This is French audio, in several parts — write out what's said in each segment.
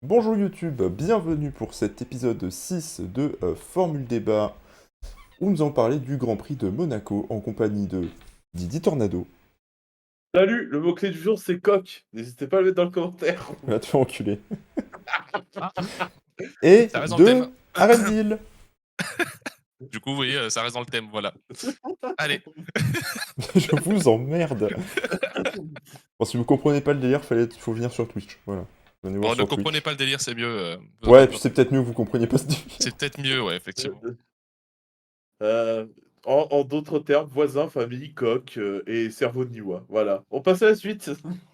Bonjour YouTube, bienvenue pour cet épisode 6 de Formule Débat où nous allons parler du Grand Prix de Monaco en compagnie de Didi Tornado. Salut, le mot-clé du jour c'est coq. N'hésitez pas à le mettre dans le commentaire. Va te faire enculer. Ah, Et ça reste dans le de thème. Arendil. Du coup, vous voyez, ça reste dans le thème, voilà. Allez. Je vous emmerde. Bon, si vous comprenez pas le délire, faut venir sur Twitch. Voilà. Venez voir Bon, ne sur comprenez Twitch. pas le délire, c'est mieux. Ouais, puis c'est peut-être mieux que vous compreniez pas ce délire. C'est peut-être mieux, ouais, effectivement. Euh, en d'autres termes, voisin, famille, coq et cerveau de Niwa. Voilà. On passe à la suite.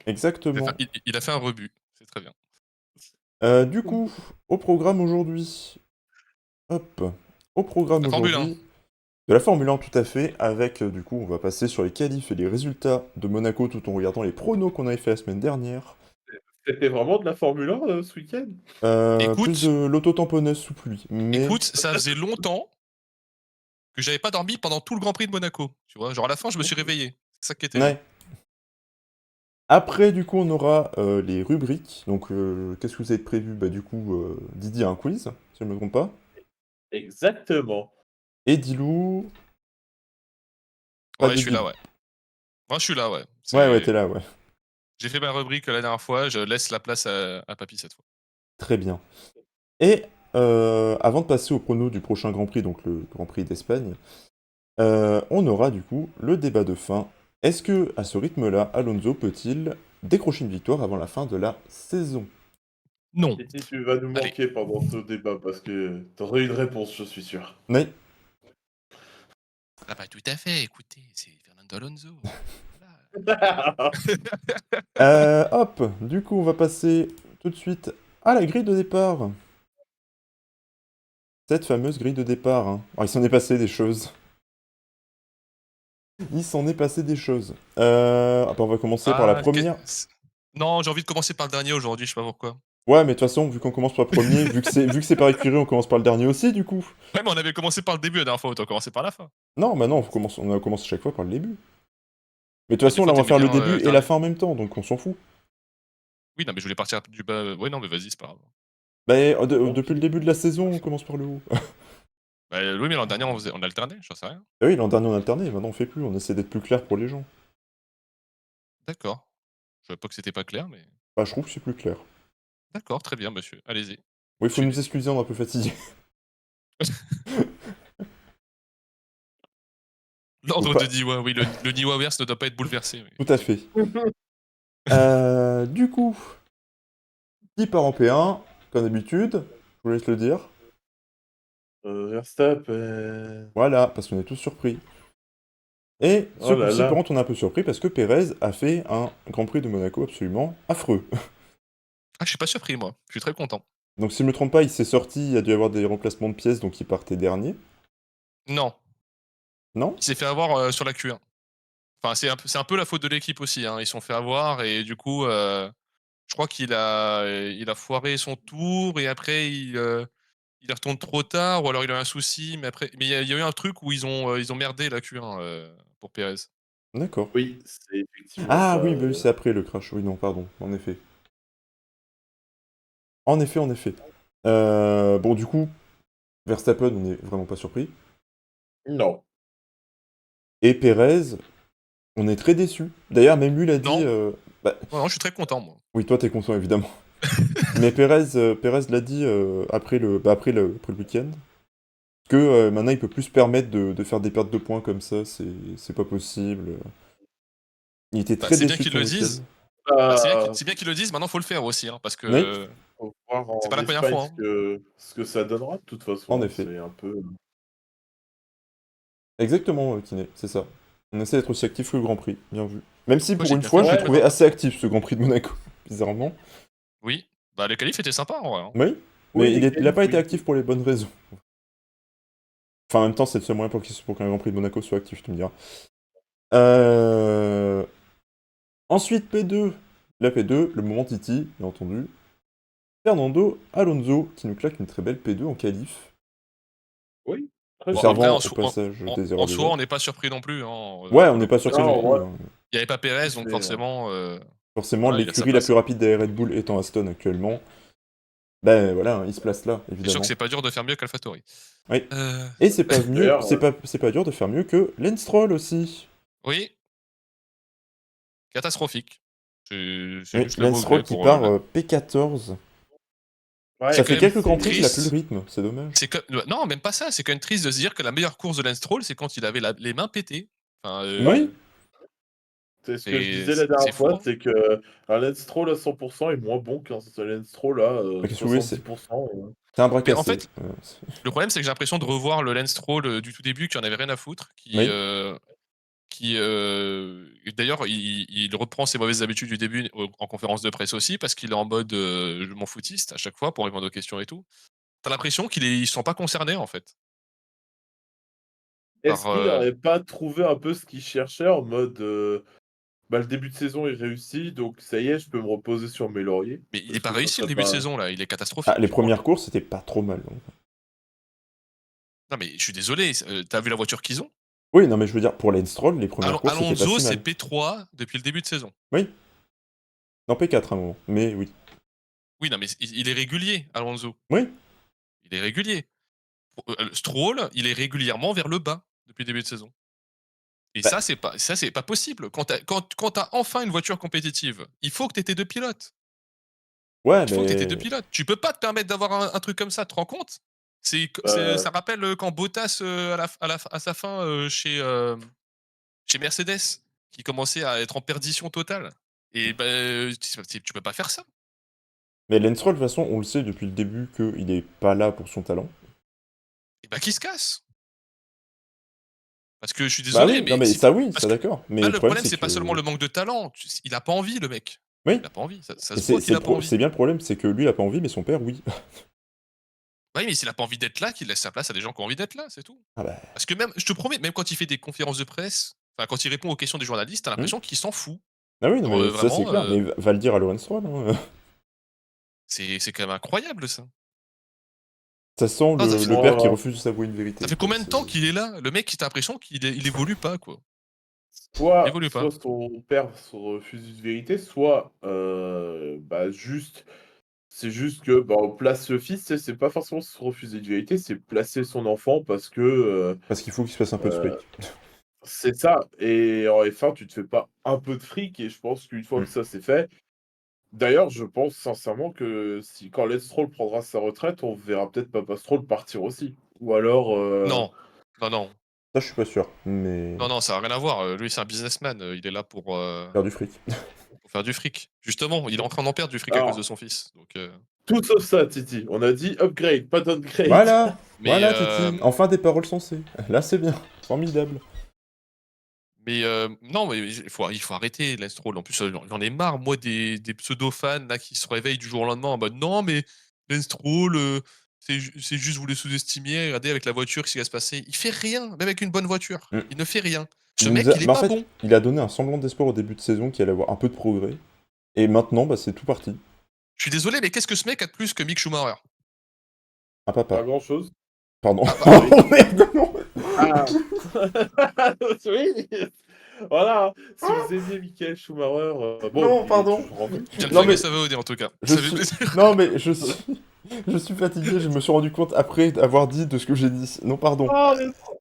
Exactement. Il a fait un rebut, c'est très bien. Du coup, au programme aujourd'hui. Hop. Au programme La Formule 1. aujourd'hui. De la Formule 1 tout à fait, avec du coup on va passer sur les qualifs et les résultats de Monaco tout en regardant les pronos qu'on avait fait la semaine dernière. C'était vraiment de la Formule 1 ce week-end? Plus Écoute, de l'auto-tamponneuse sous pluie, mais ça faisait longtemps que j'avais pas dormi pendant tout le Grand Prix de Monaco. Tu vois, genre à la fin, je me suis réveillé. C'est ça qui est terrible. ouais. Après du coup on aura les rubriques, donc qu'est-ce que vous avez prévu? Bah du coup Didi a un quiz, si je ne me trompe pas. Exactement. Et Dilou, pas Ouais, de je suis là, Dilou. ouais. Moi, je suis là, ouais. Ouais, t'es là, ouais. J'ai fait ma rubrique la dernière fois, je laisse la place à Papy cette fois. Très bien. Et avant de passer au prono du prochain Grand Prix, donc le Grand Prix d'Espagne, on aura du coup le débat de fin. Est-ce que, à ce rythme-là, Alonso peut-il décrocher une victoire avant la fin de la saison? Non. Et si tu vas nous Allez. manquer pendant ce débat parce que t'aurais une réponse, je suis sûr. Mais, Ah bah tout à fait, écoutez, c'est Fernando Alonso. Voilà. hop, du coup, on va passer tout de suite à la grille de départ. Cette fameuse grille de départ. Hein. Alors, il s'en est passé des choses. Il s'en est passé des choses. On va commencer par la Ah, première. non, j'ai envie de commencer par le dernier aujourd'hui, je sais pas pourquoi. Ouais, mais de toute façon, vu qu'on commence par le premier, vu que c'est par écurie, on commence par le dernier aussi, du coup. Ouais, mais on avait commencé par le début la dernière fois, autant commencer par la fin. Non, bah non, on a commencé chaque fois par le début. Mais de toute Bah, des façon, là, fois, on va t'aimais faire le bien début et la alterner. fin en même temps, donc on s'en fout. Oui, non, mais je voulais partir du bas. Ouais, non, mais vas-y, c'est pas grave. Bah, Ok. depuis le début de la saison, on commence par le haut. Bah, oui, mais l'an dernier, on alternait, j'en sais rien. Bah oui, l'an dernier on alternait, maintenant on fait plus, on essaie d'être plus clair pour les gens. D'accord. Je savais pas que c'était pas clair, mais. Bah, je trouve que c'est plus clair. D'accord, très bien, monsieur. Allez-y. Oui, il faut nous Poursuivez. excuser, on est un peu fatigué. Ou L'ordre de pas. Niwa, oui, le Niwaverse ne doit pas être bouleversé. Oui, Tout à effectivement. fait. Du coup, qui part en P1, comme d'habitude, je vous laisse le dire. Verstappen. Voilà, parce qu'on est tous surpris. Et ce Oh là coup-ci, par là. contre, on est un peu surpris parce que Pérez a fait un Grand Prix de Monaco absolument affreux. Ah, je suis pas surpris, moi. Je suis très content. Donc, si je me trompe pas, il s'est sorti, il y a dû y avoir des remplacements de pièces, donc il partait dernier. Non. Non? Il s'est fait avoir sur la Q1. Enfin, c'est un peu la faute de l'équipe aussi. Hein. Ils se sont fait avoir et du coup, je crois il a foiré son tour et après il retourne trop tard ou alors il a eu un souci. Mais il y a eu un truc où ils ont merdé la Q1 pour Pérez. D'accord. Oui, c'est effectivement Ah ça. oui, bah oui, c'est après le crash. Oui, non, pardon, en effet. En effet, en effet. Bon, du coup, Verstappen, on n'est vraiment pas surpris. Non. Et Perez, on est très déçu. D'ailleurs, même lui l'a dit. Non, Bah, non, je suis très content moi. oui, toi, t'es content, évidemment. Mais Perez l'a dit après le week-end. Que maintenant, il peut plus se permettre de faire des pertes de points comme ça. C'est pas possible. Il était Bah, très c'est bien déçu de qu'ils son le week-end. disent. Bah, Bah, c'est bien qu'ils le disent. Maintenant, faut le faire aussi, hein, parce Oui, que faut voir c'est pas en la première Espagne fois. Hein. ce que ça donnera de toute en façon. Hein. effet. C'est un peu. Exactement, Kiné, c'est ça. On essaie d'être aussi actif que le Grand Prix. Bien vu. Même si Moi, pour j'ai une bien fait fois, de je l'ai me Ouais, trouvé préparer. assez actif ce Grand Prix de Monaco. Bizarrement. Oui. Bah, le qualif était sympa en vrai. Hein. Oui, oui, mais les il a qualifs, pas été oui. actif pour les bonnes raisons. Enfin, en même temps, c'est le seul moyen pour qu'un Grand Prix de Monaco soit actif, tu me diras. Euh... Ensuite, P2. La P2, le moment Titi, bien entendu. Fernando Alonso, qui nous claque une très belle P2 en qualif. Oui, très Bon, joli. après, Observant au passage des erreurs en des soi, on autres. n'est pas surpris non plus. Hein, Ouais, on pour le n'est pas coup, parce surpris qu'il non Non, plus. ouais, n'y avait pas Pérez, donc c'est. forcément, Forcément, voilà, il a sa l'écurie la plus place. rapide des Red Bull étant Aston actuellement. Ben voilà, il se place là, C'est sûr évidemment. que c'est pas dur de faire mieux qu'AlphaTauri. Oui. Heu, Et c'est pas mieux, D'ailleurs, c'est pas dur de faire mieux que Lance Stroll aussi. oui, catastrophique. C'est Oui, juste le Lance mot que j'ai Stroll qui pour, part là. P14. C'est Ça ouais, quand fait même quelques Grands Prix qu'il a plus le triste. rythme, c'est dommage. C'est que non, même pas ça, c'est quand même triste de se dire que la meilleure course de Lance Stroll, c'est quand il avait les mains pétées. Enfin, Oui, c'est ce que je c'est disais la c'est dernière fou, fois, hein. c'est que un Lance Stroll à 100% est moins bon qu'un Lance Stroll à bah, qu'est-ce que vous voulez, c'est 70%. c'est un bras Mais en cassé. fait, le problème, c'est que j'ai l'impression de revoir le Lance Stroll, du tout début qui en avait rien à foutre, Oui, et d'ailleurs, il reprend ses mauvaises habitudes du début en conférence de presse aussi parce qu'il est en mode, je m'en foutiste à chaque fois pour répondre aux questions et tout. Tu as l'impression ils se sent pas concernés, en fait, par, Est-ce qu'il n'aurait pas trouvé un peu ce qu'il cherchait en mode, bah, le début de saison est réussi, donc ça y est, je peux me reposer sur mes lauriers? mais il est Est-ce pas que ça réussi le serait début de pas saison là, il est ah, catastrophique, les je crois. premières courses, c'était pas trop mal, donc. Non, mais je suis désolé, tu vu la voiture qu'ils ont? Oui, non, mais je veux dire, pour Lance Stroll, les premières courses, c'était pas Alonso, si c'est mal. P3 depuis le début de saison. Oui, non, P4 à un moment, mais oui. Oui, non, mais il est régulier, Alonso. Oui, Il est régulier. Stroll, il est régulièrement vers le bas depuis le début de saison. Et bah, ça, c'est pas possible. Quand tu enfin une voiture compétitive, il faut que tu aies tes 2 pilotes. ouais, Il faut que tu aies tes 2 mais pilotes. Tu peux pas te permettre d'avoir un truc comme ça, tu te rends compte? Ça heu, rappelle, quand Bottas, à sa fin, chez Mercedes, qui commençait à être en perdition totale. Et ben, tu peux pas faire ça. mais Lance Stroll, de toute façon, on le sait depuis le début qu'il est pas là pour son talent. Et bah, qu'il se casse. Parce que je suis Bah désolé, oui, non, mais mais si ça oui, parce ça que d'accord. Mais là, le le problème, problème, c'est c'est pas seulement que le manque de talent, il a pas envie, le mec. oui, Il a pas envie, ça mais se voit qu'il a pas envie. c'est bien le problème, c'est que lui, il a pas envie, mais son père, oui. Bah oui, mais s'il a pas envie d'être là, qu'il laisse sa place à des gens qui ont envie d'être là, c'est tout. Ah bah, Parce que même je te promets, même quand il fait des conférences de presse, enfin, quand il répond aux questions des journalistes, tu as mmh. l'impression qu'il s'en fout. Ah oui, non, Genre, mais ça, c'est vraiment, clair, mais va le dire à Lance Stroll, hein. c'est quand même incroyable ça. Ça sent Non, le père qui moi, refuse de s'avouer une ça vérité, fait quoi, combien de c'est temps qu'il est là? Le mec, tu as l'impression qu'il évolue pas, quoi. Il soit évolue pas. soit son père se refuse une vérité, soit, bah, juste c'est juste que, bah, on place le fils, tu sais, c'est pas forcément se refuser une vérité, c'est placer son enfant parce que, parce qu'il faut qu'il se fasse un peu de heu, fric. c'est ça et en F1, tu te fais pas un peu de fric et je pense qu'une fois Mmh. que ça c'est fait d'ailleurs, je pense sincèrement que si quand Lance Stroll prendra sa retraite, on verra peut-être Papa Stroll partir aussi. Ou alors, Non. Non, non. Ça, je suis pas sûr, mais Non, non, ça a rien à voir, lui, c'est un businessman, il est là faire du fric. pour faire du fric. Justement, il est en train d'en perdre du fric à cause de alors, son fils, donc tout sauf ça, Titi. On a dit upgrade, pas downgrade. Voilà! mais Voilà, Titi, enfin des paroles sensées. Là, c'est bien, formidable. non, mais il faut arrêter Lance Stroll. En plus, j'en ai marre, moi, des pseudo-fans là qui se réveillent du jour au lendemain en mode: «Non, mais Lance Stroll, c'est juste vous le sous-estimiez, regardez avec la voiture ce qui va se passer». Il fait rien, même avec une bonne voiture, Mmh. il ne fait rien. Ce Il nous mec, a il est bah, en pas fait, bon. il a donné un semblant d'espoir au début de saison qu'il allait avoir un peu de progrès et maintenant, bah, c'est tout parti. Je suis désolé, mais qu'est-ce que ce mec a de plus que Mick Schumacher? Un Pas papa. grand-chose. Pardon. Ah bah oui. Oh merde, non! Ah! Oui! Voilà, si vous aimiez Michael Schumacher, bon, Non, il est pardon. toujours en vie. Tu viens de Non, flinguer mais sa VOD en tout cas. je Ça fait suis plaisir. non, mais je suis fatigué, je me suis rendu compte après avoir dit de ce que j'ai dit. Non, pardon. Oh,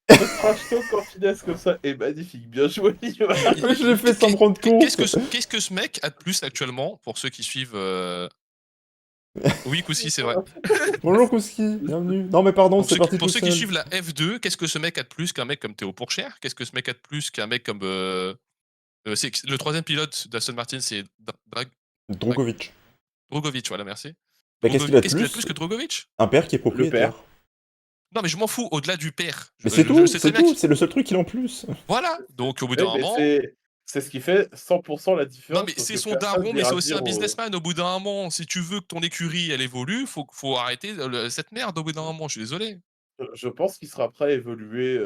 le trash talk en finesse comme ça est magnifique, bien joué, Johan. Mais je l'ai fait sans me rendre compte. Qu'est-ce que ce mec a de plus actuellement pour ceux qui suivent, oui, Koussi, c'est vrai. Bonjour Kouski, bienvenue. Non, mais pardon, c'est parti Pour tout ceux qui seul. suivent la F2, qu'est-ce que ce mec a de plus qu'un mec comme Théo Pourchaire? Qu'est-ce que ce mec a de plus qu'un mec comme, c'est le troisième pilote d'Aston Martin, c'est Drag Drogovic. Drogovic, voilà, merci. Bah, qu'est-ce qu'il a de Qu'est-ce qu'il a de plus? plus que Drogovic? Un père qui est Le propriétaire. père. Non, mais je m'en fous, au-delà du père. Mais c'est Je tout, sais très c'est bien tout, c'est le seul truc qu'il a en plus. voilà, donc au bout d'un Oui, mais moment. c'est ce qui fait 100 la Non, différence mais parce c'est que son personne daron, mais c'est n'ira aussi un dire au businessman au bout d'un moment. Si tu veux que ton écurie, elle évolue, faut arrêter cette merde au bout d'un moment, je suis désolé. je pense qu'il sera prêt à évoluer,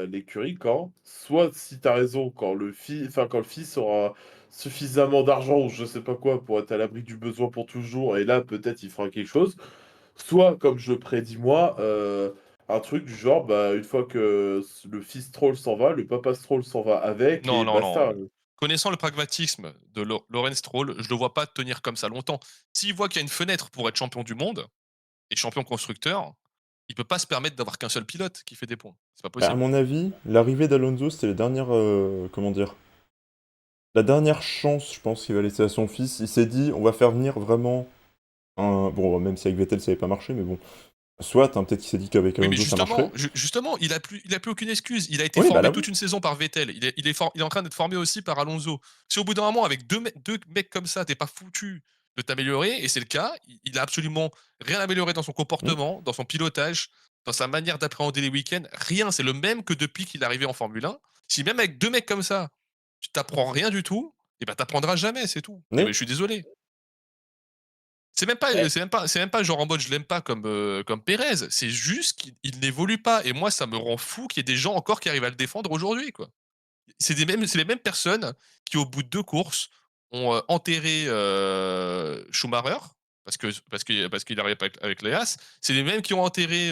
l'écurie quand soit si tu as raison, quand le fils aura suffisamment d'argent ou je sais pas quoi pour être à l'abri du besoin pour toujours et là peut-être il fera quelque chose. Soit comme je le prédis moi, un truc du genre, bah, une fois que le fils Stroll s'en va, le papa Stroll s'en va avec Non, et non, non. basta. Connaissant le pragmatisme de Lawrence Stroll, je le vois pas tenir comme ça longtemps. S'il voit qu'il y a une fenêtre pour être champion du monde, est champion constructeur, il peut pas se permettre d'avoir qu'un seul pilote qui fait des points. C'est pas Bah, à possible. mon avis, l'arrivée d'Alonso, c'était la dernière, comment dire? La dernière chance, je pense, qu'il va laisser à son fils. Il s'est dit: «On va faire venir vraiment un» bon, même si avec Vettel ça avait pas marché, mais bon, soit, hein, peut-être qu'il s'est dit qu'avec Oui, mais Alonso ça marcherait. justement, il a plus aucune excuse. Il a été Oui, bah, formé là, oui. toute une saison par Vettel. Il est en train d'être formé aussi par Alonso. Si au bout d'un moment, avec 2 mecs comme ça, tu pas foutu de t'améliorer, et c'est le cas, il a absolument rien amélioré dans son Mmh. comportement, dans son pilotage, dans sa manière d'appréhender les week-ends, rien. C'est le même que depuis qu'il est arrivé en Formule 1. Si même avec 2 mecs comme ça, tu t'apprends rien du tout, et ben, tu jamais, c'est tout. Et ben, Oui. je suis désolé. C'est même pas, Ouais. c'est même pas genre en mode je l'aime pas comme Pérez, c'est juste qu'il n'évolue pas, et moi ça me rend fou qu'il y ait des gens encore qui arrivent à le défendre aujourd'hui, quoi. C'est les mêmes personnes qui, au bout de 2 courses, ont, enterré, Schumacher parce qu'il arrivait pas avec les Haas. C'est les mêmes qui ont enterré,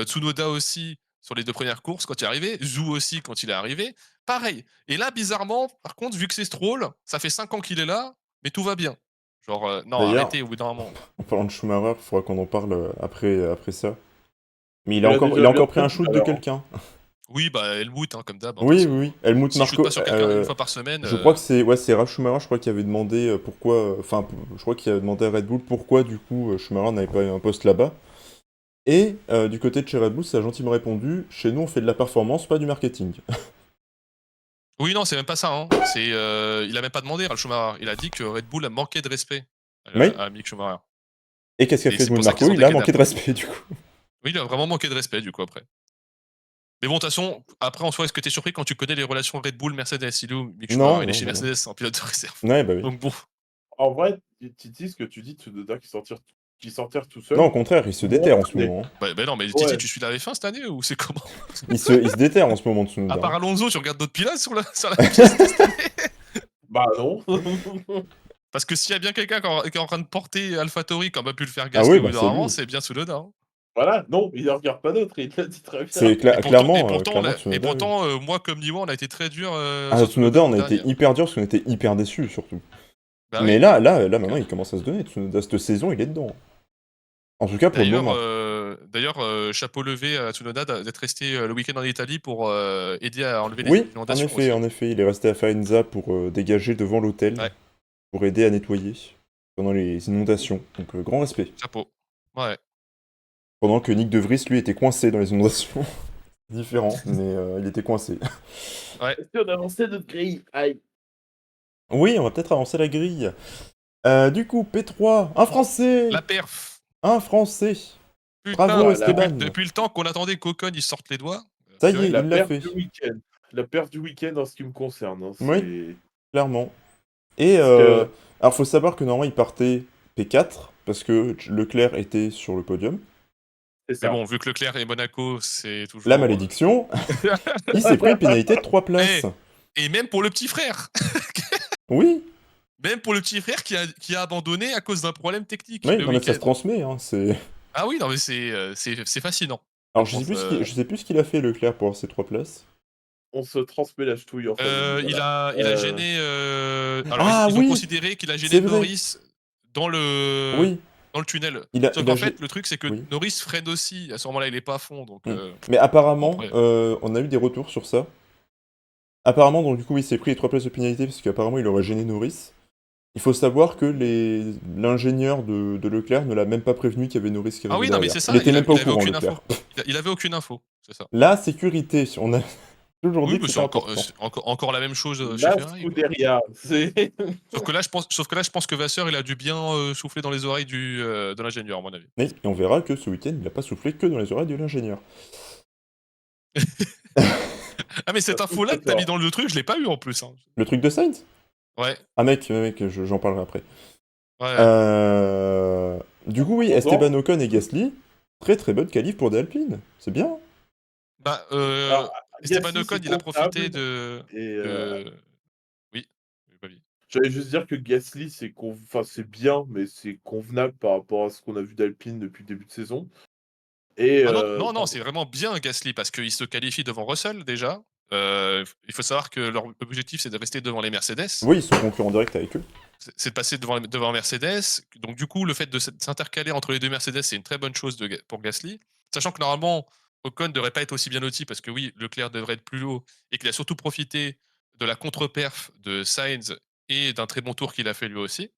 Tsunoda aussi sur les 2 premières courses quand il est arrivé, Zhou aussi quand il est arrivé. Pareil, et là bizarrement, par contre, vu que c'est Stroll, ça fait 5 ans qu'il est là, mais tout va bien. Genre, non, D'ailleurs, arrêtez au bout d'un moment. en parlant de Schumacher, il faudra qu'on en parle, après ça. Mais Il a il déjà a bien encore pris fait un tout shoot à de l'heure, hein. quelqu'un. Oui, bah, Helmut, hein, comme d'hab, hein, de toute Oui, oui, façon, oui. Helmut s'il shoot Marko, pas sur quelqu'un une fois par semaine, je crois que c'est ouais, c'est Ralf Schumacher, je crois, qui avait demandé, pourquoi, enfin, je crois qu'il avait demandé à Red Bull pourquoi, du coup, Schumacher n'avait pas eu un poste là-bas. Et du côté de chez Red Bull, ça a gentiment répondu: «Chez nous, on fait de la performance, pas du marketing». oui, non, c'est même pas ça, hein. Il a même pas demandé, Ralf Schumacher. Il a dit que Red Bull a manqué de respect, Oui. à Mick Schumacher, Et qu'est-ce qu'a et fait c'est Helmut pour ça qu'ils Marko? s'en Il a dégainent manqué de après. respect, du coup. Oui, il a vraiment manqué de respect, du coup, après. Mais bon, de toute façon, après, en soi, est-ce que tu es surpris quand tu connais les relations Red Bull, Mercedes? Il est où Mick Schumacher? Non, Il est non, chez bah, non. Mercedes en pilote de réserve. Ouais, bah, oui. Donc bon. En vrai, Titi, ce que tu dis de Tsunoda qui s'enterre tout Non, au seul, contraire, il se moi, déterre en ce mais moment, hein. Bah non, mais Titi, ouais, tu suis la F1 cette année ou c'est comment? Il se déterre en ce moment, À Tsunoda, part hein. Alonso, tu regardes d'autres pilotes sur la piste cette année? bah non. Parce que s'il y a bien quelqu'un qui est en train de porter AlphaTauri comme a pu le faire Ah Gasly oui, au bout bah, d'un c'est moment, lui. c'est bien Tsunoda, hein. Voilà, non, il ne regarde pas d'autres, il l'a dit très bien. C'est Et pourtant et clairement, pourtant clairement la et Tsunoda, oui. pourtant, moi comme Nîmois, on a été très dur, Ah, sur Tsunoda Tsunoda, on l'an a dernier, été hein. hyper dur parce qu'on était hyper déçus, surtout. Bah Mais oui, là, donc maintenant, il commence à se donner, Tsunoda. Cette saison, il est dedans. En tout cas, pour le d'ailleurs, moment. chapeau levé à Tsunoda d'être resté, le week-end en Italie pour, aider à enlever les Oui, inondations aussi, hein. en effet, il est resté à Faenza pour dégager devant l'hôtel, Ouais, pour aider à nettoyer pendant les inondations. Donc, grand respect. chapeau. Ouais. Pendant que Nick De Vries, lui, était coincé dans les inondations. Différent, mais il était coincé. Ouais, Est-ce qu'on avançait notre grille? Aïe. Oui, on va peut-être avancer la grille. Du coup, P3, un Français! la perf. Un Français! Putain, Bravo, Ah, la, depuis Esteban! depuis le temps qu'on attendait qu'Ocon il sorte les doigts, Ça y est, purée. la il l'a perte fait. du week-end. La perte du week-end en ce qui me concerne, hein, Oui, c'est... clairement. Et Parce que alors, faut savoir que normalement, il partait P4 parce que Leclerc était sur le podium. c'est Mais ça. bon, vu que Leclerc est Monaco, c'est La toujours, malédiction, il s'est pris une pénalité de 3 Eh! places. Et même pour le petit frère! Oui, Même pour le petit frère qui a abandonné à cause d'un problème technique oui, le non mais ça se week-end. transmet, hein, c'est... Ah oui, non mais c'est fascinant, je Alors, pense, je sais plus ce qu'il a fait, Leclerc, pour avoir ces 3 places. On se transmet la ch'touille en famille, il voilà. a il a gêné, alors Ah ils ont oui! considéré qu'il a gêné C'est vrai! Norris dans le Oui, dans le tunnel. Sauf il a qu'en fait, le truc, c'est que Oui. Norris freine aussi. À ce moment-là, il est pas à fond, donc Mm. Mais apparemment, après. on a eu des retours sur ça. Apparemment, donc du coup, il s'est pris les 3 places de pénalité parce qu'apparemment, il aurait gêné Norris. Il faut savoir que l'ingénieur de Leclerc ne l'a même pas prévenu qu'il y avait Norris qui Ah arrivait oui, non mais derrière. c'est Il ça, était même pas au il avait courant, aucune Leclerc. info. Il avait aucune info, c'est ça. La sécurité, on a toujours Oui, dit que mais c'était important. c'est encore la même chose, chez La Ferrari, quoi. Scuderia, c'est... Sauf que là, je pense que Vasseur, il a dû bien, souffler dans les oreilles de l'ingénieur, à mon avis. Oui, et on verra que ce week-end, il n'a pas soufflé que dans les oreilles de l'ingénieur. Ah mais Ça cette se trouve info-là très que tu as mis fort. dans le truc, je l'ai pas eu en plus, hein. Le truc de Sainz? Ouais, Ah mec, j'en parlerai après. ouais, ouais. Euh, Du coup, oui, Pourtant, Esteban Ocon et Gasly, très très bonne qualif pour des Alpines. C'est bien. Bah, alors, Esteban Gasly, Ocon, c'est il a profité convenable. Et de oui, vas-y. j'allais juste dire que Gasly, enfin, c'est bien, mais c'est convenable par rapport à ce qu'on a vu d'Alpine depuis le début de saison. Et Ah non, non, non, c'est vraiment bien Gasly parce qu'il se qualifie devant Russell déjà. Il faut savoir que leur objectif, c'est de rester devant les Mercedes. Oui, ils sont concurrents directs avec eux. C'est de passer devant Mercedes. Donc du coup, le fait de s'intercaler entre les 2 Mercedes, c'est une très bonne chose pour Gasly. Sachant que normalement, Ocon ne devrait pas être aussi bien loti parce que oui, Leclerc devrait être plus haut et qu'il a surtout profité de la contre-perf de Sainz et d'un très bon tour qu'il a fait lui aussi.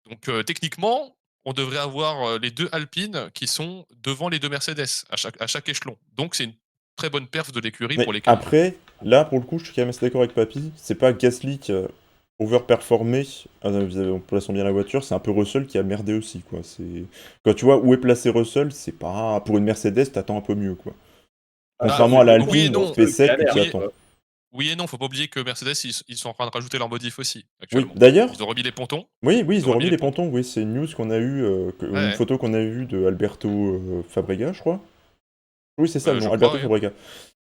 Donc techniquement, on devrait avoir, les 2 Alpine qui sont devant les 2 Mercedes à chaque échelon. Donc c'est une très bonne perf de l'écurie Mais pour les qualifs. après, là, pour le coup, je suis quand même assez d'accord avec Papy. C'est pas Gasly qui a overperformé en plaçant bien la voiture, c'est un peu Russell qui a merdé aussi, quoi. Quand tu vois où est placé Russell, c'est pas... Pour une Mercedes, t'attends un peu mieux, quoi. Ah, Contrairement à oui et l'Alpine, tu non. fais sec et galère, t'y Oui attends. Oui et non, faut pas oublier que Mercedes, ils sont en train de rajouter leur modif aussi, Oui, actuellement. d'ailleurs, Ils ont remis les pontons. oui, Ils ils ont ont remis remis les les pontons. pontons, oui, c'est une news qu'on a eue, Ouais, une ouais. photo qu'on a eue de Alberto Fabrega, je crois. Oui, c'est ça le Je nom, crois, Alberto oui. Fabrega.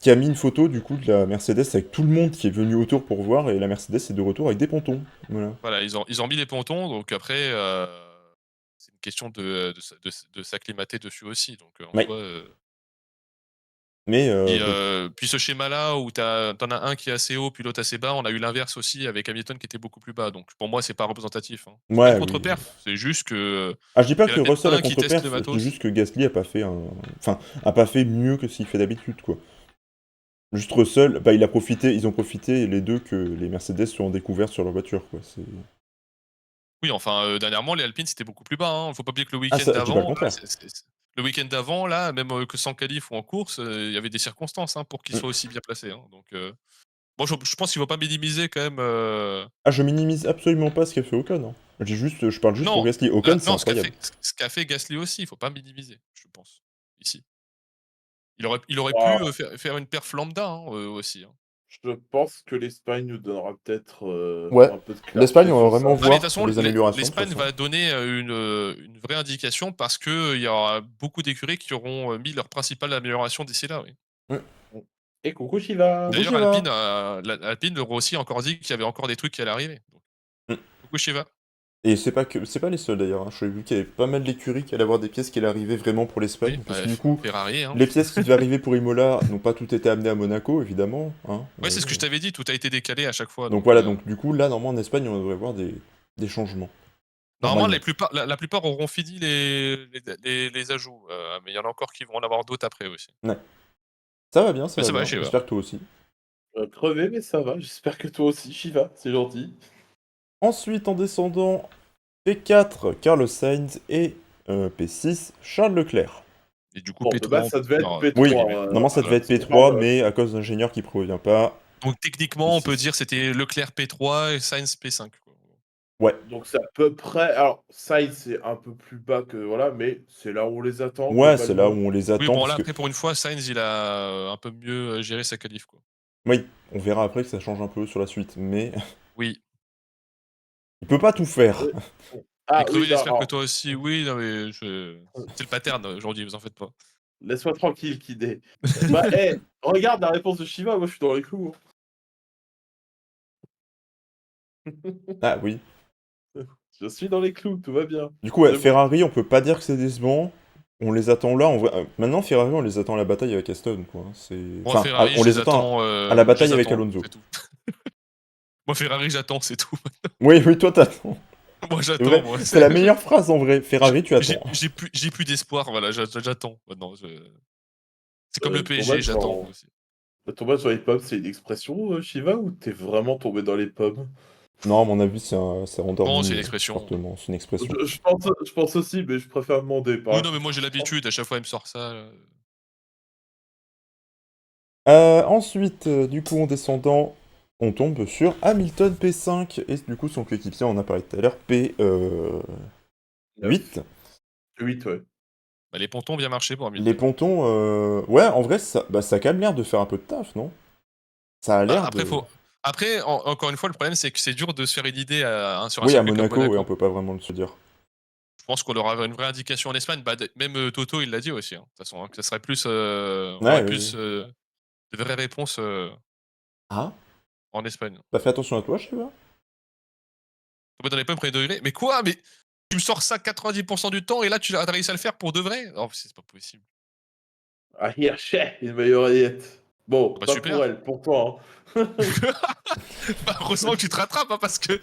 Qui a mis une photo du coup de la Mercedes avec tout le monde qui est venu autour pour voir, et la Mercedes est de retour avec des pontons. Voilà. Voilà, ils ont mis les pontons, donc après, c'est une question de s'acclimater dessus aussi. Donc, en Ouais. soi, Mais bon. puis ce schéma-là où t'en as un qui est assez haut, puis l'autre assez bas, on a eu l'inverse aussi avec Hamilton qui était beaucoup plus bas. Donc pour moi, c'est pas représentatif, hein. C'est pas une Ouais, oui. contre-perf, c'est juste que Ah, je dis pas il y en que a peut-être Russell a un qui teste le contre-perf, je dis matos. juste que Gasly a pas fait un... Enfin, a pas fait mieux que ce qu'il fait d'habitude, quoi. Juste Russell, bah, ils ont profité les deux que les Mercedes soient en découverte sur leur voiture, quoi. Oui, enfin, dernièrement, les Alpines, c'était beaucoup plus bas, hein. Faut pas oublier que le Ah, week-end ça, je dis pas le d'avant, contraire. le week-end d'avant, là, même, que sans qualif ou en course, il y avait des circonstances, hein, pour qu'ils Mm. soient aussi bien placés, hein. Donc, moi, je pense qu'il ne faut pas minimiser quand même, Ah, je minimise absolument pas ce qu'a fait Ocon, hein. Je parle juste pour non, Gasly. Ocon, c'est non, incroyable. ce qu'a fait Gasly aussi, il faut pas minimiser, je pense, ici. Il aurait pu, Ouah, faire une perf lambda, hein, aussi, hein. je pense que l'Espagne nous donnera peut-être, Ouais. un peu de L'Espagne, clarté on va sur ça. vraiment Ah mais de toute voir façon, les améliorations, de toute l'Espagne façon. va donner, une vraie indication parce qu'il y aura beaucoup d'écuries qui auront, mis leur principale amélioration d'ici là, oui. Mm. Mmh. Et coucou Shiva! Coucou D'ailleurs, Shiva. Alpine leur a aussi encore dit qu'il y avait encore des trucs qui allaient arriver. Donc, Mm. coucou Shiva. Et c'est pas les seuls d'ailleurs, hein. J'ai vu qu'il y avait pas mal d'écuries qui allaient avoir des pièces qui allaient arriver vraiment pour l'Espagne. Oui, Parce que du F coup, Ferrari, hein. les pièces qui devaient arriver pour Imola n'ont pas toutes été amenées à Monaco, évidemment, hein. Ouais, c'est ce que je t'avais dit, tout a été décalé à chaque fois, Donc donc voilà, donc du coup, là, normalement, en Espagne, on devrait voir des changements. normalement Normalement. la plupart auront fini les ajouts, mais il y en a encore qui vont en avoir d'autres après aussi. Ouais. Ça va bien, ça Mais va ça va, bien. Shiva. J'espère que toi aussi. Crevé, mais ça va. J'espère que toi aussi, Shiva, c'est gentil. Ensuite, en descendant, P4, Carlos Sainz et P6, Charles Leclerc. Et du coup Bon, de P3 base, on ça devait peut être dire, entre Oui, P3, guillemets. normalement, ça devait Voilà, être c'est on ça. P3, parle, mais à cause d'ingénieur qui ne provient pas, Donc techniquement, on peut P6. dire c'était Leclerc P3 et Sainz P5, quoi. Ouais, donc c'est à peu près alors Sainz, c'est un peu plus bas que voilà, mais c'est là où on les attend ouais, c'est là où globalement. on les Oui, attend, bon parce là, que, après pour une fois, Sainz, il a, un peu mieux, géré sa qualif, quoi. oui, on verra après que ça change un peu sur la suite, mais Oui. il peut pas tout faire. Oui. Ah Et oui, crevé, non, j'espère que alors, toi aussi. Oui, non mais c'est le pattern aujourd'hui, vous en faites pas. laisse-moi tranquille, Kidé. Bah, regarde la réponse de Shiva, moi je suis dans les clous, hein. Ah oui. Je suis dans les clous, tout va bien. Du coup, ouais, C'est bon. Ferrari, on peut pas dire que c'est décevant. On les attend là. Maintenant, Ferrari, on les attend à la bataille avec Aston, quoi. Moi Ferrari, On je les les attend attends, à la je bataille les avec attends, Alonso. c'est tout. Moi Ferrari, j'attends, c'est tout. Oui, oui, toi, t'attends. Moi C'est j'attends, vrai, moi. c'est la meilleure phrase en vrai. Ferrari, tu J'ai attends. plus d'espoir, voilà, j'attends maintenant, c'est comme le PSG, Tomber j'attends dans aussi. tomber sur les pommes, c'est une expression, Shiva, ou tu vraiment tombé dans les pommes? Non, à mon avis, c'est Non, c'est endormi une expression. fortement. C'est une expression. Je pense aussi, mais je préfère demander par Oui, la non, mais moi j'ai concentration. l'habitude, à chaque fois il me sort ça, Ensuite, du coup, en descendant, on tombe sur Hamilton P5 et du coup, son coéquipier, on en a parlé tout à l'heure, P8. 9, 8, ouais. Bah, les pontons ont bien marché pour Les Hamilton. pontons, ouais, en vrai, ça a quand même l'air de faire un peu de taf, non? Ça a Bah, l'air après de... faut après encore une fois, le problème c'est que c'est dur de se faire une idée sur un Oui, à circuit comme Monaco, ouais, on Monaco. peut pas vraiment le se dire. Je pense qu'on aura une vraie indication en Espagne, bah, même, Toto il l'a dit aussi, hein, de toute façon, hein, que ça serait plus, on Ouais, aurait oui, plus, oui. de vraies réponses, Ah? en Espagne. T'as fait attention à toi, je sais pas? Tomber dans les pommes premier degré. Mais quoi? Mais tu me sors ça 90 du temps et là tu as réussi à le faire pour de vrai? Oh, c'est pas possible. Ah, Hirscher, une meilleure oreillette. Bon, Bah, pas pour super. elle, pour toi, hein. Bah, heureusement que tu te rattrapes, hein, parce que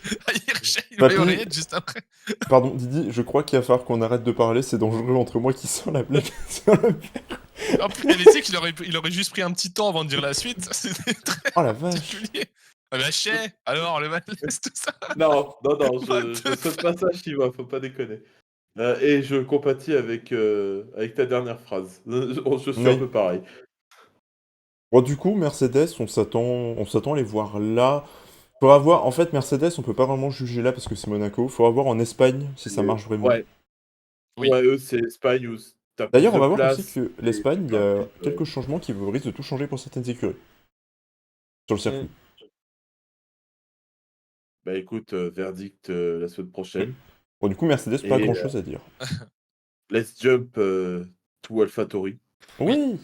Hirschel, il va y Papy, être juste après. pardon, Didi, je crois qu'il va falloir qu'on arrête de parler, c'est dangereux entre moi qui sens la blague. En plus, mais tu sais qu'il aurait juste pris un petit temps avant de dire la suite. C'était très Oh la vache. particulier. Ah bah, chais, alors le malaise, tout ça. Non, non, non, What je the saute pas ça, Shiva, faut pas déconner. Et je compatis avec ta dernière phrase. Je suis un Oui. peu pareil. Bon, du coup, Mercedes, on s'attend à les voir là. Faudra voir, en fait, Mercedes, on peut pas vraiment juger là parce que c'est Monaco. Faudra voir en Espagne si ça marche vraiment. Ouais, Oui. ouais, eux, c'est Espagne où tu plus D'ailleurs, on de va voir aussi place que et c'est l'Espagne, il y plus a rapide, quelques changements qui risquent de tout changer pour certaines écuries sur le Mmh. circuit. Bah, écoute, verdict, la semaine Mm. prochaine Bon, du coup, Mercedes, pas et grand-chose à dire. let's jump, to AlphaTauri. Oui. Oui,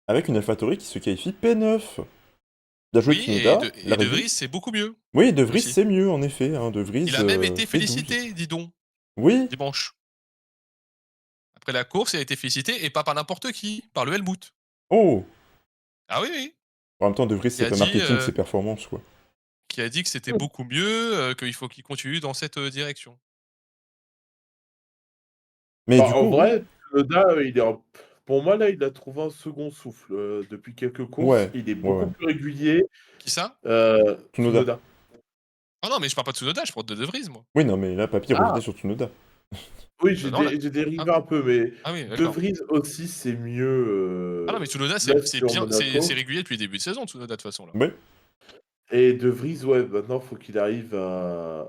avec une AlphaTauri qui se qualifie P9. Bien joué Oui, et Tsunoda, la De régu. Vries, c'est beaucoup mieux Oui, De Vries, aussi. c'est mieux, en effet. Hein. De Vries Il a même été fait 12. félicité, dis donc, Oui. dimanche. Après la course, il a été félicité et pas par n'importe qui, par le Helmut. Oh. Ah oui, oui. En même temps, De Vries, Qui c'est a pas dit, marketing, c'est performance, quoi. que c'était beaucoup mieux, qu'il faut qu'il continue dans cette, direction. Mais Bah, du en coup, oui. vrai, Tsunoda, il est en pour moi, là, il a trouvé un second souffle, depuis quelques courses. Ouais, Il est ouais, beaucoup ouais. plus régulier, Qui ça? Tsunoda. Tsunoda. Ah non, mais je parle pas de Tsunoda, je parle de Vries, moi. Oui, non, mais là, Papy revenait Ah! sur Tsunoda. Oui, Non, là, j'ai ah, dérivé un peu, mais ah oui, De d'accord. Vries aussi, c'est mieux, Ah non, mais Tsunoda, là, c'est sur bien, c'est Monaco régulier depuis le début de saison, Tsunoda, de toute façon, là. Oui, et De Vries, ouais, maintenant, faut qu'il arrive À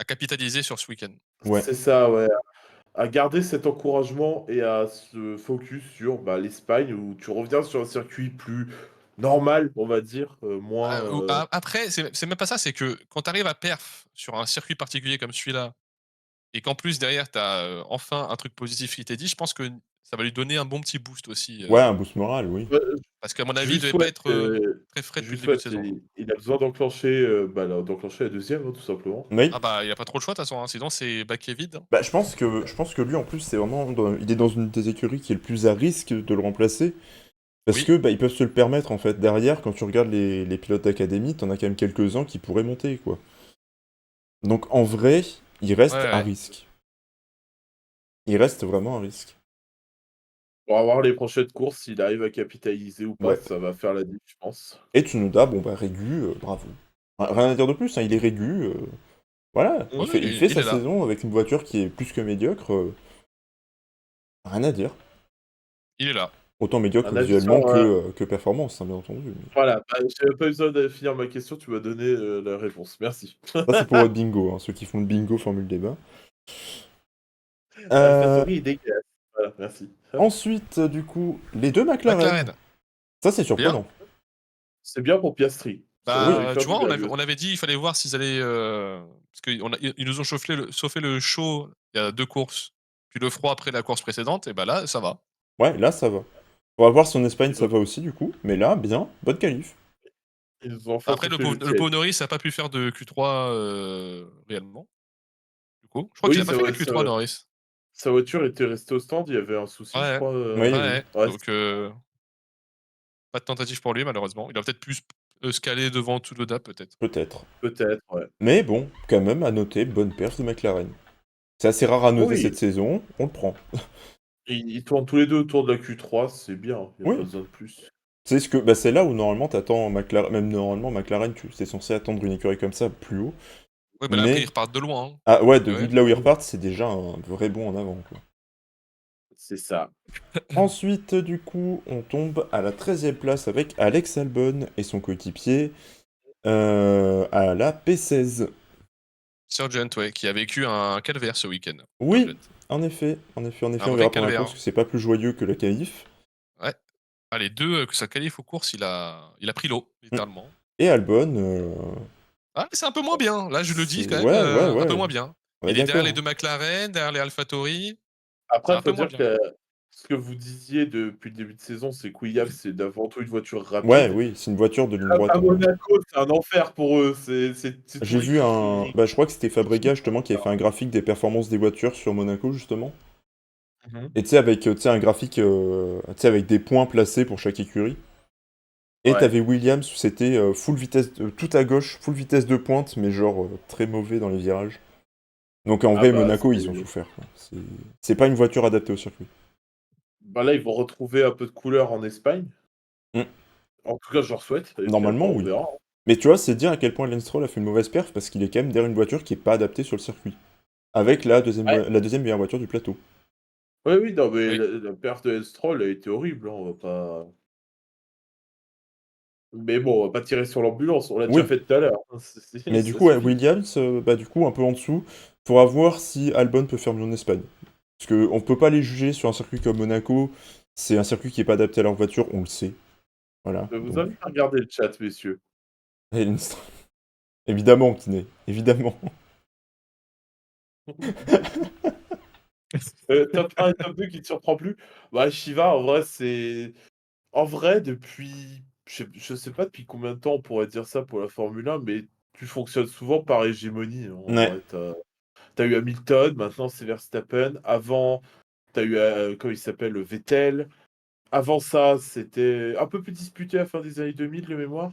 capitaliser sur ce week-end. ouais. c'est ça, ouais, à garder cet encouragement et à se focus sur, bah, l'Espagne où tu reviens sur un circuit plus normal, on va dire, moins, Après, c'est même pas ça, c'est que quand tu arrives à perf sur un circuit particulier comme celui-là et qu'en plus derrière tu as, enfin un truc positif qui t'est dit, je pense que ça va lui donner un bon petit boost aussi, Ouais, un boost moral, oui. ouais, parce qu'à mon je avis, lui il devait pas souhaite, être, très frais je depuis lui le début de souhaite saison, là. et il a besoin d'enclencher, d'enclencher la deuxième, hein, tout simplement. Oui. Ah bah, il a pas trop le choix de toute façon, hein, sinon c'est baquet vide, hein. Bah, je pense que lui, en plus, c'est vraiment il est dans une des écuries qui est le plus à risque de le remplacer. Parce Oui, que, bah, ils peuvent se le permettre, en fait. Derrière, quand tu regardes les pilotes d'académie, t'en as quand même quelques-uns qui pourraient monter, quoi. Donc, en vrai, il ouais, reste à ouais. risque. Il reste vraiment à risque. Pour avoir les prochaines courses, s'il arrive à capitaliser ou pas, Ouais. ça va faire la diff, je pense. Et Tsunoda, bon, bah, Régu, bravo. Rien à dire de plus, hein, il est Régu. Voilà, Mmh. il Ouais, fait, il fait il sa est là, saison avec une voiture qui est plus que médiocre. Rien à dire. il est là. Autant médiocre Un avis sur, visuellement que performance, hein, bien entendu. Mais voilà, bah, j'avais pas besoin de finir ma question, tu m'as donné, la réponse. Merci. ça, c'est pour votre bingo, hein, ceux qui font le bingo formule débat. Euh, AlphaTauri est dégueulasse. Voilà, merci. Hop. ensuite, du coup, les deux McLaren. McLaren, Ça, c'est bien. surprenant. C'est bien pour Piastri. Ça va Oui, lui Bah, faire tu du vois, bien lui aussi. on avait dit il fallait voir s'ils allaient, parce qu'ils ils nous ont chauffé le chaud il y a 2 courses, puis le froid après la course précédente et bah, là, ça va. ouais, là, ça va. On va voir si en Espagne, Ils ça nous va aussi, du coup. Mais là, bien, bonne qualif. ils nous ont enfin Après soufflé le le tiède. pauvre Norris a pas pu faire de Q3, réellement, du coup. Je crois qu'il Oui, a pas fait la Q3 Norris. sa voiture était restée au stand, il y avait un souci, je Ouais, crois, Oui, ouais, oui, ouais, ouais, donc pas de tentative pour lui malheureusement. Il a peut-être pu se caler devant Tsunoda peut-être. peut-être. peut-être, ouais. Mais bon, quand même, à noter, bonne perf de McLaren. C'est assez rare à noter Oui, cette saison, on le prend. ils tournent tous les 2 autour de la Q3, c'est bien, il y a pas Oui, besoin de plus. c'est là où normalement t'attends McLaren, même normalement McLaren, tu es censé attendre une écurie comme ça plus haut. Oui, mais là après ils Mais, repartent de loin, hein. ah ouais, Et vu ouais. de là où ils repartent, c'est déjà un vrai bond en avant, quoi. C'est ça. Ensuite, du coup, on tombe à la 13e place avec Alex Albon et son coéquipier à la P16. Sargent, ouais, qui a vécu un calvaire ce week-end. Oui, Sargent. en effet, Un on vrai verra pendant la calvaire, course hein. que c'est pas plus joyeux que la qualif. Ouais. Ah, les 2 que ça qualifie aux courses, il a pris l'eau, Mm. littéralement. Et Albon, Ah, mais c'est un peu moins bien. Là, je le dis c'est... quand même, Ouais, ouais, un peu ouais, moins bien. on est Il est derrière d'accord, les hein. 2 McLaren, derrière les AlphaTauri. C'est Après, un il faut peu moins dire bien. que ce que vous disiez depuis le début de saison, c'est que Williams, c'est avant tout une voiture Ouais, rapide. oui, c'est une voiture de ligne droite, À hein. Monaco, c'est un enfer pour eux, c'est tout J'ai vu un... riquiqui Bah, je crois que c'était riquiqui. Fabregas, justement, qui avait fait un graphique des performances des voitures sur Monaco, justement. Mmh. Et tu sais, avec tu sais, un graphique tu sais, avec des points placés pour chaque écurie. Et Ouais. t'avais Williams où c'était full vitesse, tout à gauche, full vitesse de pointe, mais genre très mauvais dans les virages. Donc en Ah vrai, bah, Monaco, ils ont souffert, quoi. C'est pas une voiture adaptée au circuit. là, ils vont retrouver un peu de couleur en Espagne. Mm. En tout cas, je leur souhaite et puis après Normalement, on oui. verra, hein. Mais tu vois, c'est dire à quel point Lance Stroll a fait une mauvaise perf parce qu'il est quand même derrière une voiture qui est pas adaptée sur le circuit. Avec Ouais. la deuxième meilleure voiture du plateau. Oui, oui, non, mais Oui. la perte de Stroll a été horrible, hein, on va pas mais bon, on va pas tirer sur l'ambulance, on l'a déjà Oui, fait tout à l'heure, hein, mais du ça coup, ouais, suffit. Williams, bah du coup, un peu en dessous, pour voir si Albon peut faire mieux en Espagne. Parce qu'on peut pas les juger sur un circuit comme Monaco, c'est un circuit qui est pas adapté à leur voiture, on le sait. Voilà, Je vous donc... invite à regarder le chat, messieurs. Et Lance Stroll- Évidemment, Kiné, évidemment. Top 1 et top 2 qui te surprend plus? Bah, Shiva, en vrai, en vrai, depuis je sais pas depuis combien de temps on pourrait dire ça pour la Formule 1, mais tu fonctionnes souvent par hégémonie, hein, en Ouais, vrai. Tu as eu Hamilton, maintenant c'est Verstappen. Avant, tu as eu, comment il s'appelle? Vettel. Avant ça, c'était un peu plus disputé à la fin des années 2000 de mémoire.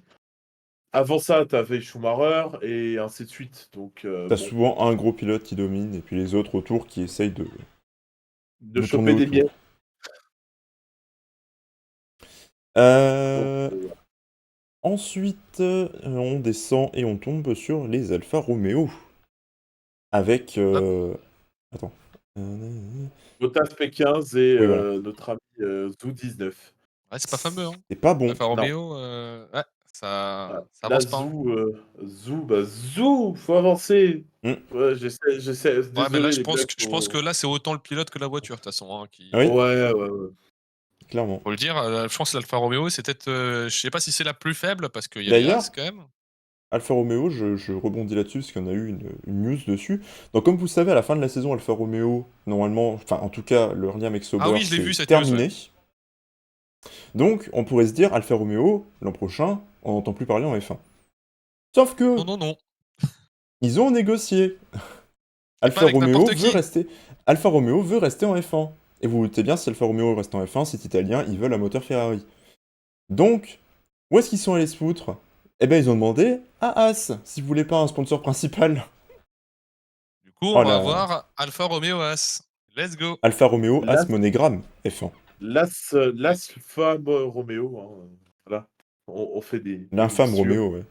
Avant ça, tu avais Schumacher et ainsi de suite. Donc, t'as bon, souvent un gros pilote qui domine, et puis les autres autour qui essayent de de tourner choper des autour. miettes. Donc, Euh, Ensuite, on descend et on tombe sur les Alfa Romeo. Avec... Ah, Attends. Bottas P15 et Oui, voilà. notre ami Zou 19. ouais, c'est pas fameux, hein. C'est pas bon. Alfa Non. Romeo, ouais, Ah, ça là, avance pas, hein. Zou, faut avancer. Hmm. Ouais, j'essaie. Ouais, mais là, Désolé les blagues, je pense que faut là, c'est autant le pilote que la voiture, de toute façon, hein, Oui, ouais, ouais, ouais. clairement. faut le dire, je pense que l'Alfa Romeo, c'est peut-être, je sais pas si c'est la plus faible parce qu'il y a les D'ailleurs, As quand même. Alfa Romeo, je rebondis là-dessus parce qu'il y en a eu une news dessus. Donc, comme vous le savez, à la fin de la saison, Alfa Romeo, normalement, enfin, en tout cas, leur lien avec Ah Sauber, oui, je l'ai c'est vu cette news, ouais. terminé. Donc, on pourrait se dire, Alfa Romeo, l'an prochain, on n'entend plus parler en F1. Sauf que, Non, non, non. ils ont négocié. Et pas Alfa avec Romeo n'importe veut qui. rester. Alfa Romeo veut rester en F1. Et vous vous doutez bien, si Alfa Romeo reste en F1, c'est italien, ils veulent un moteur Ferrari. Donc, où est-ce qu'ils sont allés se foutre? Eh ben, ils ont demandé à As, si vous voulez pas un sponsor principal. Du coup, Oh on va là, avoir Alfa Romeo As. Let's go. Alfa Romeo, As L'As Monogramme F1. l'Alfa Romeo, hein, voilà. On fait des L'infâme mixtures. Roméo,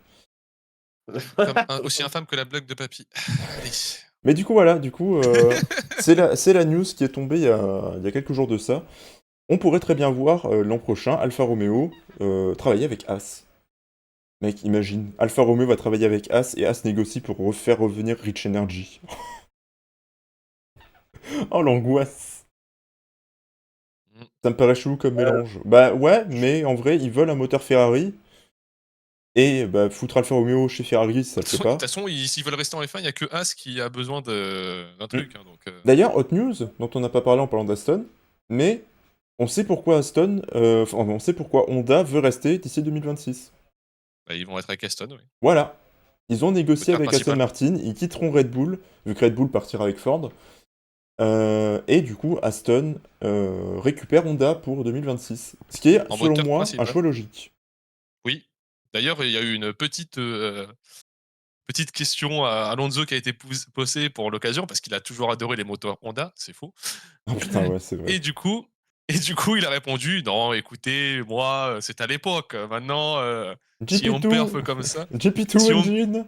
ouais. Aussi infâme que la blague de papy. Allez. Mais du coup, voilà, du coup, c'est la news qui est tombée il y a quelques jours de ça. On pourrait très bien voir l'an prochain Alfa Romeo travailler avec As. Mec, imagine, Alfa Romeo va travailler avec As et As négocie pour refaire revenir Rich Energy. Oh l'angoisse! Mm. Ça me paraît chelou comme Heu, mélange. Bah ouais, je mais en vrai, ils veulent un moteur Ferrari, et bah foutre Alfa Romeo chez Ferrari, ça le fait De toute pas. façon, s'ils veulent rester en F1, il y a que As qui a besoin d'un Mm. truc, hein, donc D'ailleurs, Hot News, dont on n'a pas parlé en parlant d'Aston, mais on sait pourquoi enfin, on sait pourquoi Honda veut rester d'ici 2026. bah, ils vont être avec Aston, oui. Voilà. Ils ont négocié Moteur avec Aston principal. Martin, ils quitteront Red Bull, vu que Red Bull partira avec Ford. Et du coup, Aston récupère Honda pour 2026. Ce qui est, En selon moteur moi, un principal. choix logique. Oui. D'ailleurs, il y a eu une petite question à Alonso qui a été posée pour l'occasion, parce qu'il a toujours adoré les moteurs Honda, c'est faux. Ah putain, ouais, c'est vrai. Et du coup et du coup, il a répondu: «Non, écoutez, moi, c'était à l'époque. Maintenant, si on me GP2 perf comme ça, GP2 si on Engine.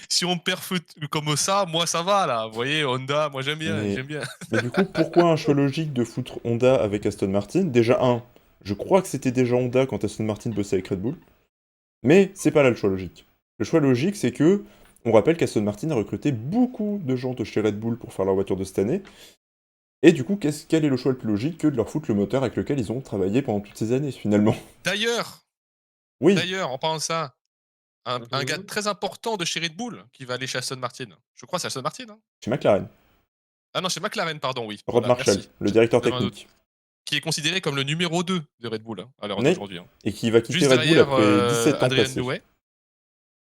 si on me perf comme ça, moi ça va là. Vous voyez, Honda, moi j'aime bien, Mais, j'aime bien». mais du coup, pourquoi un choix logique de foutre Honda avec Aston Martin? Déjà, je crois que c'était déjà Honda quand Aston Martin bossait avec Red Bull. Mais c'est pas là le choix logique. Le choix logique, c'est que, on rappelle qu'Aston Martin a recruté beaucoup de gens de chez Red Bull pour faire leur voiture de cette année. Et du coup, quel est le choix le plus logique que de leur foutre le moteur avec lequel ils ont travaillé pendant toutes ces années, finalement? D'ailleurs Oui, d'ailleurs, en parlant de ça, un gars mmh très important de chez Red Bull qui va aller chez Aston Martin. Je crois que c'est Aston Martin, hein? chez McLaren. Ah non, chez McLaren, pardon, oui. Rob Voilà, Marshall, merci. le directeur J'avais un doute. technique. Qui est considéré comme le numéro 2 de Red Bull, hein, à l'heure Oui, d'aujourd'hui, hein. et qui va quitter Juste Red Bull derrière, après 17 ans Adrian passés. Newey.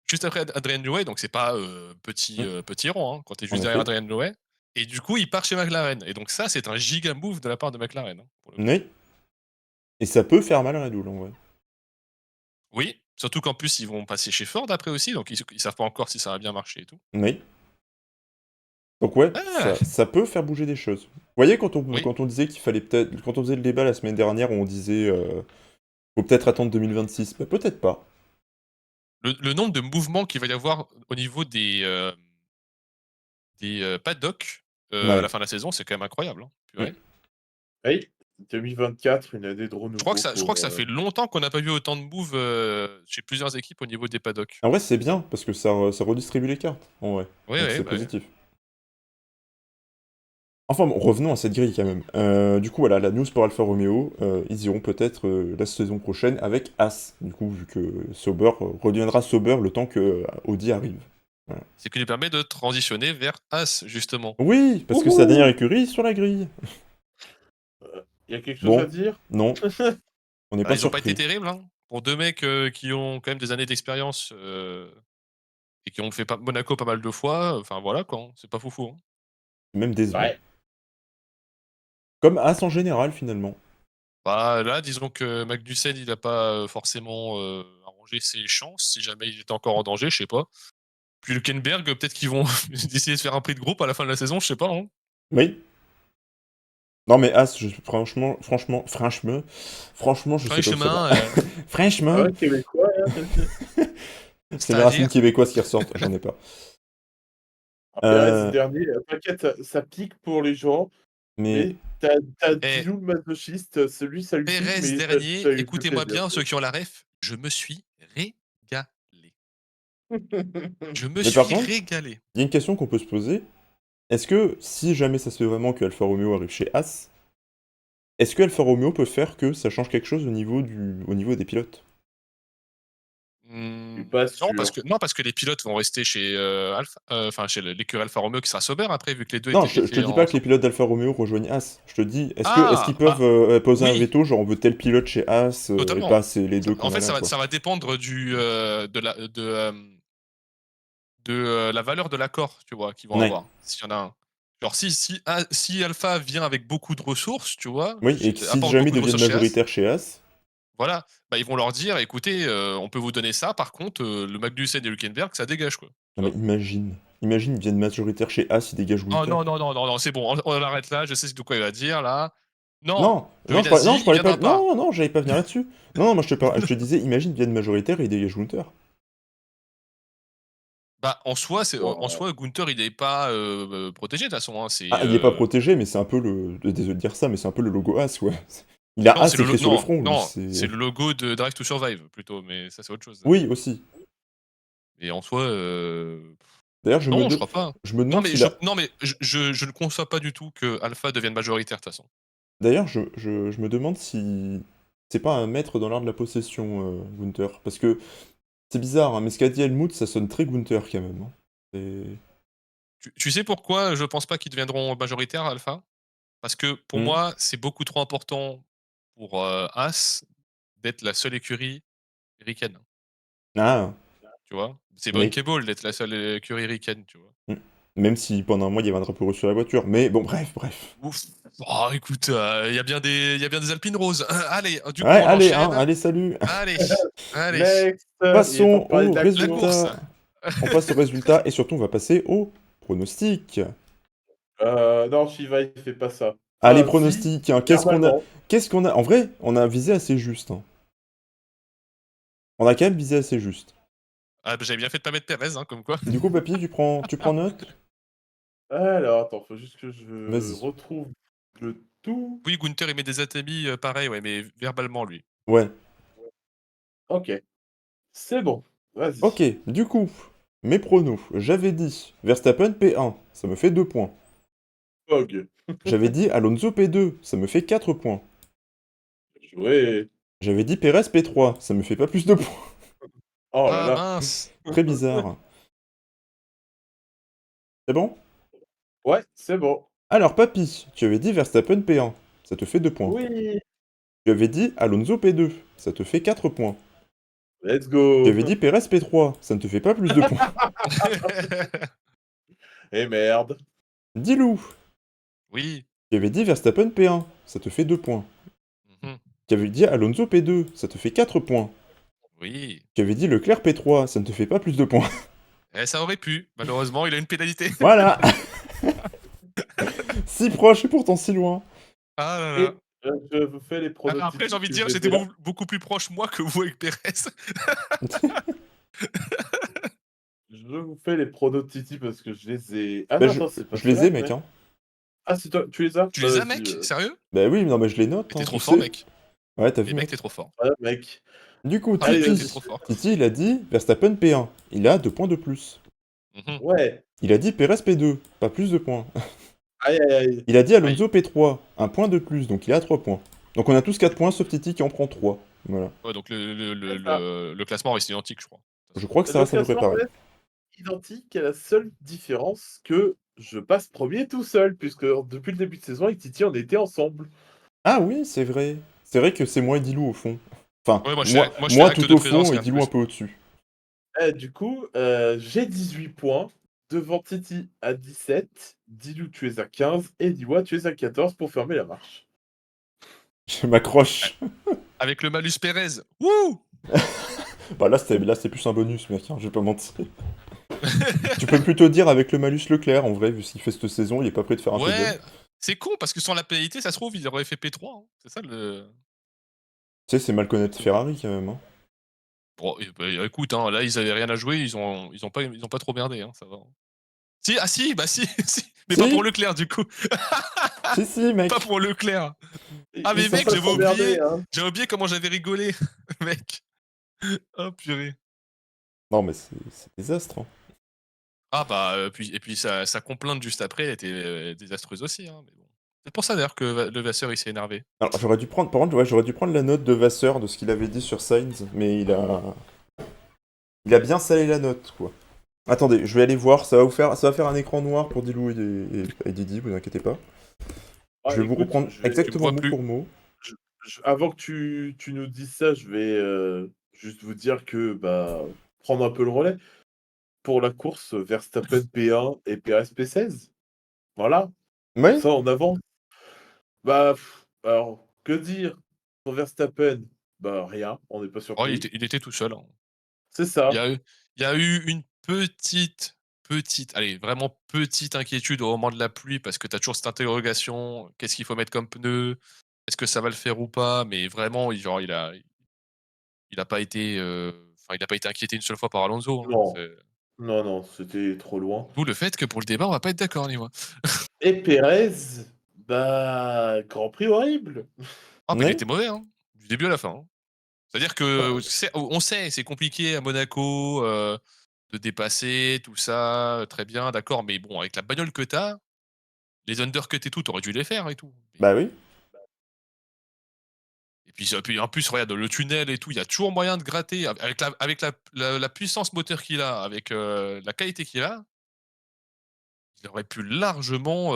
Juste après Adrian Newey, donc c'est pas, Hmm, petit rond, hein, quand tu es en juste derrière effet. Adrian Newey. Et du coup, il part chez McLaren. Et donc ça, c'est un giga move de la part de McLaren, hein, pour le coup. Oui, et ça peut faire mal à Red Bull, en vrai. Oui, surtout qu'en plus, ils vont passer chez Ford après aussi, donc ils savent pas encore si ça va bien marcher et tout. Oui. Donc ouais, Ah! ça peut faire bouger des choses. Vous voyez Oui, quand on disait qu'il fallait peut-être quand on faisait le débat la semaine dernière où on disait, faut peut-être attendre 2026, bah, peut-être pas. le nombre de mouvements qu'il va y avoir au niveau des paddocks, à la Ouais. fin de la saison, c'est quand même incroyable, hein, Mmh. purée. Oui, 2024, une année de renouveau Je crois que pour, ça fait longtemps qu'on n'a pas vu autant de moves, chez plusieurs équipes au niveau des paddocks. En vrai, c'est bien parce que ça redistribue les cartes, en vrai. Oui, Donc oui, c'est bah, oui. positif. Enfin bon, revenons à cette grille quand même. Du coup, voilà, la news pour Alfa Romeo, ils iront peut-être la saison prochaine avec As, du coup, vu que Sauber redeviendra Sauber le temps que Audi arrive. Voilà. Ce qui lui permet de transitionner vers As, justement. Oui, parce que c'est la dernière Wouhou! écurie sur la grille. Il y a quelque chose à Bon, dire? non, on n'est Bah, pas ils ont pas été surpris. terribles, hein. Pour 2 mecs, qui ont quand même des années d'expérience, et qui ont fait pas Monaco pas mal de fois, enfin voilà quoi, hein, c'est pas foufou, hein. C'est même décevant. Ouais. Comme As en général, finalement. Bah, là, disons que Magnussen, il a pas, forcément, arrangé ses chances, si jamais il était encore en danger, je sais pas. Puis Hülkenberg, peut-être qu'ils vont essayer de faire un prix de groupe à la fin de la saison, je sais pas, hein. Oui. Non mais As, franchement, je sais pas où ça va. Franchement, Ah Franchement, ouais, québécois, hein. c'est les racines c'est-à-dire québécoises qui ressortent, j'en ai pas. Ah, Pérez, ce Euh, dernier, t'inquiète, ça pique pour les gens, mais mais tu as eh, Gilou le masochiste, celui ça lui pique, Pérez mais ça dernier, lui fait écoutez-moi plaisir, bien, tu ceux qui ont la ref, je me suis régalé. vois? Je me mais par suis contre, régalé. il y a une question qu'on peut se poser. Est-ce que si jamais ça se fait vraiment que Alfa Romeo arrive chez As, est-ce que Alfa Romeo peut faire que ça change quelque chose au niveau des pilotes? Je suis pas sûr. Non, parce que les pilotes vont rester chez, Alpha enfin chez l'écurie Alfa Romeo qui sera Sauber après, vu que les 2 Non, étaient je te étaient dis pas que les ensemble. pilotes d'Alfa Romeo rejoignent As. Je te dis, est-ce qu'ils Ah! peuvent Bah, poser un oui, veto, genre on veut tel pilote chez As et totalement. pas c'est les deux En qu'on a fait, là, quoi. ça va dépendre de la valeur de l'accord, tu vois, qu'ils vont Ouais. avoir, s'il y en a un. Genre si Alpha vient avec beaucoup de ressources, tu vois, Oui, et que si apporte jamais ils beaucoup de deviennent ressources chez As, majoritaires chez As, voilà, bah, ils vont leur dire: «Écoutez, on peut vous donner ça, par contre, le Magnussen et Hülkenberg, ça dégage, quoi». Tu non mais vois? imagine, ils deviennent majoritaires chez As, ils dégagent Oh Gunther. non, non, non, non, non, c'est bon, on arrête là, je sais de quoi il va dire là. Non, Non, non, Giovinazzi, je il parlais pas, viendra pas. non, non, j'allais pas venir là-dessus. Non, non, moi je te disais, imagine, ils deviennent majoritaires et ils dégagent Gunther. Bah, en Waouh. soi, Gunther, il est pas, protégé de toute façon, hein, Ah, il est pas protégé, mais c'est un peu désolé de dire ça, mais c'est un peu le logo As, ouais. Il a non, c'est As le lo écrit sur le non, front, lui, non, c'est c'est... le logo de Drive to Survive plutôt, mais ça, c'est autre chose. Oui, aussi. Et en soi, D'ailleurs, non, je crois pas. je me demande s'il a... Non, mais je ne conçois pas du tout que Alpha devienne majoritaire, de toute façon. D'ailleurs, je me demande si c'est pas un maître dans l'art de la possession, Gunther. Parce que c'est bizarre, hein, mais ce qu'a dit Helmut, ça sonne très Gunther quand même, hein. C'est... Tu sais pourquoi je pense pas qu'ils deviendront majoritaires, Alpha? Parce que pour Hmm. moi, c'est beaucoup trop important pour, As d'être la seule écurie ricaine, Ah, tu vois? C'est mais... bankable d'être la seule écurie ricaine, tu vois? hmm. Même si pendant un mois, il y avait un drapeau russe sur la voiture. Mais bon, bref. Ouf! Oh écoute, il y a bien des alpines roses. Allez, du coup, Ouais, on allez, hein, enchaîne. allez, salut. Allez, allez, Next, il est temps de Passons parler au de la la course! course. résultat. On passe au résultat et surtout, on va passer au pronostic. Non, Shiva, il fait pas ça. Allez, Enfin, si, pronostic, hein, verbalement. qu'est-ce qu'on a? En vrai, on a visé assez juste, hein. On a quand même visé assez juste. Ah bah, j'avais bien fait de pas mettre Pérez, hein, comme quoi. Du coup, papy, tu prends note? Alors, attends, faut juste que je Vas-y. retrouve le tout. Oui, Gunther, il met des atamis, pareil, ouais, mais verbalement, lui. Ouais. OK, c'est bon, Ok, vas-y. du coup, mes pronos. J'avais dit Verstappen P1, ça me fait 2 points. Pog. J'avais dit Alonso P2, ça me fait 4 points. Joué. J'avais dit Perez P3, ça me fait pas plus de points. Oh là Ah là. mince! Très bizarre. C'est bon? Ouais, c'est bon. Alors, papy, tu avais dit Verstappen P1, ça te fait 2 points. Oui, Tu avais dit Alonso P2, ça te fait 4 points. let's Tu go. avais dit Perez P3, ça ne te fait pas plus de points. Eh merde. Dis-Lou, Oui. tu avais dit Verstappen P1, ça te fait 2 points. Mmh. Tu avais dit Alonso P2, ça te fait 4 points. Oui. Tu avais dit Leclerc P3, ça ne te fait pas plus de points. Eh, ça aurait pu. Malheureusement, il a une pénalité. Voilà. Si proche et pourtant si loin. Ah là là. Et je vous fais les Après, j'ai pronostics envie de que dire, je j'étais les ai là. beaucoup plus proche, moi, que vous avec Pérez. Je vous fais les pronostics parce que je les ai ah Bah, non, attends, c'est pas je les ai, ceux-là, mec, mais hein. ah, c'est toi, tu les as? Tu Bah, les as, vas-y, mec? Sérieux? Bah oui, non, mais je les note, Mais tu hein, trop tu fort, sais. mec. Ouais, t'as vu, Et mec, mec. tu trop fort. voilà, mec. Du coup, Ah, mec, Allez, tu vas-y. trop fort. Titi, il a dit Verstappen P1. Il a 2 points de plus. Mmh. Ouais. Il a dit Perez P2, pas plus de points. Aïe, aïe, aïe. Il a dit Aïe. Alonso P3, un point de plus, donc il a 3 points. Donc on a tous 4 points, sauf Titi qui en prend 3. Voilà. Ouais, donc C'est ça. le classement reste identique, je crois. De toute Je façon. crois que ça Le reste à peu près classement pareil. reste identique, à la seule différence que je passe premier tout seul, puisque depuis le début de saison, avec Titi, on était ensemble. Ah oui, c'est vrai. C'est vrai que c'est moi et Dilou au fond. Enfin, Ouais, moi, je suis acte tout de au présence fond et carte Dilou un plus. peu au-dessus. Du coup, j'ai 18 points, devant Titi à 17, Dilou, tu es à 15 et Diwa, tu es à 14 pour fermer la marche. Je m'accroche. Avec le malus Pérez. Wouh! Bah là, c'est plus un bonus, mec, hein, je vais pas mentir. Tu peux plutôt dire avec le malus Leclerc, en vrai, vu ce qu'il fait cette saison, il est pas prêt de faire un podium. Ouais, c'est con parce que sans la pénalité, ça se trouve, il aurait fait P3, hein. C'est ça le Tu sais, c'est mal connaître Ferrari quand même. Hein. bon, et bah, écoute, hein, là, ils avaient rien à jouer, ils ont pas trop merdé, hein, ça va. Si, ah si, bah si, si, mais pas Si, pour Leclerc du coup. si, Pas mec. pour Leclerc. Ah Ils mais sont mec, pas trop merdés, hein. j'avais oublié comment j'avais rigolé, mec. Oh purée. Non, mais c'est désastre. Hein. Ah bah, puis sa complainte juste après, elle était, désastreuse aussi, hein, mais bon. C'est pour ça d'ailleurs que Va le Vasseur, il s'est énervé. Alors, j'aurais dû prendre, par contre, ouais, j'aurais dû prendre la note de Vasseur de ce qu'il avait dit sur Sainz, mais il a bien salé la note, quoi. Attendez, je vais aller voir, ça va faire un écran noir pour Dilou et Didi, vous inquiétez pas. Ah, Je vais vous écoute, reprendre Tu me exactement vois mot plus. pour mot. avant que tu nous dises ça, je vais juste vous dire que bah, prendre un peu le relais. Pour la course, Verstappen P1 et Perez P16. Voilà, comme Oui, ça on avance. Bah, alors, que dire sur Verstappen? Bah, rien, on n'est pas Oh, surpris. il était tout seul, hein. C'est Il y ça. a eu il y a eu une petite, allez, vraiment petite inquiétude au moment de la pluie parce que tu as toujours cette interrogation: «Qu'est-ce qu'il faut mettre comme pneu? Est-ce que ça va le faire ou pas?» mais vraiment, il a pas été, enfin, il a pas été inquiété une seule fois par Alonso, hein. Non, non, non, c'était trop loin. D'où le fait que pour le débat, on va pas être d'accord, ni moi. Et Perez, bah, Grand Prix horrible. Ah, mais il oui. était mauvais, hein, du début à la fin, hein. C'est-à-dire que on sait, c'est compliqué à Monaco, de dépasser tout ça, très bien, d'accord, mais bon, avec la bagnole que tu as, les undercuts et tout, tu aurais dû les faire et tout. Bah oui. Et puis en plus, regarde, le tunnel et tout, il y a toujours moyen de gratter avec la puissance moteur qu'il a, avec, la qualité qu'il a, il aurait pu largement,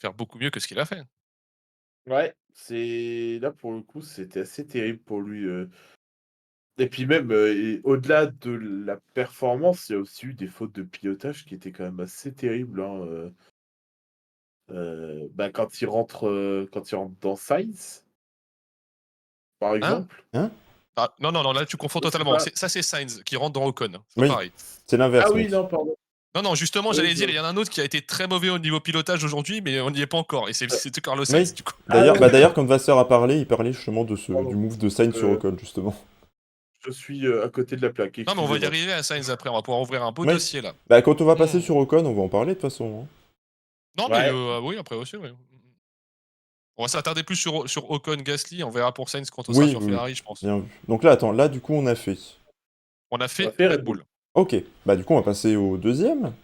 faire beaucoup mieux que ce qu'il a fait. Ouais, c'est là pour le coup, c'était assez terrible pour lui. Et puis même, et au-delà de la performance, il y a aussi eu des fautes de pilotage qui étaient quand même assez terribles, hein, bah, quand il rentre dans Sainz, par Hein? exemple. Hein? Ah, non, non, non, là, tu confonds C'est totalement. pas C'est Sainz qui rentre dans Ocon, c'est pas Oui, pareil. c'est l'inverse, ah oui, mec. non, pardon. Non, non, justement, Oui, j'allais dire, il y en a un autre qui a été très mauvais au niveau pilotage aujourd'hui, mais on n'y est pas encore et heu, c'était Carlos Oui. Sainz, du coup. ah D'ailleurs, non, d'ailleurs, quand Vasseur a parlé, il parlait justement du pardon, move de Sainz sur heu, Ocon, justement. je suis, à côté de la plaque, Non, mais on va y excusez-moi. arriver à Sainz après, on va pouvoir ouvrir un beau Oui. dossier, là. Bah, quand on va passer Mmh. sur Ocon, on va en parler de toute façon. Hein. Non, mais Ouais, oui, après aussi, oui. On va s'attarder plus sur Ocon, Gasly, on verra pour Sainz quand on sera Oui, sur oui, oui. Ferrari, je pense. Bien vu. Donc là, attends, là, du coup, on a fait. On a on a fait fait Red Red Bull. Bull. Ok, bah du coup, on va passer au deuxième,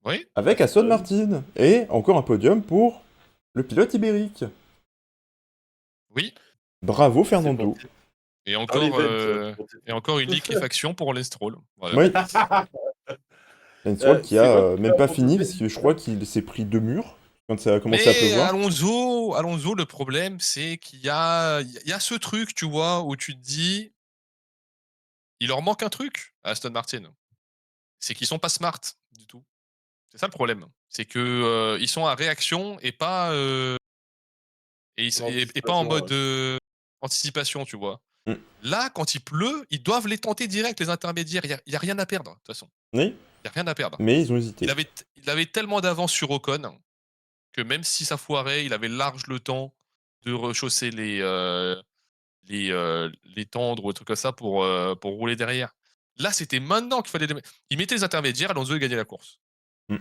Oui, avec Aston Martin. Et encore un podium pour le pilote ibérique. oui, Bravo, C'est Fernando. parti et dans l'event, pour encore une liquéfaction pour Lance Stroll. Voilà. Oui, Lance Stroll qui C'est a moi qui même vais pas fini, abandonner parce que je crois qu'il s'est pris 2 murs quand ça a commencé à Mais pleuvoir. Alonso, le problème, c'est qu'il y a ce truc, tu vois, où tu te dis: «Il leur manque un truc à Aston Martin». C'est qu'ils sont pas smart du tout. C'est ça le problème. C'est que, ils sont à réaction et pas, et ils s et pas en l'anticipation, mode, ouais. anticipation, tu vois? Mmh. Là, quand il pleut, ils doivent les tenter direct, les intermédiaires. Il y a rien à perdre, de toute façon. Oui, Il y a rien à perdre. mais ils ont hésité. Il avait tellement d'avance sur Ocon que même si ça foirait, il avait large le temps de rechausser les tendres ou des trucs comme ça pour rouler derrière. Là, c'était maintenant qu'il fallait il mettait les intermédiaires, Alonso, il gagnait la course. Mmh.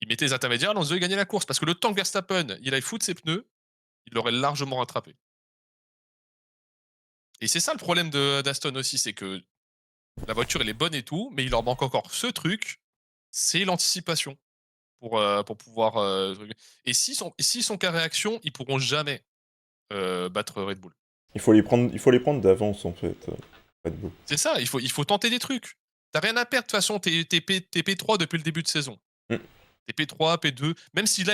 Il mettait les intermédiaires, Alonso, il gagnait la course parce que le temps que Verstappen, il aille foutre ses pneus, il l'aurait largement rattrapé. Et c'est ça le problème d'Aston aussi, c'est que la voiture, elle est bonne et tout, mais il leur manque encore ce truc, c'est l'anticipation pour pouvoir, et s'ils sont qu'à réaction, ils pourront jamais, battre Red Bull. Il faut les prendre d'avance, en fait, Red Bull. C'est ça, il faut tenter des trucs. Tu rien à perdre de toute façon, tu es P3 depuis le début de saison. Mmh. Tu es P3, P2, même si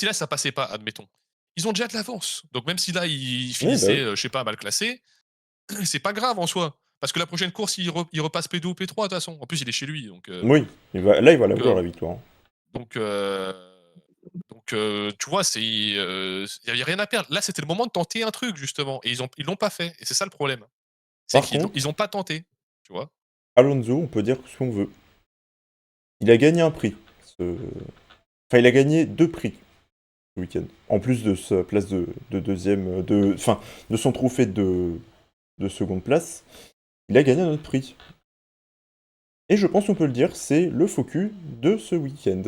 là ça passait pas, admettons. Ils ont déjà de l'avance. Donc même si là ils Oui, bah, finissaient, oui. je sais pas, mal classés, c'est pas grave en soi. Parce que la prochaine course, il repasse P2 ou P3 de toute façon. En plus, il est chez lui, Oui, il va la donc, heu vouloir, la victoire, hein. donc, heu tu vois, il y avait rien à perdre. Là, c'était le moment de tenter un truc justement et ils l'ont pas fait et c'est ça le problème. C'est Par qu'ils contre, ont pas tenté, tu vois? Alonso, on peut dire ce qu'on veut. Il a gagné un prix, ce enfin, il a gagné 2 prix ce week-end. En plus de sa place de 2e, enfin, de son trophée de 2e place, il a gagné un autre prix. Et je pense qu'on peut le dire, c'est le faux cul de ce week-end.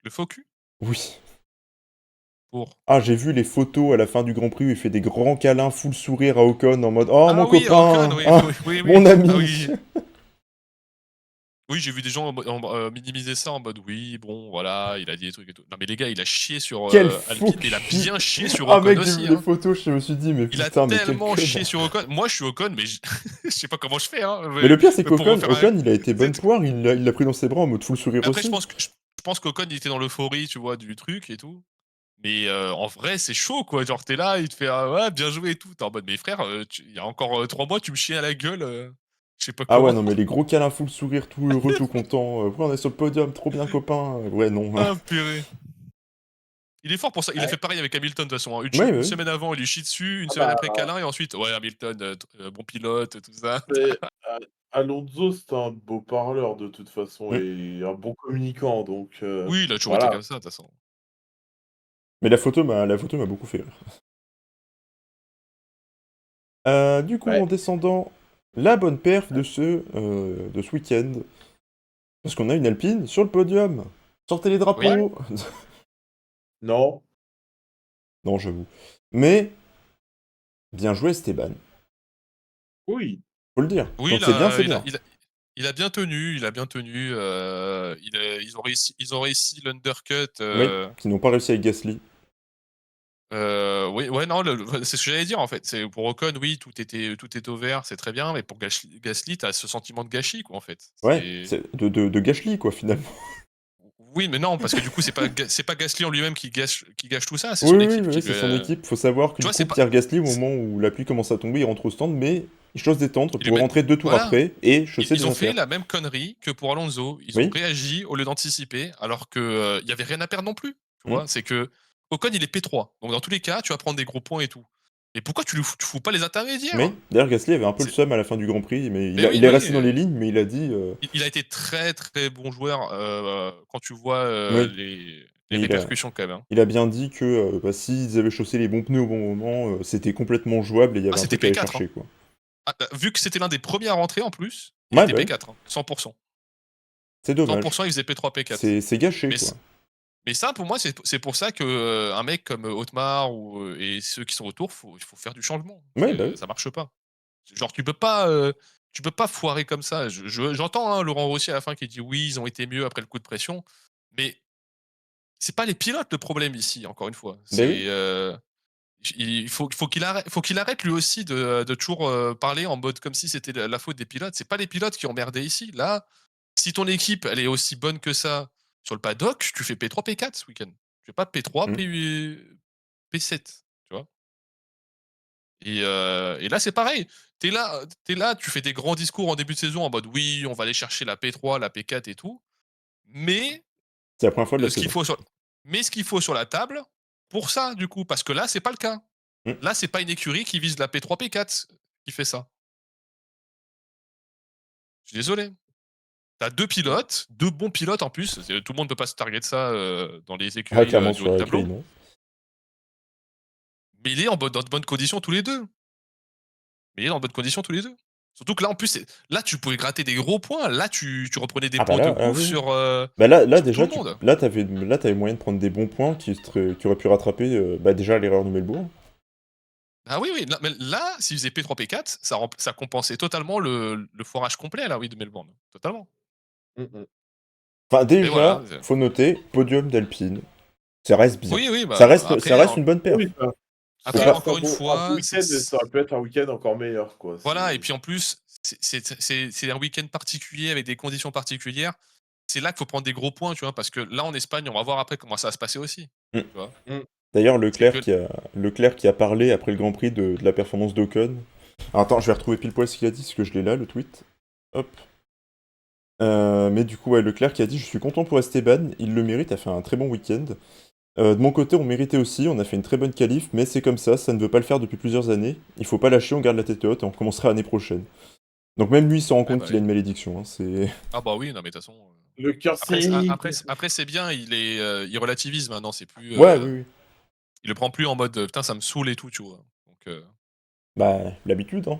Le faux cul Oui. pour Ah, j'ai vu les photos à la fin du Grand Prix où il fait des grands câlins full sourire à Ocon en mode «Oh mon ah oui, Ocon, copain! oui, Ah, oui, oui, mon oui. Ah ami!» oui. Oui, j'ai vu des gens minimiser ça en mode: «Oui, bon, voilà, il a dit des trucs et tout». Non mais les gars, il a chié sur, Quel faux Alpine, mais il a cul! bien chié sur Ah Ocon mec, j'ai vu aussi, les hein. photos, je me suis dit: «Mais Il a putain, mais quel tellement chié connard!» sur Ocon. Moi, je suis Ocon, mais je sais pas comment je fais, hein, Mais le pire, c'est pour qu'Ocon, refaire un il a été bonne tu poire, il l'a pris dans ses bras en mode full sourire après aussi. je pense qu'Ocon, il était dans l'euphorie, tu vois, du truc et tout. Mais, en vrai, c'est chaud, quoi. Genre, tu es là, il te fait: «Ah ouais, bien joué et tout». Tu es en mode: «Mais frère, il y a encore, 3 mois, tu me chiais à la gueule, je sais pas Ah ouais, comment». non, mais les gros câlins full sourire, tout heureux, tout content. «Ouais, on est sur le podium, trop bien copain!» Ouais, non. Ah purée. Il est fort pour ça. Il a Ouais. fait pareil avec Hamilton de toute façon, hein. Ouais, Une bah, oui. semaine avant, il lui chie dessus, une Ah semaine bah, après câlin et ensuite: «Ouais Hamilton, bon pilote, tout ça». c'est Alonso, c'est un beau parleur de toute façon Mmh. et un bon communicant donc Oui, il a toujours été voilà. comme ça de toute façon. Mais la photo m'a beaucoup fait rire. Du coup, Ouais. en descendant, la bonne perf de ce week-end. Parce qu'on a une Alpine sur le podium. Sortez les Oui, Ouais. drapeaux! Non. Non, j'avoue. Mais, bien joué Esteban. Oui. Faut le dire. oui, Quand c'est bien, c'est il a bien. il a il a bien tenu, ils ont réussi l'undercut, Oui, qui n'ont pas réussi avec Gasly. oui, ouais, non, c'est ce que j'allais dire en fait. C'est pour Ocon, oui, tout était au vert, c'est très bien, mais pour Gasly, tu as ce sentiment de gâchis, quoi, en fait. Ouais, C'est c'est de Gasly, quoi, finalement. Oui, mais non, parce que du coup, c'est pas Gasly en lui-même qui gâche tout ça, c'est Oui, son oui, oui, équipe oui, qui lui c'est son équipe. Faut savoir que tu du vois, coup, c'est pas Pierre Gasly, au c'est moment où la pluie commence à tomber, il rentre au stand, mais il chose détendre ils lui pour mettent rentrer 2 tours voilà, après et chausser ils des ont fait inters. la même connerie que pour Alonso. Ils ont Oui. réagi au lieu d'anticiper, alors que, il y avait rien à perdre non plus, tu Mmh. vois? C'est que Ocon, il est P3, donc dans tous les cas, tu vas prendre des gros points et tout. Et pourquoi tu fous pas les intermédiaires? Mais d'ailleurs, Gasly avait un peu le C'est seum à la fin du Grand Prix, mais Mais oui, il est oui, resté dans les lignes, mais il a dit, il a été très, très bon joueur, quand tu vois, oui, les mais répercussions quand même, hein. il a bien dit que, bah, s'ils avaient chaussé les bons pneus au bon moment, c'était complètement jouable et il y Ah, avait un c'était truc à aller P4, hein. chercher, quoi. Ah, vu que c'était l'un des premiers à rentrer en plus, il Ouais, était bah, oui, P4, hein, 100 c'est 100 dommage. il faisait P3, P4. C'est gâché, Mais quoi. c mais ça pour moi, c'est pour ça que, un mec comme, Otmar ou, et ceux qui sont autour, il faut faire du changement. Ouais, bah, oui. Ça marche pas. Genre tu peux pas foirer comme ça. J'entends, hein, Laurent Rossi à la fin qui dit: «Oui, ils ont été mieux après le coup de pression», mais c'est pas les pilotes le problème ici, encore une fois. Bah, oui. C'est, faut qu'il arrête lui aussi de toujours, parler en mode comme si c'était la faute des pilotes. C'est pas les pilotes qui ont merdé ici. Là, si ton équipe, elle est aussi bonne que ça sur le paddock, tu fais P3, P4 ce week-end. Tu fais pas P3, Mmh. P7, tu vois? Et là, c'est pareil. Tu es là, tu fais des grands discours en début de saison en mode: «Oui, on va aller chercher la P3, la P4 et tout», mais C'est la première fois de la ce qu'il saison. faut sur ce qu'il faut sur la table pour ça, du coup, parce que là, c'est pas le cas. Mm. Là, c'est pas une écurie qui vise la P3, P4 qui fait ça. Je suis désolé. T'as 2 pilotes, 2 bons pilotes en plus. Tout le monde peut pas se targuer de ça dans les Ah, écuries clairement, du haut sur de la tableau. grille, non. Mais il est dans de bonnes conditions tous les deux. Mais il est dans de bonnes conditions tous les deux. Surtout que là, en plus, là, tu pouvais gratter des gros points. Là, tu reprenais des Ah bah points de là, ah ouf oui, oui. sur, Bah là sur tout déjà, le monde. t'avais moyen de prendre des bons points qui auraient pu rattraper bah, déjà l'erreur de Melbourne. Ah oui, oui. Là, mais là s'il faisait P3, P4, ça compensait totalement le foirage complet, là, oui, de Melbourne. Totalement. Mmh. Enfin, Mais voilà. déjà, faut noter, podium d'Alpine. Ça reste bien. Oui, oui, Ça bah, reste, ça après, reste une bonne perf. Oui, C'est après, ça pas... reste un encore une bon fois, week-end, mais ça aurait pu être un week-end encore meilleur, quoi. voilà, et C'est puis en plus, c'est un week-end particulier avec des conditions particulières. C'est là qu'il faut prendre des gros points, tu vois, parce que là, en Espagne, on va voir après comment ça va se passer aussi. Mm. Tu vois. Mmh. D'ailleurs, C'est que Leclerc qui a parlé après le Grand Prix de la performance d'Ocon. Alors, attends, je vais retrouver pile poil ce qu'il a dit, parce que je l'ai là, le tweet. Hop. Mais du coup, ouais, Leclerc qui a dit « Je suis content pour Esteban, il le mérite, a fait un très bon week-end. De mon côté, on méritait aussi, on a fait une très bonne qualif, mais c'est comme ça ne veut pas le faire depuis plusieurs années. Il faut pas lâcher, on garde la tête haute et on recommencera l'année prochaine. » Donc même lui, il se rend ouais, compte bah qu'il a oui. une malédiction. Hein, c'est... Ah bah oui, non, mais de toute façon. Le cœur Après, cynique. après c'est bien, il relativise maintenant, c'est plus. Ouais, oui, oui. Il le prend plus en mode putain, ça me saoule et tout, tu vois. Donc, Bah, l'habitude, hein.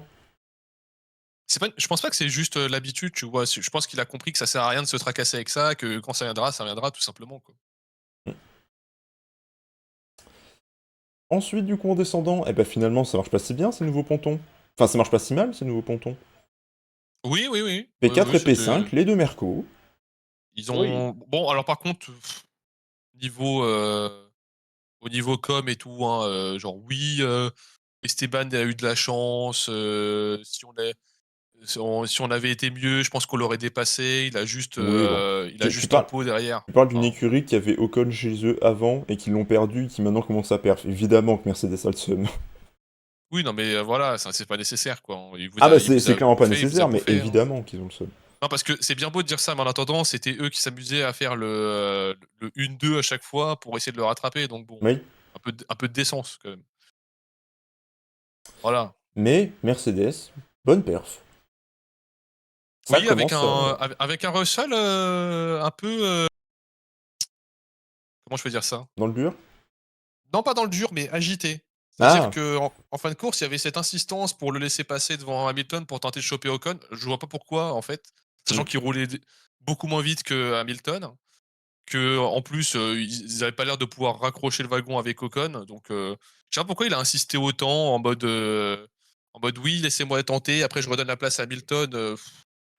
je pense pas que c'est juste l'habitude, tu vois. Je pense qu'il a compris que ça sert à rien de se tracasser avec ça, que quand ça viendra tout simplement, quoi. Ensuite, du coup, en descendant, eh ben finalement, ça marche pas si bien, ces nouveaux pontons. Enfin, ça marche pas si mal, ces nouveaux pontons. Oui, oui, oui. Oui, P4 oui, et P5, les deux Mercos. ils Oui. ont. Bon, alors par contre, niveau. Au niveau com et tout, hein, genre oui, Esteban a eu de la chance, si on avait été mieux, je pense qu'on l'aurait dépassé. Oui, bon. Il a Tu juste un parles, pot derrière. tu parles d'une Enfin, écurie qui avait Ocon chez eux avant et qui l'ont perdu, qui maintenant commence à perdre. Évidemment que Mercedes a le seum. oui, non, mais voilà, ça c'est pas nécessaire, quoi. Ah bah Il vous c'est a clairement pas bouffé, il vous a nécessaire, mais bouffé, hein. évidemment qu'ils ont le seum. Non, parce que c'est bien beau de dire ça, mais en attendant, c'était eux qui s'amusaient à faire le 1-2 à chaque fois pour essayer de le rattraper. Donc bon, Oui. un peu de décence quand même. Voilà. Mais Mercedes, bonne perf. Ça Oui, commence avec un Russell un peu. Comment je peux dire ça? dans le dur. Non, pas dans le dur, mais agité. C'est-à-dire Ah, qu'en fin de course, il y avait cette insistance pour le laisser passer devant Hamilton pour tenter de choper Ocon. Je vois pas pourquoi, en fait, mm, sachant qu'il roulait beaucoup moins vite que Hamilton, que en plus ils avaient pas l'air de pouvoir raccrocher le wagon avec Ocon. Donc, je sais pas pourquoi il a insisté autant en mode oui, laissez-moi tenter. Après, je redonne la place à Hamilton.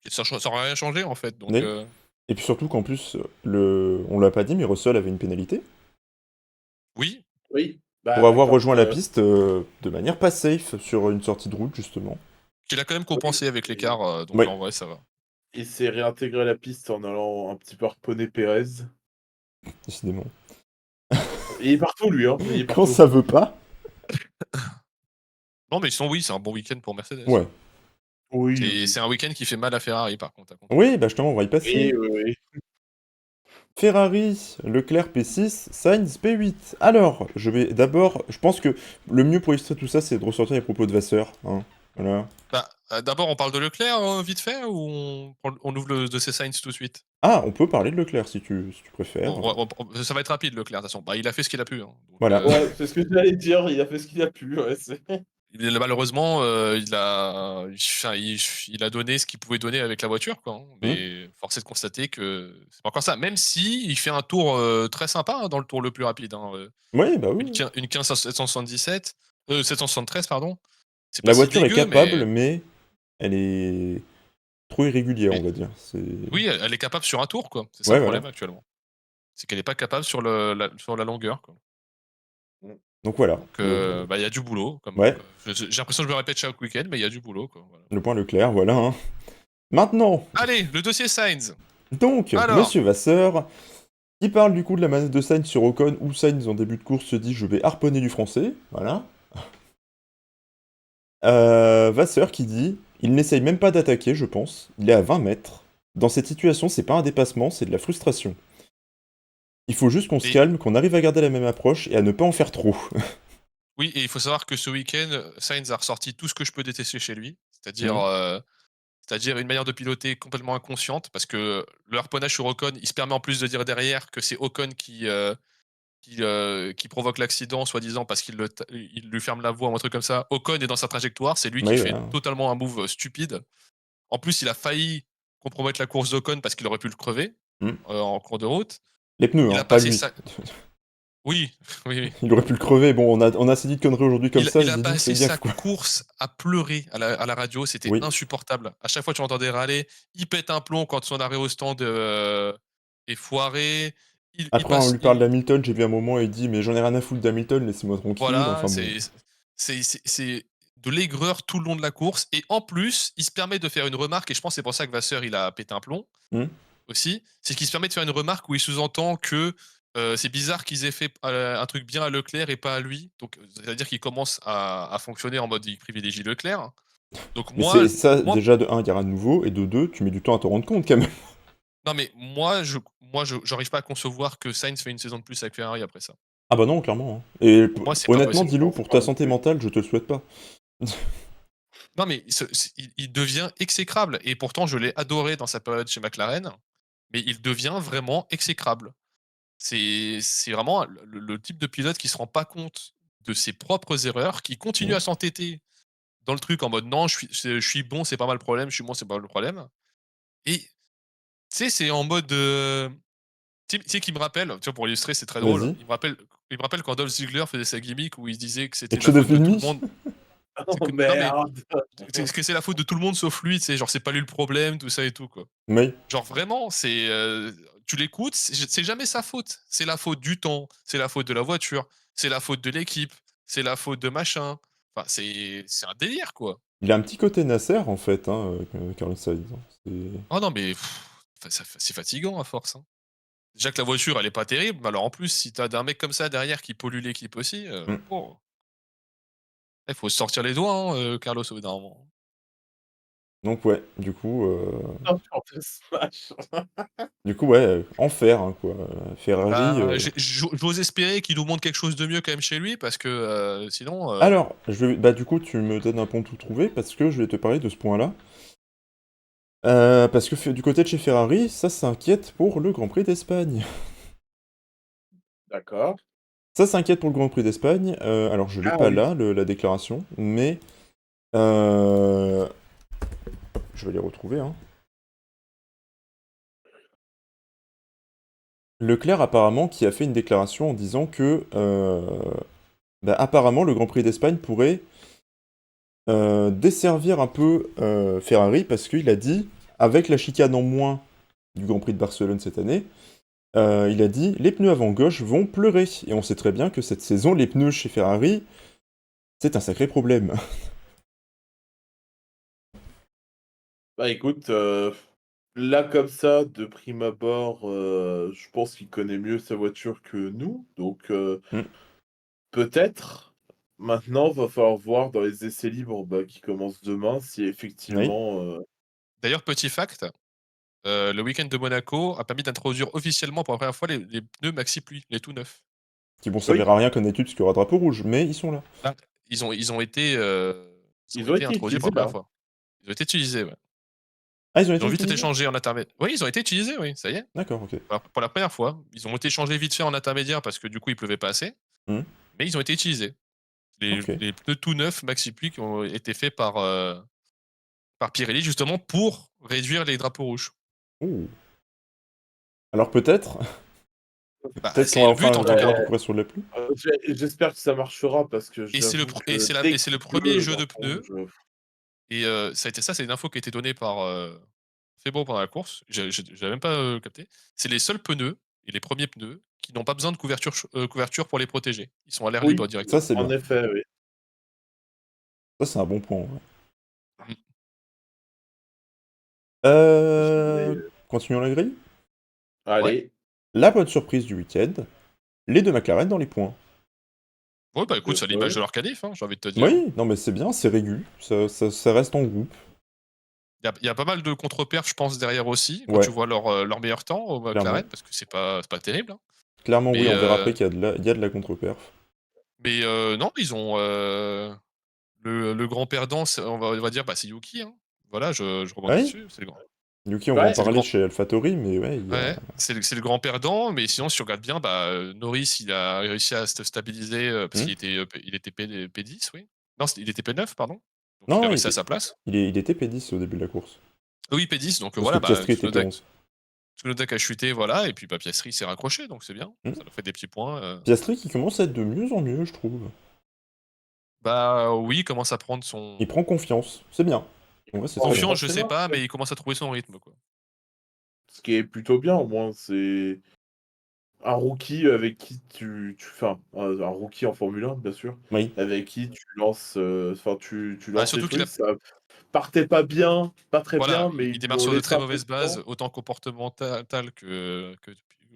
Ça n'aurait rien changé en fait. Donc, oui. Et puis surtout qu'en plus, on l'a pas dit, mais Russell avait une pénalité oui, Oui. pour Bah, avoir quand, rejoint la piste de manière pas safe sur une sortie de route, justement. qu'il a quand même oui. compensé avec l'écart. Donc Oui, en vrai, ça va. Il s'est réintégré à la piste en allant un petit peu harponner Pérez. décidément. Il est partout, lui, hein. Il est Quand partout. ça veut pas, Non, mais sinon, oui, c'est un bon week-end pour Mercedes. ouais. Oui, oui. C'est un week-end qui fait mal à Ferrari, par contre, à Oui, contrario. bah justement, on va y passer. Oui, oui, oui. Ferrari, Leclerc P6, Sainz P8. Alors, je vais d'abord, je pense que le mieux pour illustrer tout ça, c'est de ressortir les propos de Vasseur. Hein. Voilà. Bah, d'abord, on parle de Leclerc, vite fait, ou on ouvre le dossier Sainz tout de suite? Ah, on peut parler de Leclerc si tu préfères. Bon, ça va être rapide, Leclerc, de toute façon. Bah, il a fait ce qu'il a pu, hein. Donc, Voilà. Ouais, c'est ce que j'allais dire. Il a fait ce qu'il a pu. Ouais, malheureusement, il a donné ce qu'il pouvait donner avec la voiture, quoi, hein. Hmm. Mais force est de constater que c'est pas encore ça. Même si il fait un tour très sympa, hein, dans le tour le plus rapide, hein, Oui, bah oui. une 15 à 777, 773, pardon. C'est pas La si voiture est dégueu, mais capable, mais elle est trop irrégulière, on mais va dire. oui, elle est capable sur un tour, quoi. C'est ça Ouais, le voilà. problème actuellement. C'est qu'elle est pas capable sur la longueur, quoi. Donc voilà. Donc, bah, il y a du boulot, comme, Ouais, j'ai l'impression que je me répète chaque week-end, mais il y a du boulot, quoi, voilà. le point Leclerc, voilà. Hein. Maintenant, Allez, le dossier Sainz. donc, Alors, Monsieur Vasseur, qui parle du coup de la manette de Sainz sur Ocon, où Sainz en début de course se dit je vais harponner du français, voilà. Vasseur qui dit il n'essaye même pas d'attaquer, je pense, il est à 20 mètres. Dans cette situation, c'est pas un dépassement, c'est de la frustration. Il faut juste qu'on se et calme, qu'on arrive à garder la même approche et à ne pas en faire trop. Oui, et il faut savoir que ce week-end, Sainz a ressorti tout ce que je peux détester chez lui. C'est-à-dire, Mmh. c'est-à-dire une manière de piloter complètement inconsciente parce que le harponnage sur Ocon, il se permet en plus de dire derrière que c'est Ocon qui provoque l'accident soi-disant parce il lui ferme la voie ou un truc comme ça. Ocon est dans sa trajectoire, c'est lui qui Oui, fait voilà. totalement un move, stupide. En plus, il a failli compromettre la course d'Ocon parce qu'il aurait pu le crever, Mmh. en cours de route. Les pneus, Il hein, a pas passé lui. sa Oui, oui, oui. Il aurait pu le crever. Bon, on a assez dit de conneries aujourd'hui comme ça, Il je a lui ai dit: «Fais passé sa gaffe, quoi». course à pleurer à la radio, c'était Oui. insupportable. À chaque fois, tu l'entendais râler. Il pète un plomb quand son arrêt au stand, est foiré. Il Après, on passe lui parle d'Hamilton, j'ai vu un moment, il dit: «Mais j'en ai rien à foutre d'Hamilton, laissez-moi tranquille». voilà, Enfin bon. c'est de l'aigreur tout le long de la course et en plus, il se permet de faire une remarque et je pense que c'est pour ça que Vasseur, il a pété un plomb Mmh. aussi. C'est qu'il se permet de faire une remarque où il sous-entend que, c'est bizarre qu'ils aient fait, un truc bien à Leclerc et pas à lui. Donc, c'est-à-dire qu'il commence à fonctionner en mode il privilégie Leclerc. Donc Mais c'est ça, moi déjà, de un, il y a rien de nouveau, et de 2, tu mets du temps à te rendre compte, quand même. non mais moi j'arrive pas à concevoir que Sainz fait une saison de plus avec Ferrari après ça. Ah bah non, clairement, hein. Et Pour moi, c'est pas honnêtement, possible. Je dis-le, pense pour pas ta non santé plus. mentale, je te le souhaite pas. Non mais il devient exécrable et pourtant je l'ai adoré dans sa période chez McLaren, mais il devient vraiment exécrable. C'est vraiment le type de pilote qui se rend pas compte de ses propres erreurs, qui continue Mmh. à s'entêter dans le truc en mode: «Non, je suis bon, c'est pas mal le problème, je suis bon, c'est pas le problème» et tu sais, c'est en mode, tu sais qui me rappelle, tu vois, pour illustrer, c'est très drôle. Vas-y. Il me rappelle quand Dolph Ziggler faisait sa gimmick où il se disait que Et c'était que la de faute de tout le Filmy? monde. C'est Oh que non mais merde! c'est que c'est la faute de tout le monde sauf lui, tu sais? Genre c'est pas lui le problème, tout ça et tout, quoi. Oui. Genre vraiment, tu l'écoutes, c'est jamais sa faute. C'est la faute du temps, c'est la faute de la voiture, c'est la faute de l'équipe, c'est la faute de machin. Enfin, c'est un délire, quoi. Il a un petit côté Nasser, en fait, hein, Carlos Sainz, hein. C'est Oh non mais enfin, c'est fatigant à force, hein. Déjà que la voiture, elle est pas terrible, mais alors en plus, si tu as un mec comme ça derrière qui pollue l'équipe aussi, mmh. oh, il faut se sortir les doigts, hein, Carlos, au bout d'un moment. Donc ouais, Champion de Smash. du coup, ouais, enfer, hein, quoi. Ferrari, Bah, j'ose espérer qu'il nous montre quelque chose de mieux quand même chez lui parce que, sinon, Alors, bah, du coup, tu me donnes un point tout trouvé, parce que je vais te parler de ce point-là. Parce que du côté de chez Ferrari, ça s'inquiète pour le Grand Prix d'Espagne. D'accord. Ça s'inquiète pour le Grand Prix d'Espagne. Alors, je l'ai Ah pas oui. là, la déclaration, mais euh, je vais les retrouver, hein. Leclerc, apparemment, qui a fait une déclaration en disant que, bah, apparemment, le Grand Prix d'Espagne pourrait desservir un peu Ferrari, parce qu'il a dit, avec la chicane en moins du Grand Prix de Barcelone cette année, il a dit: «Les pneus avant gauche vont pleurer». Et on sait très bien que cette saison, les pneus chez Ferrari, c'est un sacré problème. Bah, écoute, là, comme ça, de prime abord, je pense qu'il connaît mieux sa voiture que nous, donc Mm. peut-être. Maintenant, va falloir voir dans les essais libres, bah, qui commencent demain si Oui, effectivement, d'ailleurs, petit fact, le week-end de Monaco a permis d'introduire officiellement pour la première fois les pneus Maxi Pluie, les tout neufs. qui vont servir oui, à rien comme étude, parce qu'il y aura drapeau rouge, mais ils sont là. Là, ils ont ils ont été été introduits pour utilisés la première là. fois. Ils ont été utilisés, ouais. Ah, ils ont Ils été ont vite été utilisés? changés en intermédiaire. Oui, ils ont été utilisés, oui, ça y est. D'accord, ok. Pour la première fois. Ils ont été changés vite fait en intermédiaire parce que du coup, il pleuvait pas assez, Hmm, mais ils ont été utilisés. ok. Les pneus tout neufs Maxi Pluie qui ont été faits par Pirelli justement pour réduire les drapeaux rouges. Ouh. Alors peut-être, Bah, peut-être qu'on c'est va le enfin but en tout avoir un droit de cas. courir sur la pluie. J'espère que ça marchera parce que Et c'est le j'avoue pre que dès et c'est le qu'il premier pleut, jeu dans de le rouge, pneus et c'est une info qui a été donnée par, Febo pendant la course. J'avais même pas, capté. C'est les seuls pneus et les premiers pneus qui n'ont pas besoin de couverture pour les protéger. Ils sont à l'air libre oui, Ça, directement. c'est en bien. effet, oui. Ça, c'est un bon point, ouais. Mmh. Euh... Continuons la grille. Ouais. Allez, La bonne surprise du week-end, les deux McLaren dans les points. Ouais, bah, tout écoute, à c'est à l'image de fait. leur qualif, hein, j'ai envie de te dire, hein. Oui, non mais c'est bien, c'est régu, ça reste en groupe. Il y a pas mal de contre-perfs, je pense, derrière aussi, quand tu Ouais, vois leur meilleur temps au clairement. McLaren, parce que c'est pas terrible, hein. Clairement, oui, Mais on verra après qu'il y a de la contre-perf. Mais non, ils ont, le grand perdant, c'est on va dire, bah, c'est Yuki, hein. Voilà, je Ah rebondis oui, dessus, c'est le grand Yuki, on va en Ouais, c'est le parler grand chez AlphaTauri, mais ouais, il y a... ouais, c'est le grand perdant, mais sinon si tu regardes bien, bah, Norris, il a réussi à se stabiliser, parce Hmm. qu'il était P10, oui. Non, il était P9, pardon. Donc il Non, a non, réussi à sa place. il était P10 au début de la course. Oui, P10, donc Parce que voilà, bah, Piastri était P11. Tsunoda qui a chuté, voilà, et puis, bah, Piastri s'est raccroché, donc c'est bien. Hmm. Ça nous fait des petits points, Piastri qui commence à être de mieux en mieux, je trouve. bah, oui, il commence à prendre Il son prend confiance, c'est bien. En vrai, c'est très bien. confiance, je sais forcément, pas, mais il commence à trouver son rythme, quoi. ce qui est plutôt bien, au moins, c'est un rookie avec qui enfin, un rookie en Formule 1, bien sûr, Oui, avec qui tu lances, enfin, tu Bah, lances des surtout qu'il a trucs, ça partait pas bien, pas très voilà, bien, il mais il ils lui démarre ont sur de laissé très un peu de mauvaises bases, temps. autant comportementales que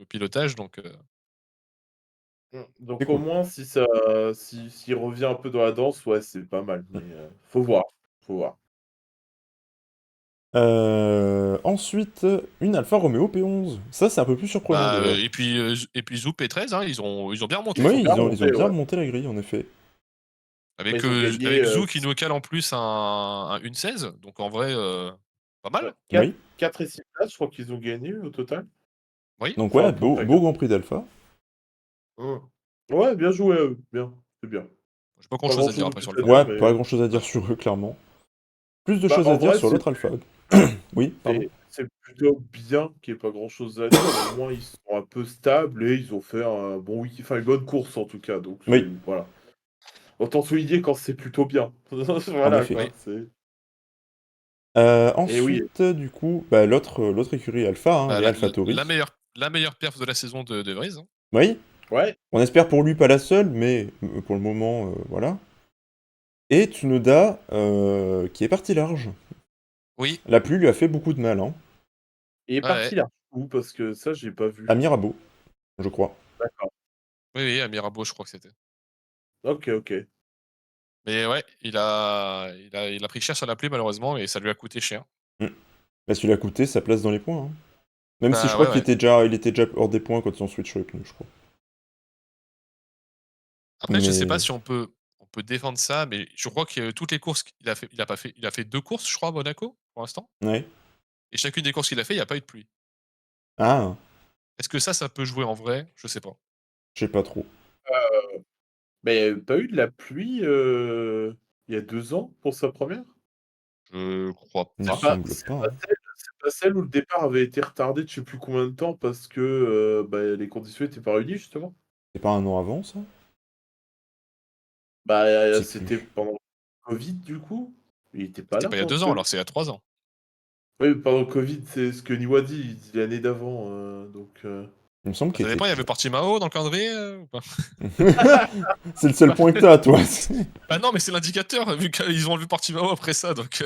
pilotage, donc c'est Donc au cool. moins, s'il revient un peu dans la danse, ouais, c'est pas mal, Hmm. mais faut voir, faut voir. Ensuite, une Alfa Romeo P11. Ça, c'est un peu plus surprenant bah, déjà. et puis Zoop et 13, hein, ils ont bien remonté, Ils Oui, ont bien ils ont monté, bien ouais. remonté la grille, en effet. Bah, avec, ils ont gagné, avec Zouk qui nous cale en plus un une 16, donc en vrai, pas mal. 4 Oui. 4 et 6 places, je crois qu'ils ont gagné au total. Oui, Donc Enfin, ouais, à peu près beau 4. Grand Prix d'Alpha. Ouais, bien joué à eux, bien, c'est bien. j'ai pas grand Pas chose grand à dire chose de après plus sur le à dire, Ouais, P11. pas mais grand chose à dire sur eux, clairement. Plus de bah, choses à en dire vrai, sur l'autre Alpha. Oui, pardon. c'est plutôt bien qu'il y ait pas grand chose à dire. Au moins, ils sont un peu stables et ils ont fait un bon week enfin, une bonne course en tout cas, donc c'est Oui, voilà. Autant souligner quand c'est plutôt bien. en Voilà effet. quoi, Oui, c'est et oui, Ensuite, du coup, bah, l'autre écurie Alpha, hein, bah, et la Alpha la la Tauri. meilleure la meilleure perf de la saison de Vries, hein. Oui, ouais, on espère pour lui pas la seule, mais pour le moment, voilà. Et Tsunoda, qui est parti large. Oui, La pluie lui a fait beaucoup de mal, hein. il est ouais, ouais. parti là. Où? Parce que ça, j'ai pas À vu. Mirabeau, je crois. D'accord. Oui, oui, à Mirabeau, je crois que c'était. OK, OK. Mais ouais, il a pris cher sur la pluie malheureusement et ça lui a coûté cher. Mm. Parce qu'il a coûté sa place dans les points, hein. Même si je Bah, crois ouais, qu'il ouais. était déjà hors des points quand ils ont switché les pneus, je crois. Après, je sais pas Mais si on peut défendre ça, mais je crois que toutes les courses qu'il a fait il a fait 2 courses, je crois, à Monaco, pour l'instant, ouais. et chacune des courses qu'il a fait, il y a pas eu de pluie. Ah, Est-ce que ça peut jouer en vrai? Je sais pas. je sais pas trop. Mais pas eu de la pluie, il y a 2 ans pour sa première. Je crois Il me C'est pas. pas semble c'est pas, pas hein. celle où le départ avait été retardé de je sais plus combien de temps parce que, bah, les conditions étaient pas réunies justement? C'est pas un an avant, ça? Bah, Je sais c'était plus. pendant le covid du coup? Il était pas C'était là pas il y a pendant le 2 ans, covid? alors c'est il y a 3 ans. Oui, pendant le covid, c'est ce que Niwa dit, il dit l'année d'avant, donc Il me semble Bah, qu'il ça était dépend, il y déjà. avait Portimao dans le calendrier, ou pas? C'est le seul point que t'as, toi. Bah, non, mais c'est l'indicateur vu qu'ils ont enlevé Portimao après ça, donc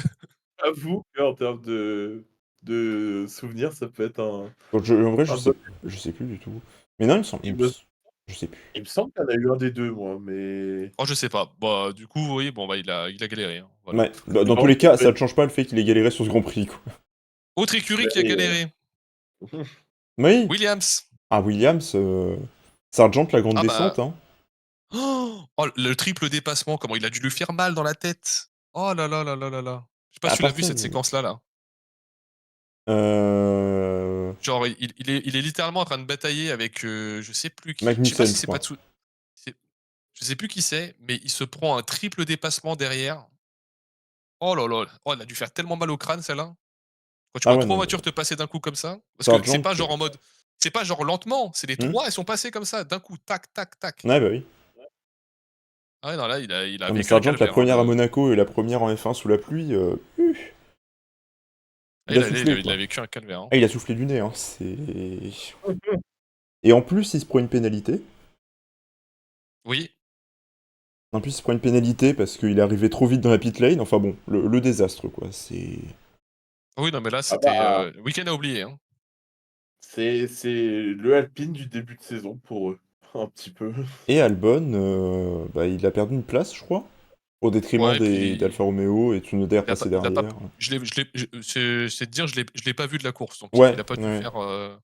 j'avoue qu'en termes de souvenirs, ça peut être Bon, en vrai, un bon je sais plus du tout. Mais non, il me semble. il me Je sais plus. il me semble qu'il y en a eu un des 2 moi, mais oh, je sais pas. Bah, du coup, oui, bon, bah, il a galéré, hein, voilà. Ouais, dans tous non, les cas, mais ça ne change pas le fait qu'il ait galéré sur ce Grand Prix, quoi. Autre écurie qui a mais, galéré, Oui. Williams. Ah, Williams, Sargent, la grande Ah bah descente, hein. oh, le triple dépassement, comment il a dû lui faire mal dans la tête. Oh là là là là là là. Je sais pas À si tu l'as part vu ça, cette séquence-là, là. euh... Genre, il est littéralement en train de batailler avec, je sais plus qui. Je sais pas Magnussen, si je c'est crois. Patsu c'est je sais plus qui c'est, mais il se prend un triple dépassement derrière. Oh là là, oh, elle a dû faire tellement mal au crâne, celle-là. Quand tu Ah vois ouais, 3 non, mais voitures te passer d'un coup comme ça, parce que c'est Sargent. pas genre en mode c'est pas genre lentement, c'est les Hmm. 3 elles sont passées comme ça, d'un coup, tac, tac, tac. Ouais, bah oui. Ah ouais, non, là, il a Non, mais vécu un Sargent, la calvaire, hein, première à le Monaco et la première en F1 sous la pluie, ah, il a il soufflé, a quoi. vécu un calvaire, hein. Ah, il a soufflé du nez, hein. Et en plus, il se prend une pénalité. Oui. En plus, il se prend une pénalité parce qu'il est arrivé trop vite dans la pit lane. Enfin bon, le désastre, quoi. C'est... Oui, non, mais là, ah c'était, bah, week-end à oublier, hein. c'est le Alpine du début de saison pour eux, un petit peu. Et Albon, bah, il a perdu une place, je crois, au détriment Ouais, et puis d'Alfa Romeo et Tsunoda est passé il a pas derrière. c'est de dire, je l'ai pas vu de la course, donc Ouais, il a pas dû ouais. faire,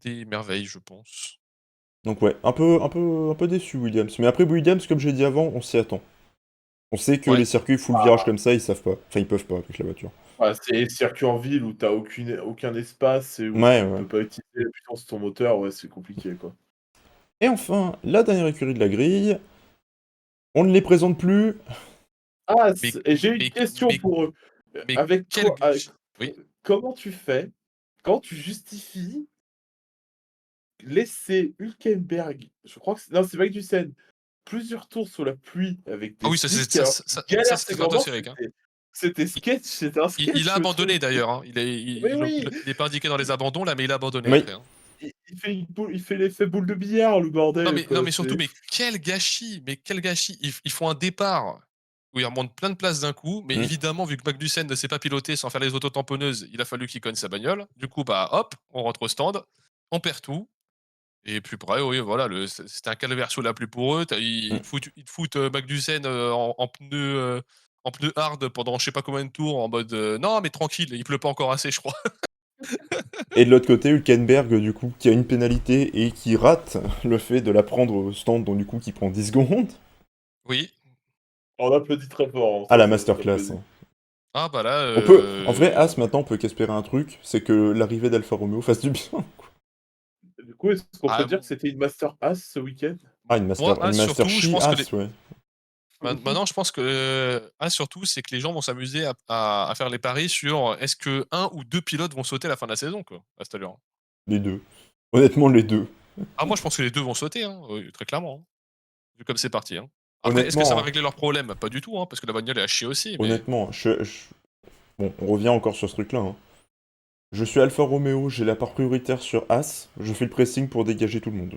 des merveilles, je pense. Donc ouais, un peu déçu Williams. Mais après Williams, comme j'ai dit avant, on s'y attend. On sait que les Ouais. circuits full virage comme ça, ils savent pas. Enfin, ils peuvent pas avec la voiture. Bah, c'est circuit en ville où tu as aucun espace et où Ouais, tu ouais. peux pas utiliser la puissance de ton moteur, ouais, c'est compliqué, quoi. Et enfin, la dernière écurie de la grille, on ne les présente plus. Ah, Mais et j'ai une mais question mais pour eux. mais Avec quel quoi gâchis! Oui? comment tu fais quand tu justifies laisser Hülkenberg, je crois que c'est non, c'est Magnussen, plusieurs tours sous la pluie avec Ah des oui, ça c'est slicks ça alors ça qu'il ça ça galère c'était sévèrement, stratosphérique, hein. c'était Il sketch, c'était un il a sketch le abandonné truc. d'ailleurs, hein. Mais Il oui! il est pas indiqué dans les abandons là, mais il a abandonné Oui. après, hein. Il fait une boule, il fait l'effet boule de billard, le bordel, Non quoi, mais surtout, c'est mais quel gâchis! Mais quel gâchis! Ils font un départ où ils remontent plein de places d'un coup, mais Mm. évidemment, vu que Magnussen ne sait pas piloter sans faire les auto-tamponneuses, il a fallu qu'il cogne sa bagnole. Du coup, bah, hop, on rentre au stand, on perd tout et puis après, oui, voilà, c'était un calvaire sous la pluie pour eux. Tu Mm. ils te foutent, Magnussen, en pneus hard pendant je sais pas combien de tours en mode, «Non mais tranquille, il pleut pas encore assez, je crois». Et de l'autre côté, Hülkenberg, du coup, qui a une pénalité et qui rate le fait de la prendre au stand, donc du coup, qui prend 10 secondes. Oui. on applaudit très fort, hein, À la ça mérite masterclass, d'applaudir. hein. Ah bah là, On peut, en vrai, As, maintenant, on peut qu'espérer un truc, c'est que l'arrivée d'Alfa Romeo fasse du bien. Du coup, est-ce qu'on peut ah dire que c'était une master As ce week-end? Ah, moi, une As master surtout, je She pense que les As, ouais. Maintenant, je pense que, surtout, c'est que les gens vont s'amuser à faire les paris sur est-ce que un ou 2 pilotes vont sauter à la fin de la saison, quoi, à cette allure. Les deux. Honnêtement, les deux. Ah moi, je pense que les 2 vont sauter, hein, oui, très clairement, hein, vu comme c'est parti, hein. Après, est-ce que ça va Honnêtement, hein. régler leurs problèmes? Pas du tout, hein, parce que la bagnole est à chier aussi, mais Honnêtement, bon, on revient encore sur ce truc-là, hein. Je suis Alfa Romeo, j'ai la part prioritaire sur As, je fais le pressing pour dégager tout le monde.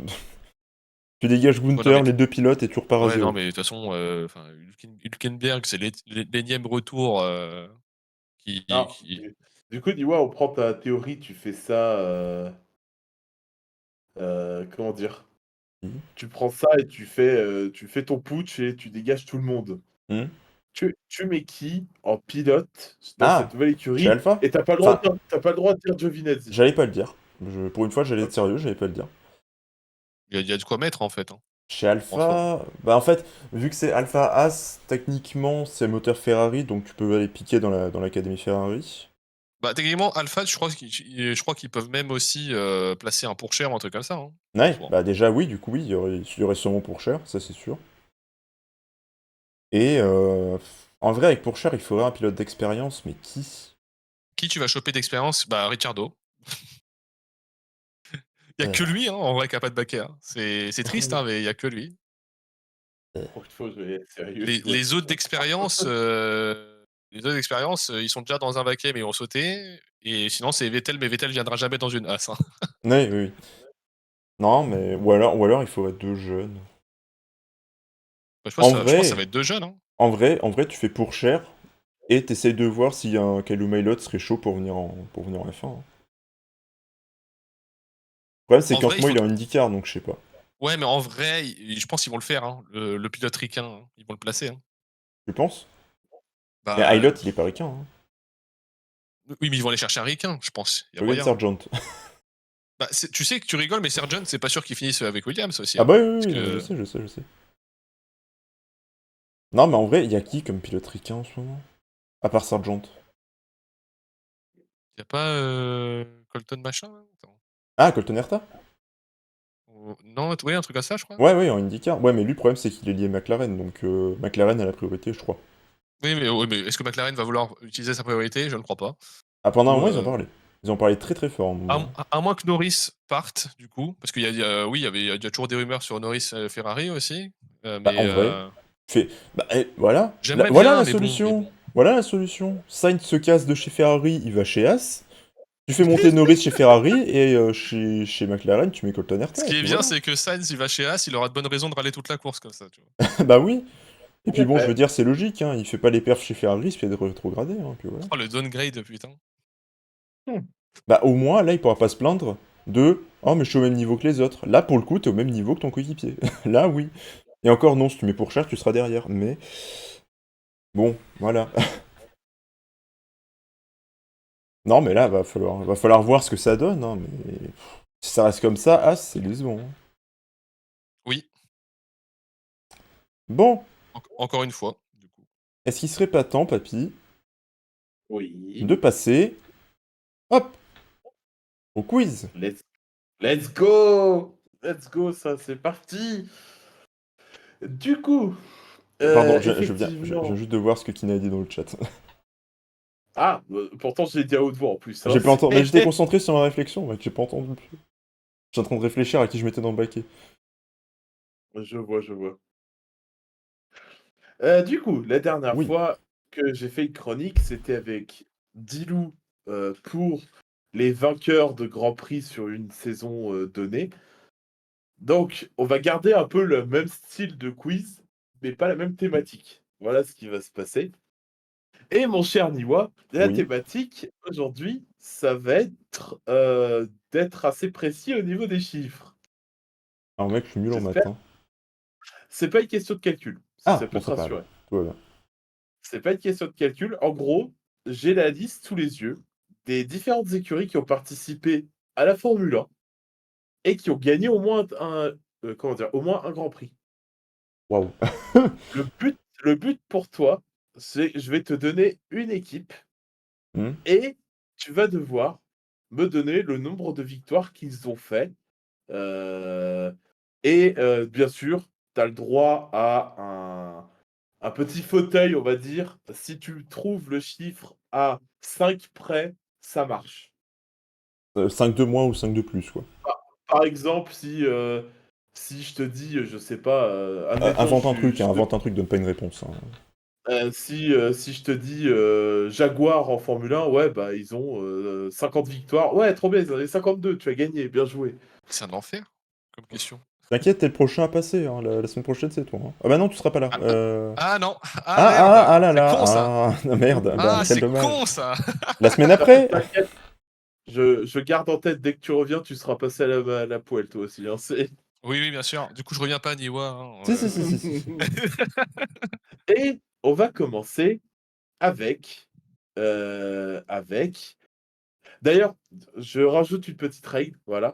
Tu dégages ouais, non, mais Gunther, les deux pilotes, et tu repars à ouais, non, zéro. mais de toute façon, enfin, Hülkenberg, c'est l'énième retour, Ah, qui du coup, dis-moi, on prend ta théorie, tu fais ça, comment dire? Mhm. Tu prends ça et tu fais ton putsch et tu dégages tout le monde. Hmm. Tu mets qui en pilote dans cette Ah, nouvelle chez écurie? Alpha? Et tu as pas le droit de Enfin, dire Giovinazzi. j'allais pas le dire. Pour une fois, j'allais être sérieux, j'allais pas le dire. il y a de quoi mettre, en fait, hein, Chez en soi. Alpha, bah en fait, vu que c'est Alpha As, techniquement, c'est moteur Ferrari, donc tu peux aller piquer dans l'académie Ferrari. Bah, techniquement, Alpha, je crois qu'ils peuvent même aussi, placer un pour cher ou un truc comme ça, hein, en Ouais, soi. bah déjà oui, du coup oui, il y aurait sûrement Pourchaire, ça c'est sûr. Et en vrai, avec Pourchaire, il faudrait un pilote d'expérience, mais qui? Qui tu vas choper d'expérience? Bah, Ricciardo. Il y a Euh, que lui, hein, en vrai, qui a pas de baquet, hein. C'est triste, hein, mais il y a que lui. Pour une fois, je vais être sérieux, Les je dois les être autres d'expérience, ils sont déjà dans un baquet, mais ils ont sauté et sinon, c'est Vettel, mais Vettel viendra jamais dans une As, hein. ouais, oui, oui. Non, mais ou alors il faudrait deux jeunes. Bah, En je pense que ça va vrai, être 2 jeunes, hein. tu fais Pourchaire et t'essayes de voir si un Kalou Mailot serait chaud pour venir en F1, hein. Le problème, c'est En qu'en vrai, ce il moment, il faut est en IndyCar, donc je sais pas. ouais, mais en vrai, je pense qu'ils vont le faire, hein, le pilote ricain, hein. Ils vont le placer, hein. Tu penses? Mais Bah, Ilott, il est pas ricain, hein. oui, mais ils vont aller chercher un ricain, je pense. Il y a Logan moyen, hein. Sargent. Bah, tu sais que tu rigoles, mais Sargent, c'est pas sûr qu'il finisse avec Williams aussi, Ah hein. bah oui, Parce oui, oui, non, je que sais, je sais, je sais. Non, mais en vrai, il y a qui comme pilote ricain en ce moment? À part Sargent. y a pas, Colton machin, là? Attends. Ah, Colton Herta? Non, oui, un truc comme ça, je crois? Ouais, ouais, en IndyCar. Ouais, mais lui, le problème, c'est qu'il est lié à McLaren, donc McLaren a la priorité, je crois. Oui, mais est-ce que McLaren va vouloir utiliser sa priorité? Je ne crois pas. Ah, Du pendant un coup, moment, ils en parlaient. Ils en parlaient très très fort, à un moment. à moins que Norris parte, du coup, parce oui, il y a toujours des rumeurs sur Norris, Ferrari aussi, Bah, mais en vrai, Bah, voilà. j'aimerais Voilà bien, la mais bon, solution. Voilà la solution. Sainz se casse de chez Ferrari, il va chez As. Tu fais monter Norris chez Ferrari et chez McLaren, tu mets Colton ce Herta, et qui est puis bien, voilà. c'est que Sainz, il va chez As, il aura de bonnes raisons de râler toute la course comme ça, tu vois? Bah oui. Et Tout puis à bon, je fait. veux dire, c'est logique, hein. Il fait pas les perfs chez Ferrari, il se fait rétrogradé, hein, puis voilà. Oh, le downgrade, putain. Mmh. Bah au moins, là, il pourra pas se plaindre de «Oh, mais je suis au même niveau que les autres». Là, pour le coup, t'es au même niveau que ton coéquipier. Là, oui. Et encore, non, si tu mets pour cher, tu seras derrière. Mais bon, voilà. Non, mais là, va falloir voir ce que ça donne, hein. Mais si ça reste comme ça, As, c'est décevant, hein. Bon, Encore une fois, du coup. est-ce qu'il serait pas temps, papy, Oui. de passer, hop, au quiz? Let's, let's go! Let's go, ça, c'est parti! Du coup, Pardon, je viens effectivement. juste de voir ce que Kina a dit dans le chat. Ah, pourtant, je l'ai dit à haute voix en plus. Hein, J'ai pas entendu, mais j'étais concentré sur ma réflexion, mec, j'ai pas entendu. J'étais en train de réfléchir à qui je mettais dans le baquet. Je vois, je vois. Du coup, la dernière Oui, fois que j'ai fait une chronique, c'était avec Dilou pour les vainqueurs de Grand Prix sur une saison donnée. Donc, on va garder un peu le même style de quiz, mais pas la même thématique. Voilà ce qui va se passer. Et mon cher Niwa, la oui. thématique aujourd'hui, ça va être d'être assez précis au niveau des chiffres. Alors mec, je suis nul en maths, J'espère. hein. C'est pas une question de calcul, si Ah, ça peut bon, te ça va alors. rassurer. Tout va bien. C'est pas une question de calcul. En gros, j'ai la liste sous les yeux des différentes écuries qui ont participé à la Formule 1 et qui ont gagné au moins comment dire, au moins un Grand Prix. Waouh. Le but pour toi, c'est je vais te donner une équipe Hmm. et tu vas devoir me donner le nombre de victoires qu'ils ont fait. Heu bien sûr, tu as le droit à un petit fauteuil, on va dire. Si tu trouves le chiffre à 5 près, ça marche. 5 de moins ou 5 de plus, quoi. Par exemple, si je te dis, je sais pas, admettons, Invente un truc, donne pas une réponse, hein. si je te dis, Jaguar en Formule 1, ouais, bah, ils ont, 50 victoires. Ouais, trop bien, ils en avaient 52, tu as gagné, bien joué. C'est un enfer comme question. T'inquiète, t'es le prochain à passer, hein. La semaine prochaine, c'est toi, hein. Ah bah non, tu seras pas là. Ah, ah non! Ah Ah, ah, merde! ah là C'est là, con ça! ah, merde, bah Ah, quel c'est dommage. con ça! La semaine après? T'inquiète, je garde en tête, dès que tu reviens, tu seras passé à la poêle toi aussi, hein, c'est Oui, oui, bien sûr. Du coup, je reviens pas à Niwa, hein, Si, si, si, si, si. et on va commencer avec d'ailleurs, je rajoute une petite règle, voilà.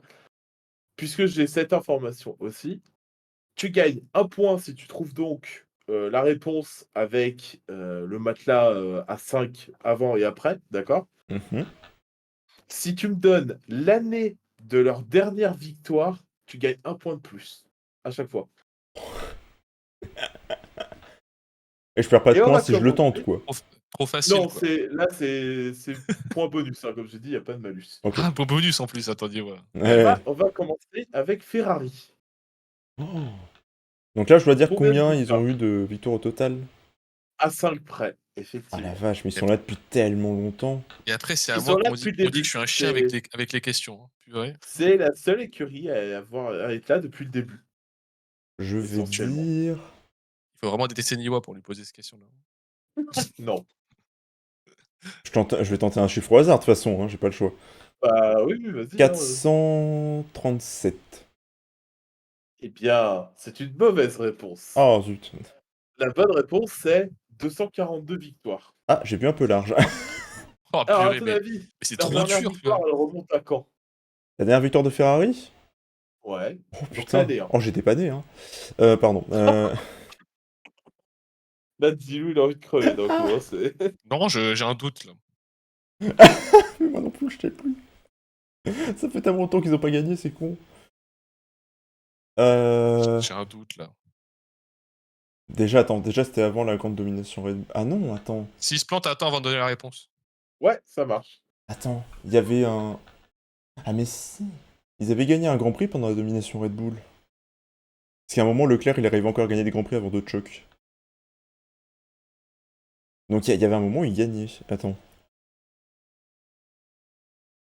Puisque j'ai cette information aussi, tu gagnes un point si tu trouves donc, la réponse avec, le matelas, à 5 avant et après, d'accord? Mhm. Si tu me donnes l'année de leur dernière victoire, tu gagnes un point de plus, à chaque fois. Et je perds pas de Et on points va si je le tente, commencer quoi. Trop facile, non, quoi. c'est point bonus, hein, comme j'ai dit, il y a pas de malus. Ok. Ah, un beau bonus en plus, attends, Niwa. On Ouais. va on va commencer avec Ferrari. Oh. Donc là, je dois dire Combien de combien ils ont victoires? eu de victoires au total. À 5 près, Ah la effectivement. vache, mais ils Et sont là depuis tellement longtemps. et après, c'est à Ils sont moi là qu'on depuis dit le qu'on dit que début. je suis un chien C'est avec les questions, hein. Purée. c'est la seule écurie à être là depuis le début, Je vais essentiellement. dire... Il faut vraiment détester Niwa pour lui poser cette question-là. Non. Je vais tenter un chiffre au hasard, de toute façon, hein, j'ai pas le choix. Bah, oui, oui, vas-y, hein, 437. Eh bien, c'est une mauvaise réponse. Oh zut. La bonne réponse, c'est 242 victoires. Ah, j'ai bu un peu large. Oh Alors, à purée, ton mais avis, c'est leur trop dernière dur, victoire, quoi. elle remonte à quand? La dernière victoire de Ferrari? Ouais, Oh donc putain. l'année, hein. Oh, j'étais pas né, hein. Pardon. Là, dis-lui, il a envie de crever d'un coup, hein, c'est Non, j'ai un doute, là. Moi non plus, je sais plus. Ça fait tellement longtemps qu'ils ont pas gagné, c'est con. Euh... J'ai un doute, là. Déjà, attends, déjà c'était avant la grande domination Red Bull. Ah non, attends. S'il se plante, attends avant de donner la réponse. ouais, ça marche. Attends, il y avait un... Ah mais si. Ils avaient gagné un Grand Prix pendant la domination Red Bull. Parce qu'à un moment, Leclerc, il arrivait encore à gagner des Grands Prix avant d'autres chocs. Donc il y avait un moment où il gagnait. Attends.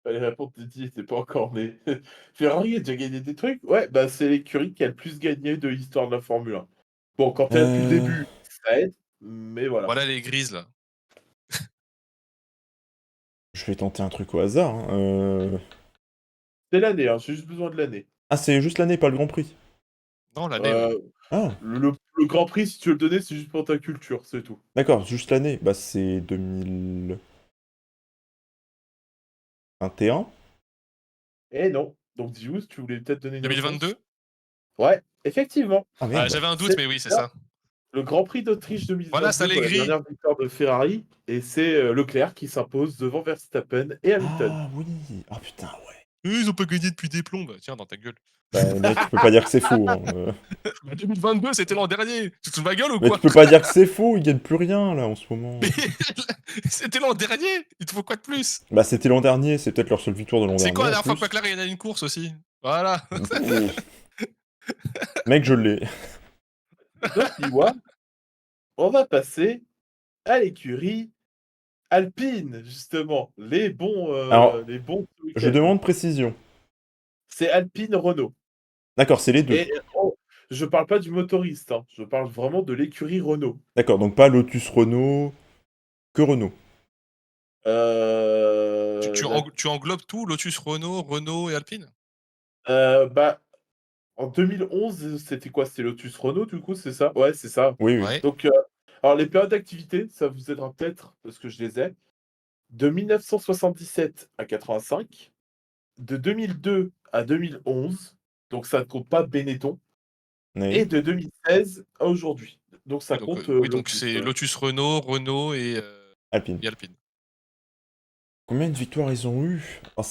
Fallait répondre, Titi était pas encore né. Ferrari a déjà gagné des trucs? Ouais, bah, c'est l'écurie qui a le plus gagné de l'histoire de la Formule 1. Bon, quand tu es là depuis le Euh... début, ça aide, mais voilà. Voilà les grises, là. Je vais tenter un truc au hasard, hein. C'est l'année, hein, j'ai juste besoin de l'année. Ah, c'est juste l'année, pas le Grand Prix. Non, l'année, ouais. Heu, Ah, le Grand Prix, si tu veux le donner, c'est juste pour ta culture, c'est tout. d'accord, juste l'année. Bah c'est 2021. Eh non. Donc Diouz, tu voulais peut-être donner une réponse? 2022? Ouais, effectivement. Ah Ah, merde. j'avais un doute, C'est mais oui, c'est bien ça. Le Grand Prix d'Autriche Voilà, c'est 2022 pour la Allegri. dernière victoire de Ferrari et c'est, Leclerc qui s'impose devant Verstappen et Hamilton. Ah oui. Ah putain, ouais. Ils ont pas gagné depuis des plombs. Bah, tiens, dans ta gueule. Bah, mec, tu peux pas dire que c'est faux. Hein. Bah, 2022, c'était l'an dernier. Tu te fous de ma gueule ou Mais tu quoi? peux pas dire que c'est faux, ils gagnent plus rien là en ce moment. Mais c'était l'an dernier. Il te faut quoi de plus? Bah, c'était l'an dernier, c'est peut-être leur seule victoire de l'an C'est dernier quoi la en dernière fois plus. que McLaren a une course aussi? Voilà. Pff. Mec, je l'ai. Donc dis-moi, on va passer à l'écurie Alpine, justement, Alors, les bons ce je week-end. demande précision. C'est Alpine Renault D'accord, c'est les deux. et je parle pas du motoriste, hein, je parle vraiment de l'écurie Renault. D'accord, donc pas Lotus Renault, que Renault. La Tu englobes tout, Lotus, Renault, Renault et Alpine? bah, en 2011, c'était quoi? C'était Lotus Renault, du coup, c'est ça? Ouais, c'est ça. Oui, oui. Ouais. Donc, alors les périodes d'activité, ça vous aidera peut-être parce que je les ai. De 1977 à 85, de 2002 à 2011, donc ça ne compte pas Benetton, et Oui. de 2016 à aujourd'hui. Donc ça compte, Oui, donc Lotus, c'est Lotus, Renault, Renault Alpine. et Alpine. Combien de victoires ils ont eu? Oh,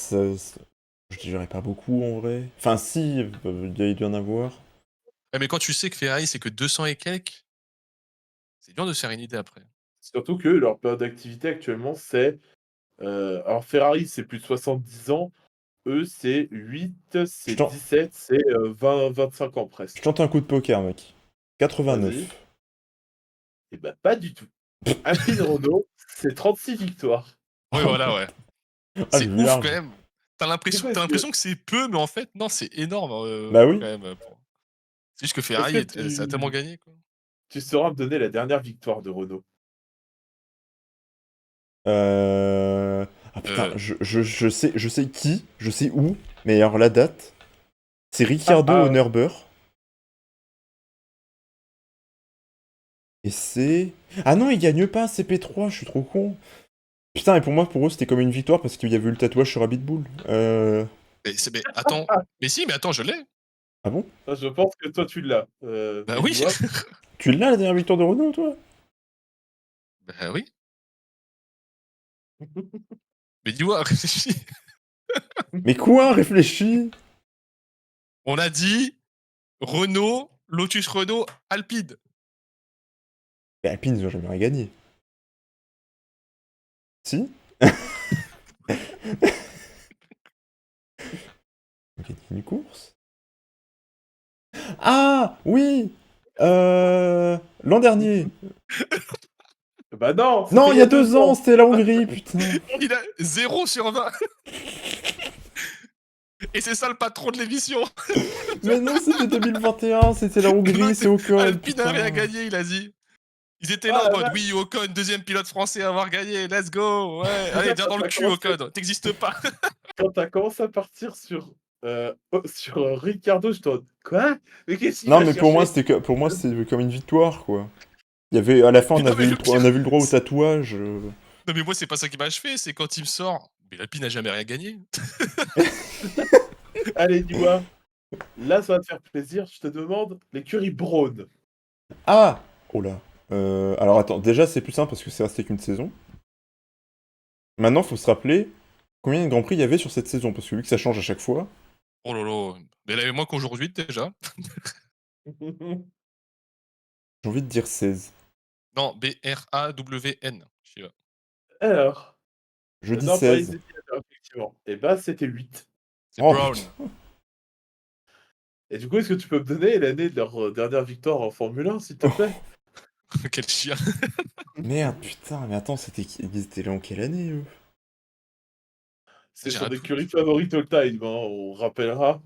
je dirais pas beaucoup en vrai. Enfin, si, il doit y en avoir. Ouais, mais quand tu sais que Ferrari, c'est que 200 et quelques, c'est dur de se faire une idée après. Surtout que leur période d'activité actuellement, c'est, alors Ferrari, c'est plus de 70 ans, eux, c'est 8, Je c'est tente, 17, c'est, 20-25 ans je presque. tente un coup de poker, mec. Vas-y. 89. Et bah, pas du tout. Alpine Renault, c'est 36 victoires. Oui, voilà, ouais. Ah, C'est j'ai vu ouf quand large. même. Oui, T'as parce que l'impression que c'est peu, mais en fait, non, c'est énorme, Bah oui. quand même, c'est juste que est-ce Ferrari que ça a tellement gagné, quoi. tu sauras me donner la dernière victoire de Renault? Ah putain, Heu, je sais qui, je sais où, mais alors la date, c'est Ricciardo au Ah, Nürburgring. Et c'est... Ah non, il gagne pas, c'est P3, je suis trop con. Putain, et pour eux, c'était comme une victoire parce qu'il y avait eu le tatouage sur Habitbull. mais attends, mais attends, je l'ai. Ah bon? je pense que toi tu l'as, Bah mais oui, dis-moi? Tu l'as la dernière victoire de Renault, toi? bah oui, mais dis-moi, réfléchis. Mais quoi, réfléchis? On a dit Renault, Lotus Renault, Alpine. Mais Alpine, ils ont jamais rien gagné. Si? Ils ont gagné une course? Ah, oui! L'an dernier. Bah non, Non, c'était il il y y a a 2 2 ans, ans. c'était la Hongrie, putain. Il a 0/20 et c'est ça le patron de l'émission. Mais non, c'était 2021, c'était la Non, Hongrie, c'est Ocon, Alpine a rien putain. gagné, il a dit. Ils étaient là Ah en la mode: vache! «Oui, Ocon, 2e pilote français à avoir gagné, let's go, ouais, allez, viens Quand dans le tu cul commencé Ocon, tu pas». quand tu commencé à partir sur, sur, Ricciardo, j'étais en mode: «Quoi? Mais qu'est-ce qu'il Non, va mais chercher?» pour moi, c'était comme une victoire, quoi. Il y avait, à la fin, Mais non, mais le on pire, a vu le droit au c'est tatouage. non, mais moi, c'est pas ça qui m'a achevé, c'est quand il me sort: «Mais Alpine a jamais rien gagné». Allez, dis-moi, là, ça va te faire plaisir, je te demande l'écurie Braun. Ah! Oh là. Alors attends, déjà, c'est plus simple parce que c'est resté qu'une saison. Maintenant, faut se rappeler combien de Grands Prix il y avait sur cette saison, parce que vu que ça change à chaque fois, Oh là là, mais elle avait moins qu'aujourd'hui déjà. j'ai envie de dire 16. Non, Brawn, Shiva. Alors, Je dis non, pas les 16. éliminateurs, effectivement. Et bah, c'était 8. C'est Oh Brown. putain. Et du coup, est-ce que tu peux me donner l'année de leur, dernière victoire en Formule 1, s'il te plaît? Quel chien. Merde, putain, mais attends, ils étaient là en quelle année, eux? C'est J'ai un son écurie doute. favorite all time, hein, on rappellera.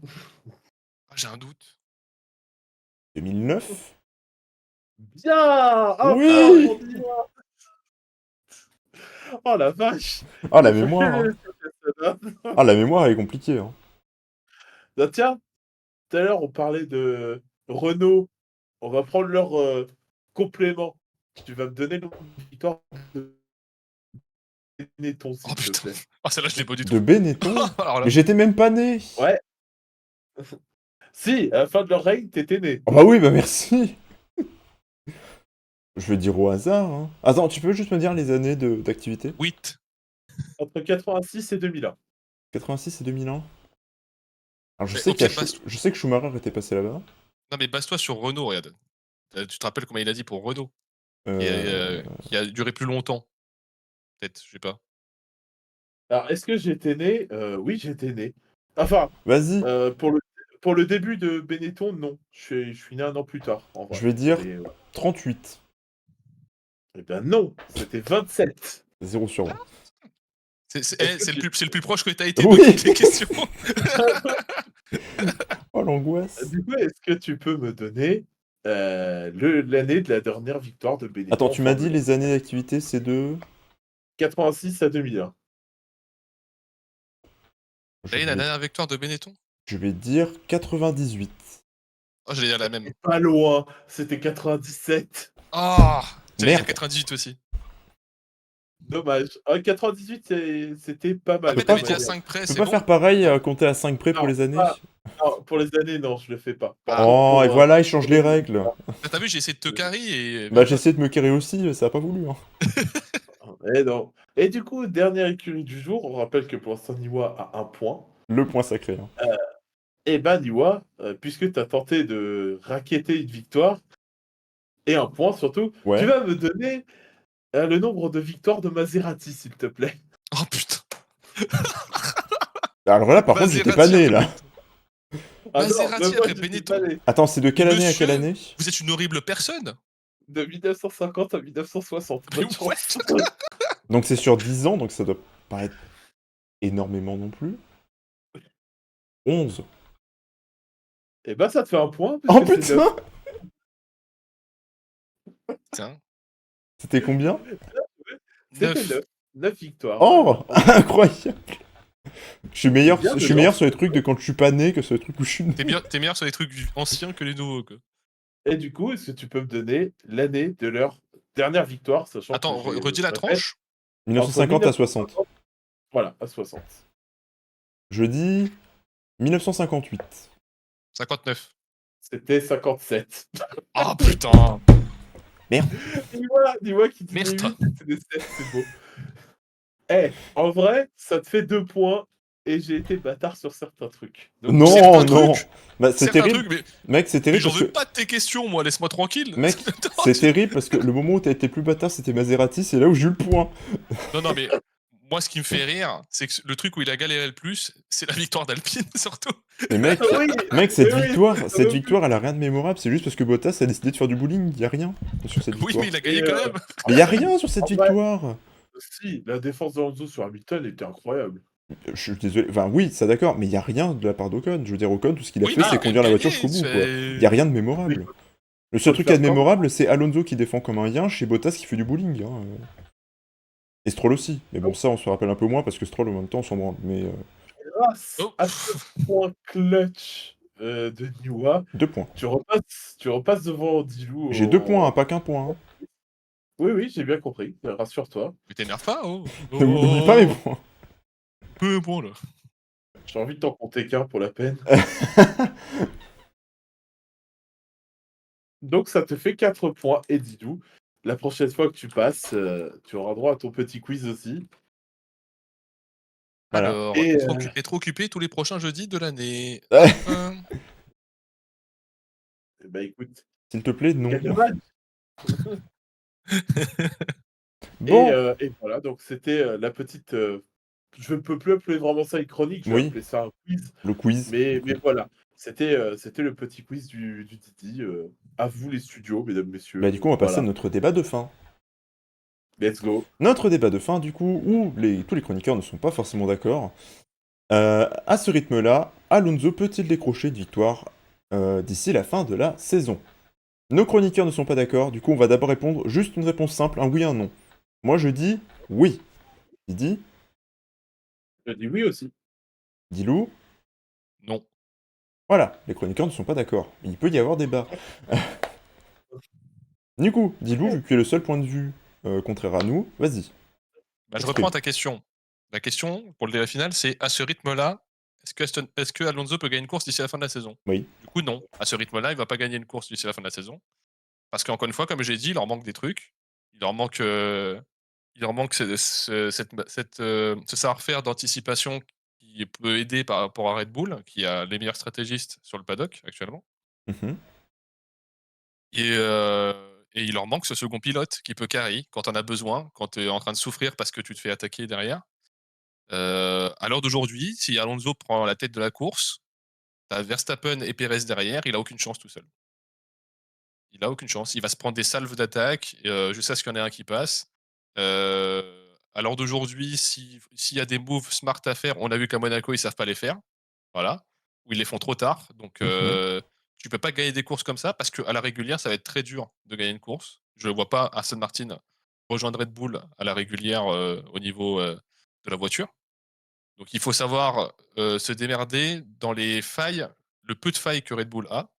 Ah, j'ai un doute. 2009? Bien! Un point Oui! pour Dima! Oh la vache! Ah, Il la est fort mémoire, hein. ce personnage. Ah, la mémoire, elle est compliquée, hein. Bah tiens, tout à l'heure, on parlait de Renault. On va prendre leur, complément. Tu vas me donner le nombre de victoires de Benetton, Oh s'il te putain. plaît. Ah, celle-là, je l'ai pas du De tout. Benetton? Alors Mais là, j'étais même pas né! Ouais. Si, à la fin de leur règne, tu étais né. Ah bah oui, bah merci! Je vais dire au hasard, hein. Attends, tu peux juste me dire les années d'activité? 8. Entre 86 et 2001. 86 et 2001? Alors je Mais sais au qu'il y a pire, base. je sais que Schumacher était passé là-bas. Non, mais base-toi sur Renault, regarde. Tu te rappelles comment il a dit pour Renault? Qui a duré plus longtemps, peut-être, je sais pas. Alors, est-ce que j'étais né? Oui, j'étais né. Enfin, Vas-y, pour le début de Benetton, non. Je suis né 1 an plus tard, en je vrai. vais dire Mais, 38. eh bien non, c'était 27. 0 sur 20. Est-ce que C'est tu le plus proche que tu as été de Oui! toutes les questions. Oh l'angoisse! du coup, est-ce que tu peux me donner, l'année de la dernière victoire de Benetton Attends, en tu m'as dit Formule 1? les années d'activité, c'est de... 86 à 2001. Je T'as eu la vais, dernière victoire de Benetton? je vais dire 98. Oh, j'allais dire la même. Pas loin, c'était 97. Ah! J'allais dire Merde! 98 aussi. Dommage. Ah, 98, c'était pas Ah, mal mais peux pas, quand t'avais même. dit à co- 5 près, tu peux c'est pas bon? faire pareil, Non? compter à 5 près pour Non, les années? non, pour les années, non, je le fais pas. Par contre, Oh, et pour, voilà, il change les règles. Ah, tu vu, j'ai essayé de te carry et Bah, même j'ai pas. essayé de me carrer aussi, ça a pas voulu, hein. eh non. Et du coup, dernière écurie du jour, on rappelle que pour l'instant, Niwa a 1 point. Le point sacré, hein. Et ben Niwa, puisque tu as tenté de racketter une victoire, et 1 point surtout, tu Ouais. vas me donner le nombre de victoires de Maserati, s'il te plaît. Oh putain! Alors là, par contre, j'étais pas Maserati né, après là. Benetton. Ah non, Maserati même moi, après j'y suis pas Benetton. allé. Attends, c'est de quelle année à quelle Monsieur, année? vous êtes une horrible personne. De 1950 à 1960. Mais Bonne ouais! chance. Donc c'est sur 10 ans, donc ça doit pas être énormément non plus. 11. Et ben ça te fait 1 point, Oh puisque c'est 9. putain! Tiens, C'était combien? C'était 9. 9. 9 victoires. Oh! Incroyable! C'est bien Je suis dedans. meilleur sur les trucs de quand je suis pas né que sur les trucs où je suis né. T'es meilleur sur les trucs anciens que les nouveaux, quoi. Et du coup, est-ce que tu peux me donner l'année de leur dernière victoire, sachant que Attends, j'ai, redis la je répète, tranche? entre 1950 à 60. 1950, voilà, à 60. Je dis 1958. 59. C'était 57. Ah putain! Merde. Dis-moi qui dit des Merde. 8 et c'est des 7, c'est beau. Eh, en vrai, ça te fait 2 points et j'ai été bâtard sur certains trucs. Donc, Non, Certains non! trucs, Bah, c'est certains terrible. trucs, Mec, c'est mais terrible j'en parce veux que. pas de tes questions, moi, laisse-moi tranquille. Mec, Non, c'est terrible parce que le moment où t'as été plus bâtard, c'était Maserati, c'est là où j'ai eu le point. non, mais moi, ce qui me fait rire, c'est que le truc où il a galéré le plus, c'est la victoire d'Alpine, surtout. Mais mec, oui, mec, oui, oui, cette victoire, elle a rien de mémorable. C'est juste parce que Bottas a décidé de faire du bowling. Y a rien sur cette Oui, victoire. mais il a gagné Et, quand même. Mais y a rien sur cette en vrai, victoire. si, la défense d'Alonso sur Hamilton était incroyable. Je suis désolé. Enfin, oui, ça d'accord, mais y a rien de la part d'Ocon. Je veux dire, Ocon, tout ce qu'il a Oui, fait, mais il c'est a quand même conduire la voiture gagné. jusqu'au bout, quoi. Y a rien de mémorable. Le seul Faut truc le qu'il y a de faire quand mémorable, c'est Alonso qui défend comme un yinche et Bottas qui fait du bowling. Hein. Et Stroll aussi. Mais bon, ça, on se rappelle un peu moins parce que Stroll, en même temps, on s'en branle. Mais Grâce Oh. à ce point clutch de Niwa, 2 points. tu repasses devant Dilou. J'ai 2 points, hein, pas qu'un point. Hein. Oui, oui, j'ai bien compris. Rassure-toi. Mais t'énerve pas, oh. N'oublie pas mes points. Peu bon, là. J'ai envie de t'en compter qu'un pour la peine. Donc ça te fait 4 points et Didou. La prochaine fois que tu passes, tu auras droit à ton petit quiz aussi. Voilà. Alors, Et être occupé tous les prochains jeudis de l'année. Ouais. Hop, bah écoute, S'il te plaît, non. gagne un match. Bon. Et voilà, donc c'était la petite. Je ne peux plus appeler vraiment ça une chronique, je vais Oui, appeler ça un quiz. le quiz. Mais voilà, c'était le petit quiz du Didi. À vous les studios, mesdames, messieurs. Bah, du coup, on va passer à Voilà, notre débat de fin. let's go. Notre débat de fin, du coup, où tous les chroniqueurs ne sont pas forcément d'accord. À ce rythme-là, Alonso peut-il décrocher une victoire d'ici la fin de la saison? Nos chroniqueurs ne sont pas d'accord, du coup, on va d'abord répondre juste une réponse simple, un oui, un non. Moi, je dis oui. Didi, Je dis oui aussi. Dilou, non. voilà, les chroniqueurs ne sont pas d'accord. Il peut y avoir débat. Du coup, Dilou, vu que tu es le seul point de vue contraire à nous, vas-y. Bah, je Exprime. reprends ta question. La question pour le débat final, c'est à ce rythme-là, est-ce que Alonso peut gagner une course d'ici la fin de la saison? Oui. Du coup, non. À ce rythme-là, il va pas gagner une course d'ici la fin de la saison. Parce qu'encore une fois, comme j'ai dit, il leur manque des trucs. Il leur manque, il leur manque ce savoir-faire d'anticipation qui peut aider par rapport à Red Bull, qui a les meilleurs stratégistes sur le paddock actuellement. Mmh. Et il leur manque ce second pilote qui peut carry quand tu en as besoin, quand tu es en train de souffrir parce que tu te fais attaquer derrière. À l'heure d'aujourd'hui, si Alonso prend la tête de la course, tu as Verstappen et Perez derrière, il a aucune chance tout seul. Il a aucune chance. Il va se prendre des salves d'attaque, jusqu'à ce qu'il y en ait un qui passe. À l'heure d'aujourd'hui, s'il y a des moves smart à faire, on a vu qu'à Monaco, ils savent pas les faire. Voilà. Ou ils les font trop tard. Donc, Mmh. tu peux pas gagner des courses comme ça parce qu'à la régulière, ça va être très dur de gagner une course. Je ne vois pas Aston Martin rejoindre Red Bull à la régulière, au niveau, de la voiture. Donc il faut savoir, se démerder dans les failles, le peu de failles que Red Bull a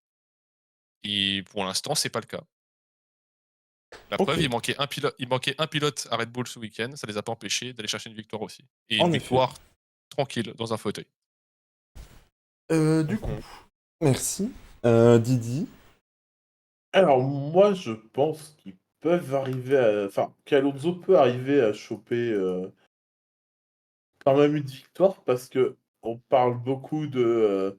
et pour l'instant, c'est pas le cas. La preuve, OK, il manquait un pilote à Red Bull ce week-end, ça les a pas empêchés d'aller chercher une victoire aussi et une en effet. victoire tranquille dans un fauteuil. Du coup, Mmh. merci. Didi? Alors moi, je pense qu'ils peuvent arriver à enfin, qu'Alonso peut arriver à choper, quand même une victoire parce que on parle beaucoup de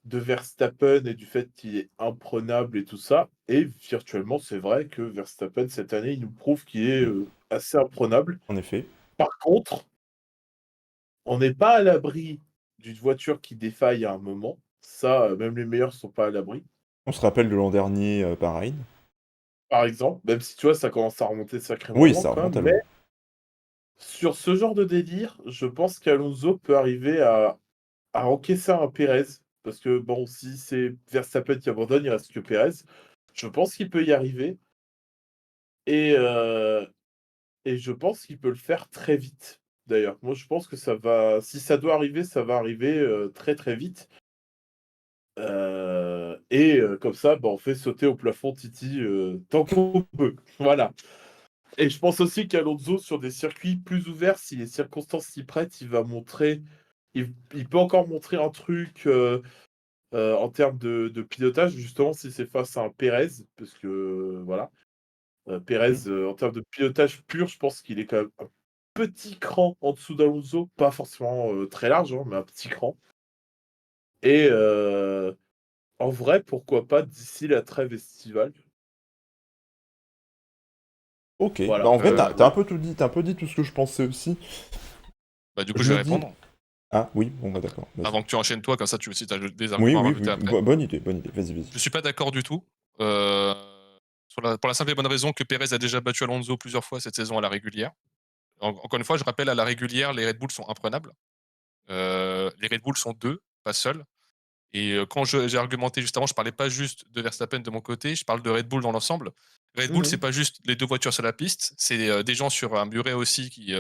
Verstappen et du fait qu'il est imprenable et tout ça et virtuellement, c'est vrai que Verstappen, cette année, il nous prouve qu'il est, assez imprenable. En effet. Par contre, on n'est pas à l'abri d'une voiture qui défaille à un moment. Ça, même les meilleurs sont pas à l'abri. On se rappelle de l'an dernier, Bahreïn. Par exemple, même si tu vois, ça commence à remonter sacrément Oui, loin ça quand remonte même, à mais loin. sur ce genre de délire, je pense qu'Alonso peut arriver à encaisser un Pérez. Parce que bon, si c'est Verstappen qui abandonne, il reste que Pérez. Je pense qu'il peut y arriver et heu et je pense qu'il peut le faire très vite, d'ailleurs. Moi, je pense que ça va si ça doit arriver, ça va arriver, très, très vite. Comme ça, bah, on fait sauter au plafond Titi, tant qu'on peut. Voilà. Et je pense aussi qu'Alonso, sur des circuits plus ouverts, si les circonstances s'y prêtent, il peut encore montrer un truc, en termes de pilotage, justement, si c'est face à un Pérez, parce que, voilà, Mmh. Pérez, en termes de pilotage pur, je pense qu'il est quand même un petit cran en dessous d'Alonso, pas forcément, très large, hein, mais un petit cran et en vrai, pourquoi pas d'ici la trêve estivale? OK. Bah, Voilà, en vrai, tu Heu, as un peu tout dit, tu un peu dit tout ce que je pensais aussi. Bah, du coup, Je je me vais dis répondre ah oui, bon, bah, d'accord, vas-y. avant que tu enchaînes toi, comme ça tu aussi tu as des Oui, arguments à oui, rajouter oui, après. bonne idée, bonne idée. Vas-y, vas-y. Je suis pas d'accord du tout, heu, pour la simple et bonne raison que Perez a déjà battu Alonso plusieurs fois cette saison à la régulière. Encore une fois, je rappelle à la régulière, les Red Bull sont imprenables. Les Red Bull sont 2, pas seuls. Et quand j'ai argumenté juste avant, je parlais pas juste de Verstappen de mon côté, je parle de Red Bull dans l'ensemble. Red Bull, c'est Mmh. pas juste les 2 voitures sur la piste, c'est, des gens sur un muret aussi qui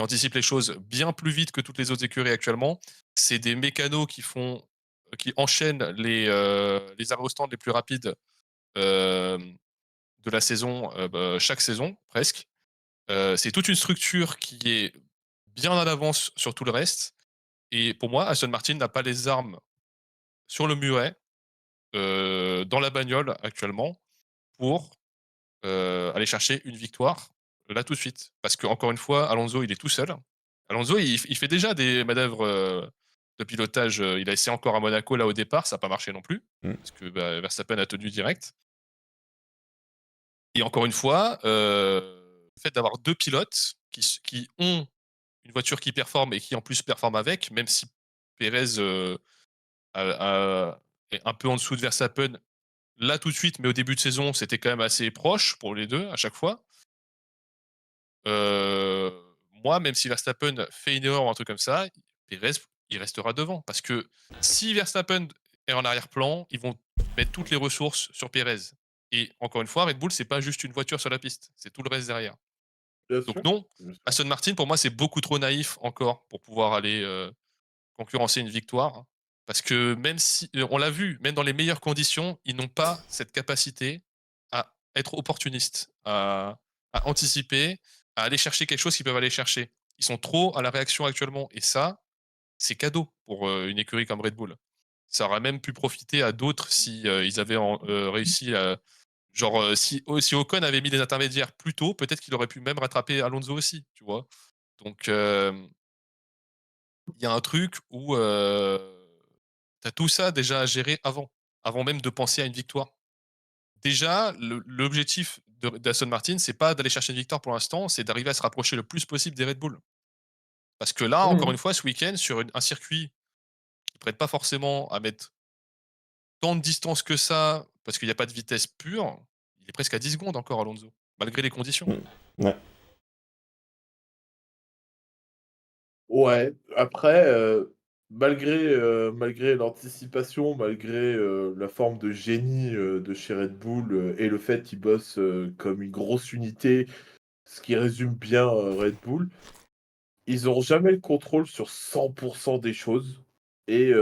anticipent les choses bien plus vite que toutes les autres écuries actuellement. C'est des mécanos qui enchaînent les aérostands les plus rapides, hem, de la saison, chaque saison presque. C'est toute une structure qui est bien en avance sur tout le reste et pour moi, Aston Martin n'a pas les armes sur le muret, dans la bagnole actuellement pour, aller chercher une victoire, là, tout de suite. Parce qu'encore une fois, Alonso, il est tout seul. Alonso, il fait déjà des manœuvres, de pilotage, il a essayé encore à Monaco, là, au départ, ça a pas marché non plus, Mmh. parce que, bah, Verstappen a tenu direct et encore une fois, le fait d'avoir 2 pilotes qui ont une voiture qui performe et qui, en plus, performe avec, même si Perez, est un peu en dessous de Verstappen là, tout de suite, mais au début de saison, c'était quand même assez proche pour les 2 à chaque fois. Heu, Moi, même si Verstappen fait une erreur ou un truc comme ça, Pérez, il restera devant. Parce que si Verstappen est en arrière-plan, ils vont mettre toutes les ressources sur Pérez. Et encore une fois, Red Bull, c'est pas juste une voiture sur la piste, c'est tout le reste derrière. Bien Donc sûr, non, bien sûr. Aston Martin, pour moi, c'est beaucoup trop naïf encore pour pouvoir aller, concurrencer une victoire. Hein. Parce que même si on l'a vu, même dans les meilleures conditions, ils n'ont pas cette capacité à être opportunistes, à anticiper, à aller chercher quelque chose qu'ils peuvent aller chercher. Ils sont trop à la réaction actuellement et ça, c'est cadeau pour, une écurie comme Red Bull. Ça aurait même pu profiter à d'autres si, ils avaient réussi Genre, si Ocon avait mis des intermédiaires plus tôt, peut-être qu'il aurait pu même rattraper Alonso aussi, tu vois? Donc, il y a un truc où, tu as tout ça déjà à gérer avant même de penser à une victoire. Déjà, l'objectif d'Aston Martin, c'est pas d'aller chercher une victoire pour l'instant, c'est d'arriver à se rapprocher le plus possible des Red Bull. Parce que là, encore Mmh. une fois, ce week-end, sur un circuit qui prête pas forcément à mettre tant de distance que ça, parce qu'il y a pas de vitesse pure, il est presque à 10 secondes encore Alonso, malgré les conditions. Mmh. Ouais. Ouais, après, malgré l'anticipation, malgré, la forme de génie, de chez Red Bull, et le fait qu'ils bossent, comme une grosse unité, ce qui résume bien, Red Bull, ils auront jamais le contrôle sur 100 des choses et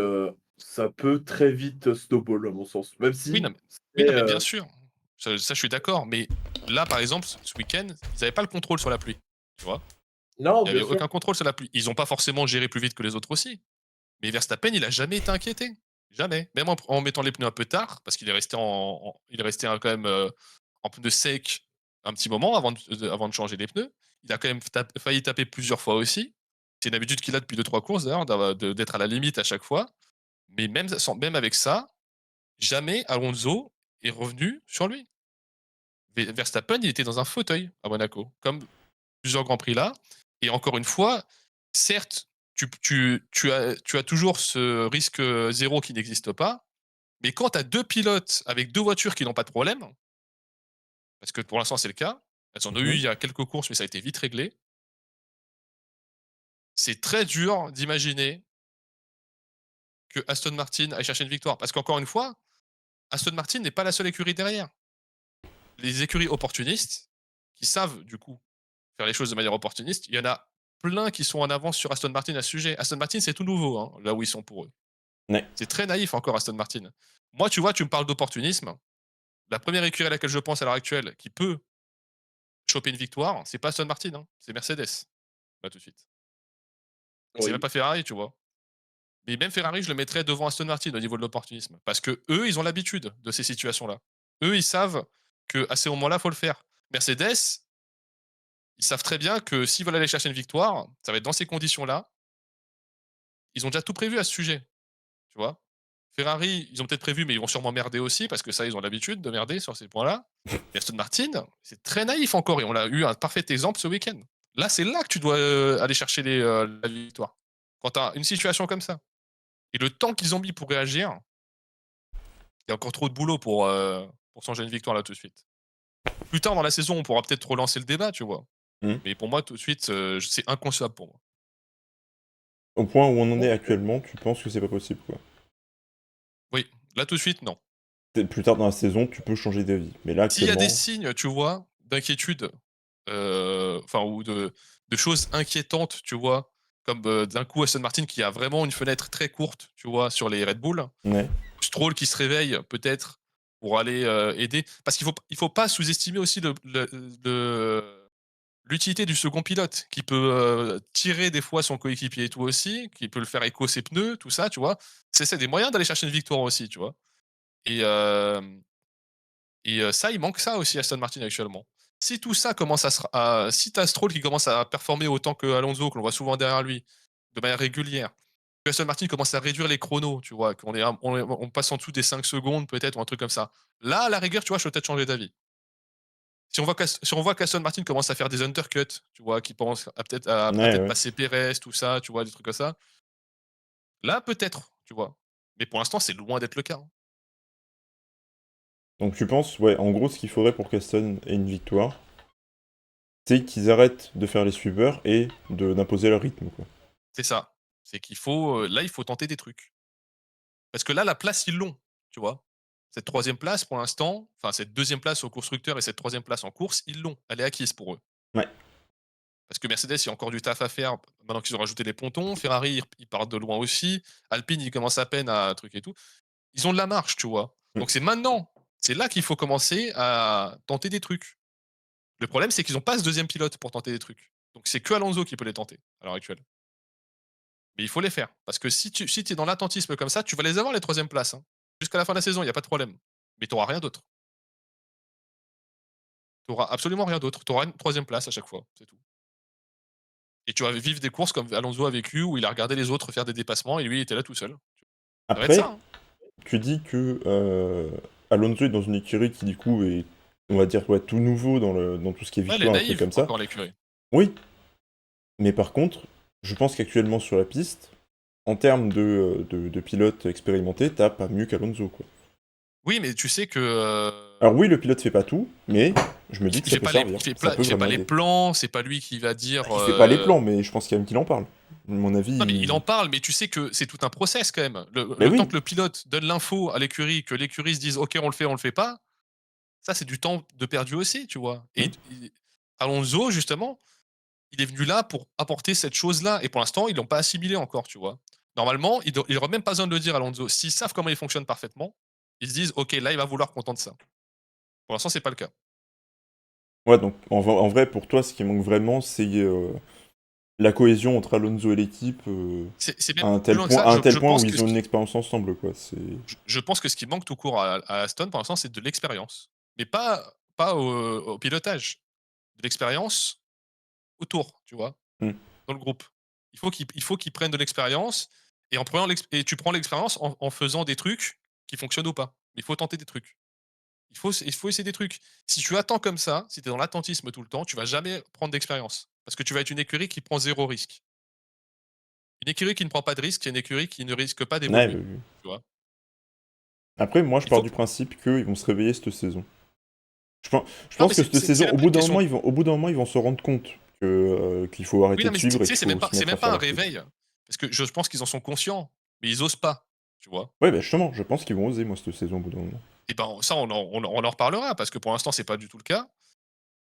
ça peut très vite, snowball à mon sens. Même Oui, non, si mais oui, c'est, non, mais bien sûr, ça je suis d'accord, mais là, par exemple, ce week-end, ils avaient pas le contrôle sur la pluie, tu vois? non, Il y bien avait sûr. aucun contrôle sur la pluie. Ils ont pas forcément géré plus vite que les autres aussi, mais Verstappen, il a jamais été inquiété, jamais. Même en mettant les pneus un peu tard, parce qu'il est resté il est resté, quand même, en pneus secs un petit moment avant de changer les pneus. Il a quand même failli taper plusieurs fois aussi. C'est une habitude qu'il a depuis 2-3 courses d'ailleurs, d'être à la limite à chaque fois, mais même avec ça, jamais Alonso est revenu sur lui. Verstappen, il était dans un fauteuil à Monaco, comme plusieurs grands prix là. Et encore une fois, certes, tu as toujours ce risque zéro qui n'existe pas, mais quand tu as deux pilotes avec deux voitures qui n'ont pas de problème, parce que pour l'instant c'est le cas, elles en ont eu Mmh. il y a quelques courses, mais ça a été vite réglé. C'est très dur d'imaginer que Aston Martin aille chercher une victoire. Parce qu'encore une fois, Aston Martin n'est pas la seule écurie derrière. Les écuries opportunistes, qui savent du coup faire les choses de manière opportuniste, il y en a plein qui sont en avance sur Aston Martin à ce sujet. Aston Martin, c'est tout nouveau, hein, là où ils sont pour eux. Ouais. C'est très naïf encore Aston Martin. Moi, tu vois, tu me parles d'opportunisme. La première écurie à laquelle je pense à l'heure actuelle qui peut choper une victoire, c'est pas Aston Martin, hein, c'est Mercedes, là tout de suite. Et c'est même Oui. pas Ferrari, tu vois. Mais même Ferrari, je le mettrais devant Aston Martin au niveau de l'opportunisme. Parce que eux, ils ont l'habitude de ces situations-là. Eux, ils savent qu'à ces moments-là, il faut le faire. Mercedes, ils savent très bien que s'ils veulent aller chercher une victoire, ça va être dans ces conditions-là. Ils ont déjà tout prévu à ce sujet, tu vois. Ferrari, ils ont peut-être prévu, mais ils vont sûrement merder aussi, parce que ça, ils ont l'habitude de merder sur ces points-là. Et Aston Martin, c'est très naïf encore, et on a eu un parfait exemple ce week-end. Là, c'est là que tu dois aller chercher la victoire. Quand tu as une situation comme ça. Et le temps qu'ils ont mis pour réagir, il y a encore trop de boulot pour changer une victoire là tout de suite. Plus tard dans la saison, on pourra peut-être relancer le débat, tu vois. Mmh. Mais pour moi, tout de suite, c'est inconcevable pour moi. Au point où on en est OK. actuellement, tu penses que c'est pas possible, quoi? Oui, là tout de suite, non. Peut-être plus tard dans la saison, tu peux changer d'avis, mais là, S'il y a des actuellement, signes, tu vois, d'inquiétude, enfin ou de choses inquiétantes, tu vois? Comme, d'un coup Aston Martin qui a vraiment une fenêtre très courte, tu vois, sur les Red Bull. ouais, Stroll qui se réveille peut-être pour aller, aider. Parce il faut pas sous-estimer aussi l'utilité du second pilote qui peut, tirer des fois son coéquipier et tout aussi, qui peut le faire écho ses pneus, tout ça, tu vois? C'est des moyens d'aller chercher une victoire aussi, tu vois? Et ça, il manque ça aussi à Aston Martin actuellement. Si tout ça commence si tu Stroll qui commence à performer autant que Alonso, que l'on voit souvent derrière lui, de manière régulière, que Aston Martin commence à réduire les chronos, tu vois? On passe en dessous des 5 secondes peut-être ou un truc comme ça. Là, à la rigueur, tu vois, je peux peut-être changer d'avis. Si on voit qu'Aston Martin commence à faire des undercuts, tu vois? Qui pense à ouais, peut-être ouais. passer Perez, tout ça, tu vois? Des trucs comme ça. Là, peut-être, tu vois? Mais pour l'instant, c'est loin d'être le cas, hein. Donc tu penses, ouais, en gros, ce qu'il faudrait pour qu'Aston ait une victoire, c'est qu'ils arrêtent de faire les sweepers et d'imposer leur rythme, quoi. C'est ça. C'est qu'il faut, là, il faut tenter des trucs. Parce que là, la place, ils l'ont, tu vois? Cette troisième place, pour l'instant, enfin, cette deuxième place au constructeur et cette troisième place en course, ils l'ont. Elle est acquise pour eux. Ouais. Parce que Mercedes, il y a encore du taf à faire maintenant qu'ils ont rajouté les pontons. Ferrari, ils partent de loin aussi. Alpine, ils commencent à peine à truc et tout. Ils ont de la marche, tu vois? Mmh. Donc c'est maintenant, c'est là qu'il faut commencer à tenter des trucs. Le problème, c'est qu'ils ont pas ce deuxième pilote pour tenter des trucs. Donc c'est que Alonso qui peut les tenter, à l'heure actuelle. Mais il faut les faire. Parce que si tu es dans l'attentisme comme ça, tu vas les avoir les troisième places, hein. Jusqu'à la fin de la saison, il y a pas de problème. Mais tu auras rien d'autre. T'auras absolument rien d'autre. T'auras une 3e place à chaque fois, c'est tout. Et tu vas vivre des courses comme Alonso a vécu, où il a regardé les autres faire des dépassements et lui, il était là tout seul. Ça va être ça, Après, hein. tu dis que Alonso est dans une écurie qui, du coup, est, on va dire, ouais, tout nouveau dans tout ce qui est Ouais, elle est victoire, un truc naïve comme ça. encore l'écurie. Oui, mais par contre, je pense qu'actuellement sur la piste, en termes de pilote expérimenté, t'as pas mieux qu'Alonso, quoi. Oui, mais tu sais que, Alors oui, le pilote fait pas tout, mais je me dis que il ça fait peut pas les servir. Ça peut il fait pas vraiment les aider. plans, c'est pas lui qui va dire, Il fait pas les plans, mais je pense quand même qu'il en parle. À mon avis, non, mais il en parle, mais tu sais que c'est tout un process quand même. Mais Le temps oui, que le pilote donne l'info à l'écurie, que l'écurie se dise: «OK, on le fait pas», ça, c'est du temps de perdu aussi, tu vois? Et hmm. Alonso, justement, il est venu là pour apporter cette chose-là et pour l'instant, ils l'ont pas assimilé encore, tu vois? Normalement, il aurait même pas besoin de le dire, Alonso. S'ils savent comment il fonctionne parfaitement, ils se disent: «OK, là, il va vouloir qu'on tente ça». Pour l'instant, c'est pas le cas. Ouais, donc en vrai, pour toi, ce qui manque vraiment, c'est la cohésion entre Alonso et l'équipe C'est même plus loin que ça. à un tel point où ils ont une expérience ensemble, quoi. C'est... Je pense que ce qui manque tout court à Aston, pour l'instant, c'est de l'expérience. Mais pas au pilotage. De l'expérience autour, tu vois? Hmm. Dans le groupe. Il faut qu'ils prennent de l'expérience et en prenant et tu prends l'expérience en faisant des trucs qui fonctionnent ou pas. Il faut tenter des trucs. Il faut essayer des trucs. Si tu attends comme ça, si tu es dans l'attentisme tout le temps, tu vas jamais prendre d'expérience. Parce que tu vas être une écurie qui prend 0 risque. Une écurie qui ne prend pas de risque, c'est une écurie qui ne risque pas Ouais, d'évoluer, oui. tu vois? Après, moi, je Il pars faut du principe qu'ils vont se réveiller cette saison. Je non, pense mais que cette c'est saison, même pas une question. au bout d'un moment, ils vont se rendre compte qu'il faut Oui, arrêter non, de mais tu suivre et sais, qu'il faut se c'est mettre à même faire pas un leur truc. réveil. Parce que je pense qu'ils en sont conscients, mais ils osent pas, tu vois? Ouais, bah justement, je pense qu'ils vont oser, moi, cette saison, au bout d'un moment. Et ben, ça, on en reparlera parce que pour l'instant, c'est pas du tout le cas.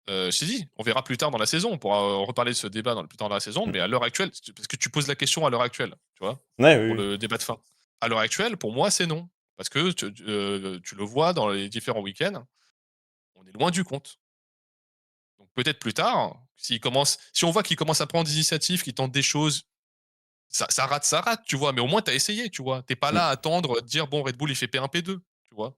Je t'ai dit, on verra plus tard dans la saison. On pourra reparler de ce débat plus tard dans la saison, Hmm. mais à l'heure actuelle, parce que tu poses la question à l'heure actuelle, tu vois? Ouais, oui, Pour oui. le débat de fin. À l'heure actuelle, pour moi, c'est non. Parce que tu le vois dans les différents week-ends, on est loin du compte. Donc peut-être plus tard, si on voit qu'il commence à prendre des initiatives, qu'il tente des choses, ça rate, tu vois? Mais au moins tu as essayé, tu vois? Tu pas Hmm. là à attendre, dire: «Bon, Red Bull, il fait P1, P2», tu vois?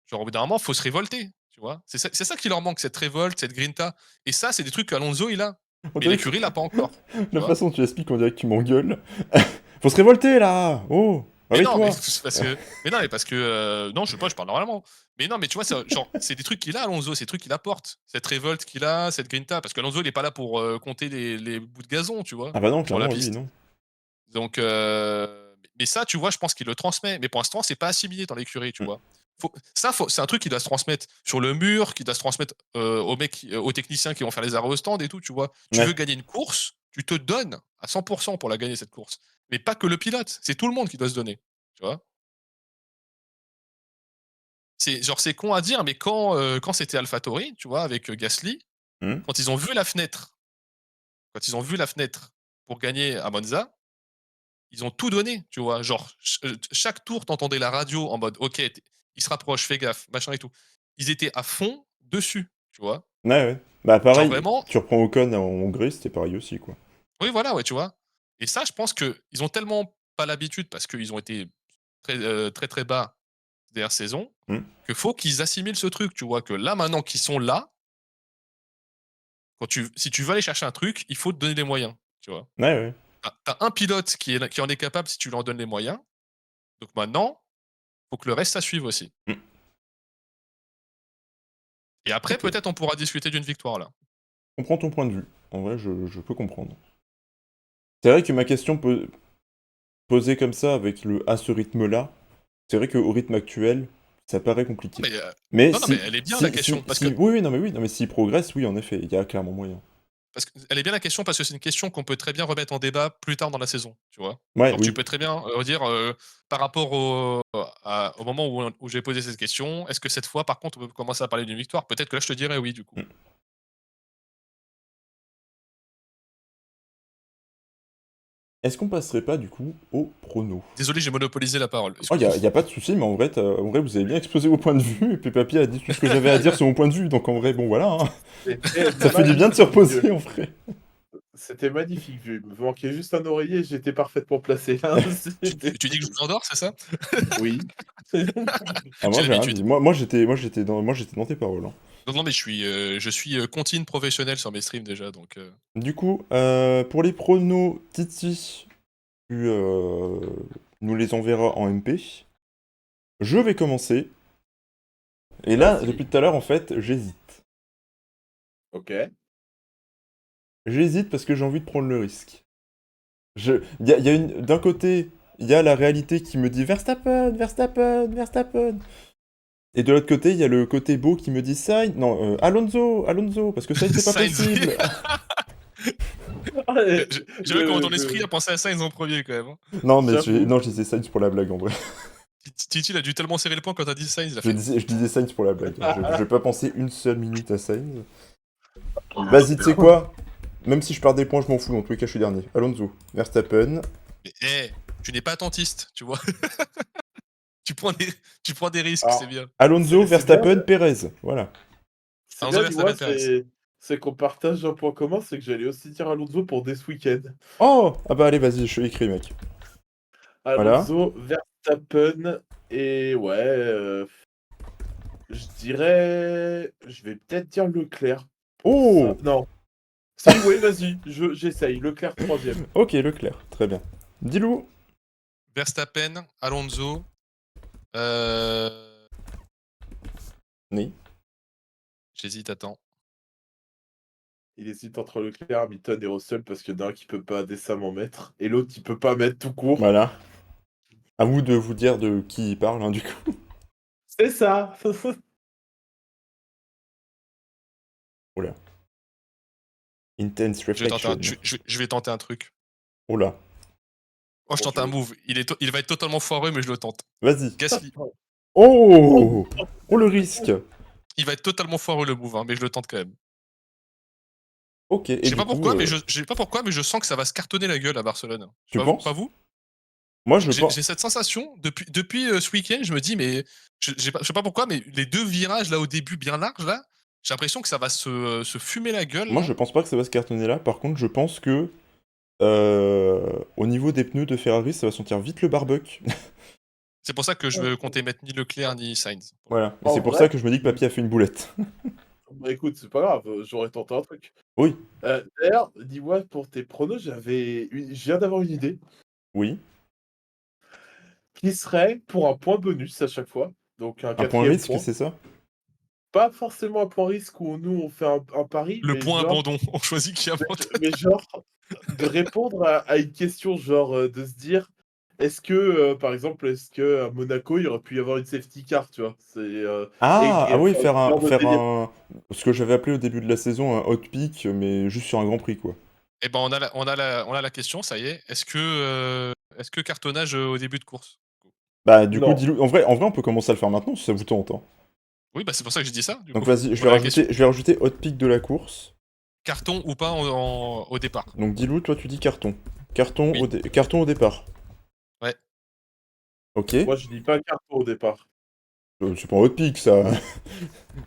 Genre, au bout d'un moment, faut se révolter, tu vois? C'est ça qui leur manque, cette révolte, cette grinta et ça, c'est des trucs qu'Alonso, il a. On Mais dirait que l'écurie l'a pas encore, tu la vois? façon dont tu expliques, on dirait que tu m'engueules. Faut se révolter, là! Oh! Mais non, mais Réveille-toi! c'est parce que mais non, mais parce que, non, je sais pas, je parle normalement. Mais non, mais tu vois, c'est genre, c'est des trucs qu'il a Alonso, c'est des trucs qu'il apporte. Cette révolte qu'il a, cette grinta, parce qu'Alonso, il est pas là pour, compter les bouts de gazon, tu vois? Ah bah non, Sur la clairement, lui, piste. non. Donc, mais ça, tu vois, je pense qu'il le transmet. Mais pour l'instant, c'est pas assimilé dans l'écurie, tu Hmm. vois? C'est un truc qui doit se transmettre sur le mur, qui doit se transmettre, aux mecs aux techniciens qui vont faire les arrêts au stand et tout, tu vois? Tu veux Ouais. gagner une course, tu te donnes à 100 pour la gagner cette course. Mais pas que le pilote, c'est tout le monde qui doit se donner, tu vois? C'est genre, c'est con à dire, mais quand c'était AlphaTauri, tu vois, avec, Gasly, Hmm. quand ils ont vu la fenêtre quand ils ont vu la fenêtre pour gagner à Monza, ils ont tout donné, tu vois? Genre, chaque tour, tu entendais la radio en mode: «OK, il se rapproche, fais gaffe», machin et tout. Ils étaient à fond dessus, tu vois? Ouais, ouais. Bah Genre pareil, vraiment tu reprends Ocon en Hongrie, c'était pareil aussi, quoi. oui, voilà, ouais, tu vois? Et ça, je pense qu'ils ont tellement pas l'habitude parce qu'ils ont été très, très bas ces dernières saisons, Hmm. que faut qu'ils assimilent ce truc, tu vois? Que là, maintenant qu'ils sont là, si tu veux aller chercher un truc, il faut te donner les moyens, tu vois? Ouais, ouais. Tu as un pilote qui en est capable si tu leur donnes les moyens, donc maintenant, faut que le reste, ça suive aussi. Hmm. Et après, Ok. peut-être, on pourra discuter d'une victoire, là. Je comprends ton point de vue. En vrai, je peux comprendre. C'est vrai que ma question posée comme ça, avec le à ce rythme-là, c'est vrai qu'au rythme actuel, ça paraît compliqué. Mais, Mais non, mais elle est bien la question, oui, oui, non, mais oui, non, mais s'il progresse, oui, en effet, il y a clairement moyen. elle est bien la question parce que c'est une question qu'on peut très bien remettre en débat plus tard dans la saison, tu vois? Ouais, Genre, tu oui. peux très bien, dire, par rapport au moment où j'ai posé cette question, est-ce que cette fois, par contre, on peut commencer à parler d'une victoire? Peut-être que là, je te dirais oui, du coup. Mm. Est-ce qu'on passerait pas, du coup, au prono? Désolé, j'ai monopolisé la parole, Oh, excuse-moi. y a pas de souci, mais en vrai, vous avez bien exposé vos points de vue, et puis Papy a dit tout ce que j'avais à dire sur mon point de vue, donc en vrai, bon, voilà, hein. C'est Ça fait du magnifique, bien de se mon Dieu. reposer, en vrai. C'était magnifique. Il me manquait juste un oreiller, j'étais parfaitement placé là. Tu dis que je vous endors, c'est ça? Oui. Ah, J'ai moi, j'ai rien l'habitude. dit. Moi, j'étais dans tes paroles, hein. Non, non, mais je suis, comptine professionnel sur mes streams déjà, donc Du coup, pour les pronos, Titi, tu nous les enverras en MP. Je vais commencer. Et là, Vas-y. depuis tout à l'heure, en fait, j'hésite. OK. J'hésite parce que j'ai envie de prendre le risque. D'un côté, il y a la réalité qui me dit Verstappen, Verstappen, Verstappen. Et de l'autre côté, il y a le côté beau qui me dit Sainz. Non, Alonso, Alonso, parce que Sainz, c'est pas Sainz. possible. J'aimerais comment ton esprit a pensé à Sainz en premier quand même, hein. Non, mais J'avoue. non, je disais Sainz pour la blague en vrai. Titi, il a dû tellement serrer le poing quand t'as dit Sainz, il a Je fait. disais Sainz pour la blague. Je vais pas penser une seule minute à Sainz. Vas-y, tu sais quoi? Même si je perds des points, je m'en fous. Dans tous les cas, je suis dernier. Alonso, Verstappen. Mais, tu n'es pas attentiste, tu vois. tu prends des, tu prends des risques, c'est Alors, bien. Alonso, c'est bien, Verstappen, Perez. Voilà. c'est Alonso bien, dis-moi, Verstappen Perez. c'est qu'on partage un point commun, c'est que j'allais aussi dire Alonso pour dès ce week-end. Oh! Ah bah allez, vas-y, je suis écrit, mec. Voilà. Alonso, Verstappen et ouais, je dirais je vais peut-être dire Leclerc pour ça. Oh! Non. Si, oui, vas-y, j'essaye. Leclerc 3e. Ok, Leclerc, très bien. Dis-le. Verstappen, Alonso. Euh... Oui. J'hésite, attends. Il hésite entre Leclerc, Hamilton et Russell parce qu'il y en a un qui peut pas décemment mettre et l'autre il peut pas mettre tout court. Voilà. À vous de vous dire de qui il parle, hein, du coup. C'est ça. Oula. Intense Je vais tenter un, reflection. je vais tenter un truc. Oula. Oh, je Bon, tente un move. Il va être totalement foireux, mais je le tente. Vas-y. Gasly. Oh! Oh, le risque. Il va être totalement foireux le move, hein, mais je le tente quand même. Ok, Je et sais du pas coup, pourquoi, je sais pas pourquoi, mais je sens que ça va se cartonner la gueule à Barcelone. tu Pas penses? vous? Moi, je pense. J'ai cette sensation depuis ce week-end. Je me dis, mais je sais pas pourquoi, mais les deux virages là au début bien larges là, j'ai l'impression que ça va se fumer la gueule Moi, là. je pense pas que ça va se cartonner là. Par contre, je pense que au niveau des pneus de Ferrari, ça va sentir vite le barbecue. C'est pour ça que je veux compter mettre ni Leclerc ni Sainz. Voilà. Et En c'est pour ça vrai, que je me dis que Papy a fait une boulette. bah écoute, c'est pas grave, j'aurais tenté un truc. Oui. D'ailleurs, dis-moi pour tes pronos, je viens d'avoir une idée. Oui. Qui serait pour un point bonus à chaque fois, donc un Un point 4e risque, point. c'est ça? Pas forcément un point risque où nous on fait un pari, Le point abandon, on choisit qui abandonne. mais genre de répondre à une question, genre de se dire, est-ce que, par exemple, est-ce qu'à Monaco, il aurait pu y avoir une safety car, tu vois? Ah oui, Enfin, ce genre de faire délire. ce que j'avais appelé au début de la saison un hot pick, mais juste sur un grand prix, quoi. Eh ben on a la question, ça y est. Est-ce que cartonnage au début de course? Bah, du coup, Non, dis-le. En vrai, on peut commencer à le faire maintenant, si ça vous tente, hein. Oui, bah c'est pour ça que j'ai dit ça, du Donc coup. vas-y, On a la question. je vais rajouter hot pick de la course. Carton ou pas au départ. Donc dis-le, toi tu dis carton. Oui. Carton au départ. Ouais. Ok. moi je dis pas carton au départ. C'est pas un hot pick, ça.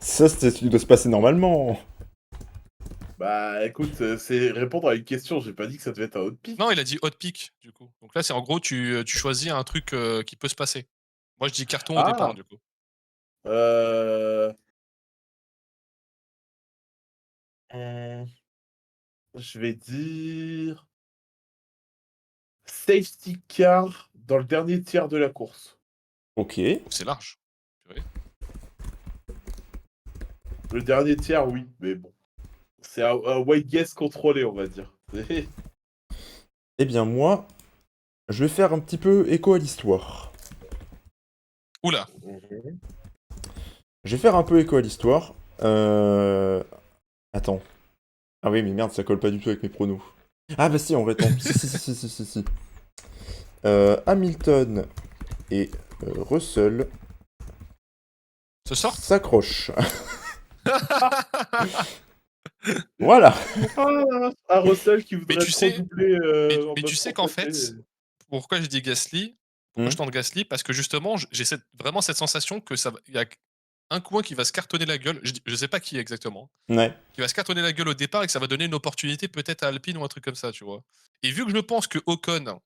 Ça, il doit se passer normalement. Bah écoute, c'est répondre à une question, j'ai pas dit que ça devait être un hot Non, pick. il a dit hot pick, du coup. Donc là, c'est en gros, tu choisis un truc qui peut se passer. Moi, je dis carton au départ, Ah! du coup. Heu, mmh, je vais dire safety car dans le dernier tiers de la course. Ok. Oh, c'est large. Purée. Le dernier tiers, oui, mais bon, c'est un white guess contrôlé, on va dire. Eh bien, moi, je vais faire un petit peu écho à l'histoire. Oula. Mmh. Je vais faire un peu écho à l'histoire. Attends. Ah oui, mais merde, ça colle pas du tout avec mes pronos. Ah bah si, en vrai, attends. Si. Hamilton et Russell Se sortent. s'accrochent. Voilà. Ah, Russell qui Mais voudrait tu trop sais, doubler, en mais tu mode sais qu'en forfaitet. fait, pourquoi je dis Gasly? Pourquoi Hmm. je tente Gasly? Parce que justement, j'ai vraiment cette sensation que il y a un coin qui va se cartonner la gueule, je sais pas qui exactement, Ouais. qui va se cartonner la gueule au départ et que ça va donner une opportunité peut-être à Alpine ou un truc comme ça, tu vois? Et vu que je pense que Ocon,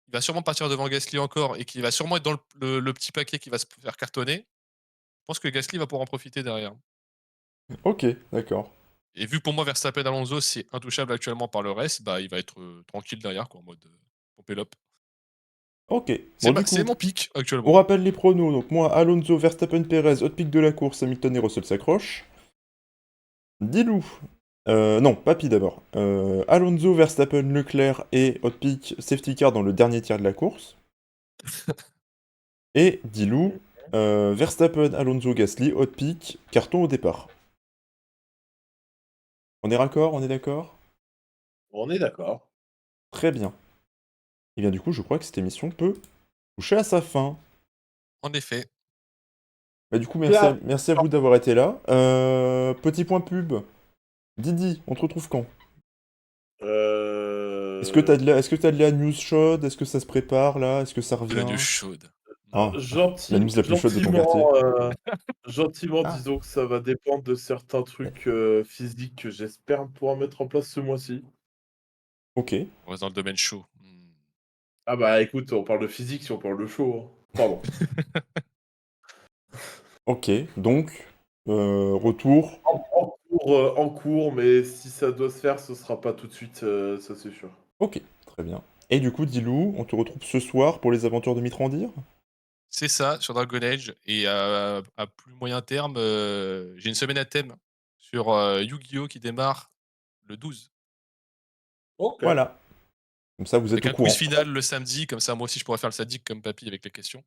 il va sûrement partir devant Gasly encore et qu'il va sûrement être dans le petit paquet qui va se faire cartonner, je pense que Gasly va pouvoir en profiter derrière. Ok, d'accord. Et vu que pour moi Verstappen Alonso c'est intouchable actuellement par le reste, bah, il va être, tranquille derrière quoi en mode, pompélope. Ok. Bon, du C'est coup, mon pic on actuellement. rappelle les pronos. Donc, moi, Alonso, Verstappen, Perez, hot pick de la course, Hamilton et Russell s'accrochent. Dilou. Non, Papy d'abord. Alonso, Verstappen, Leclerc et hot pick safety car dans le dernier tiers de la course. Et Dilou, Verstappen, Alonso, Gasly, hot pick, carton au départ. On est raccord? On est d'accord? On est d'accord. Très bien. Et bien du coup, je crois que cette émission peut toucher à sa fin. En effet. Bah du coup, Là, merci à vous d'avoir été là. Petit point pub. Didi, on te retrouve quand? Est-ce que t'as de la news chaude? Est-ce que ça se prépare là? Est-ce que ça De la news revient? chaude. Ah, la news la plus chaude de ton quartier. Gentiment, Ah, disons que ça va dépendre de certains ouais. trucs physiques que j'espère pouvoir mettre en place ce mois-ci. Ok, On reste dans le domaine chaud. Mmh. Ah bah écoute, on parle de physique si on parle de show, hein. Pardon. ok. Donc, retour. En cours, mais si ça doit se faire, ce sera pas tout de suite, ça c'est sûr. Ok, très bien. Et du coup, Dilou, on te retrouve ce soir pour les aventures de Mitrandir? C'est ça, sur Dragon Age et à plus moyen terme, j'ai une semaine à thème sur, Yu-Gi-Oh! Qui démarre le 12, OK. Voilà. Comme ça, vous êtes avec au un quiz courant. final le samedi, comme ça moi aussi je pourrais faire le sadique comme papy avec les questions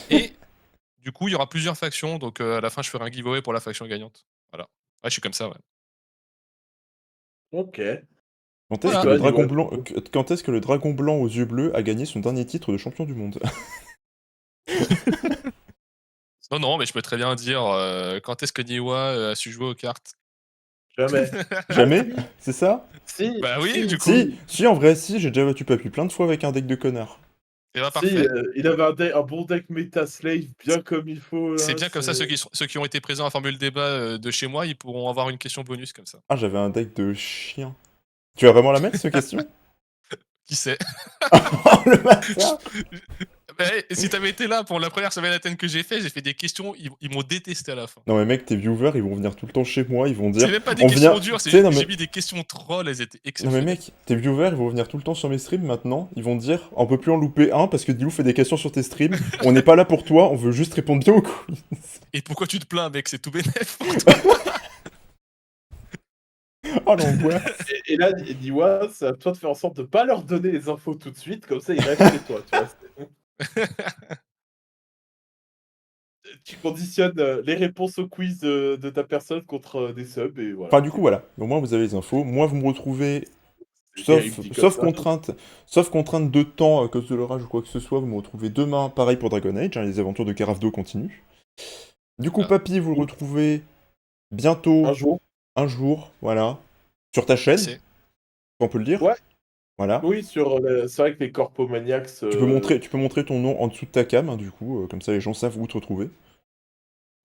et du coup, il y aura plusieurs factions donc à la fin je ferai un giveaway pour la faction gagnante. Voilà. Ouais, je suis comme ça, ouais. OK. Quand est-ce Et que Voilà. le toi, dragon Niwa, du blanc, coup? quand est-ce que le dragon blanc aux yeux bleus a gagné son dernier titre de champion du monde? Non, non, mais je peux très bien dire, quand est-ce que Niwa, a su jouer aux cartes? Jamais. Ah Jamais? si! C'est ça? Si, Bah oui, si, du coup. Si, si, si, en vrai, si, j'ai déjà battu Papy plein de fois avec un deck de connards. Et bah, si, parfait. il avait un bon deck Meta Slave bien comme il faut C'est là, bien comme ça, c'est ceux qui ont été présents à Formule Débat, de chez moi, ils pourront avoir une question bonus comme ça. Ah, j'avais un deck de chien. Tu vas vraiment la mettre, cette question? Qui sait? Oh, le bâtard! Beh, si tu avais été là pour la première semaine Athènes que j'ai fait des questions, ils m'ont détesté à la fin. Non mais mec, tes viewers, ils vont venir tout le temps chez moi, ils vont C'est dire... même pas des On vient... questions dures, Tu sais, non j'ai mais... mis des questions trolls, elles étaient Non mais exceptionnelles. mec, tes viewers, ils vont venir tout le temps sur mes streams maintenant, ils vont dire, on peut plus en louper un parce que Dilou fait des questions sur tes streams, on n'est pas là pour toi, on veut juste répondre bien au quiz. Et pourquoi tu te plains, mec? C'est tout bénef pour toi. Oh l'angoisse. et là, Niwa, c'est à toi de faire en sorte de pas leur donner les infos tout de suite, comme ça ils restent chez toi, tu vois? Tu conditionnes, les réponses au quiz, de ta personne contre, des subs et voilà, Enfin du c'est coup tout. voilà, au moins vous avez les infos, moi vous me retrouvez, C'est terrible dit comme ça. sauf contrainte de temps à cause de l'orage ou quoi que ce soit, vous me retrouvez demain, pareil pour Dragon Age, hein, les aventures de Caravdo continuent. Du coup Ah, Papy, vous le Oui, retrouvez bientôt, un jour. un jour, voilà, sur ta qui chaîne, sait? on peut le dire, Ouais, voilà. oui, sur, c'est vrai que les Corpomaniacs, Tu peux montrer ton nom en dessous de ta cam, hein, du coup, comme ça les gens savent où te retrouver.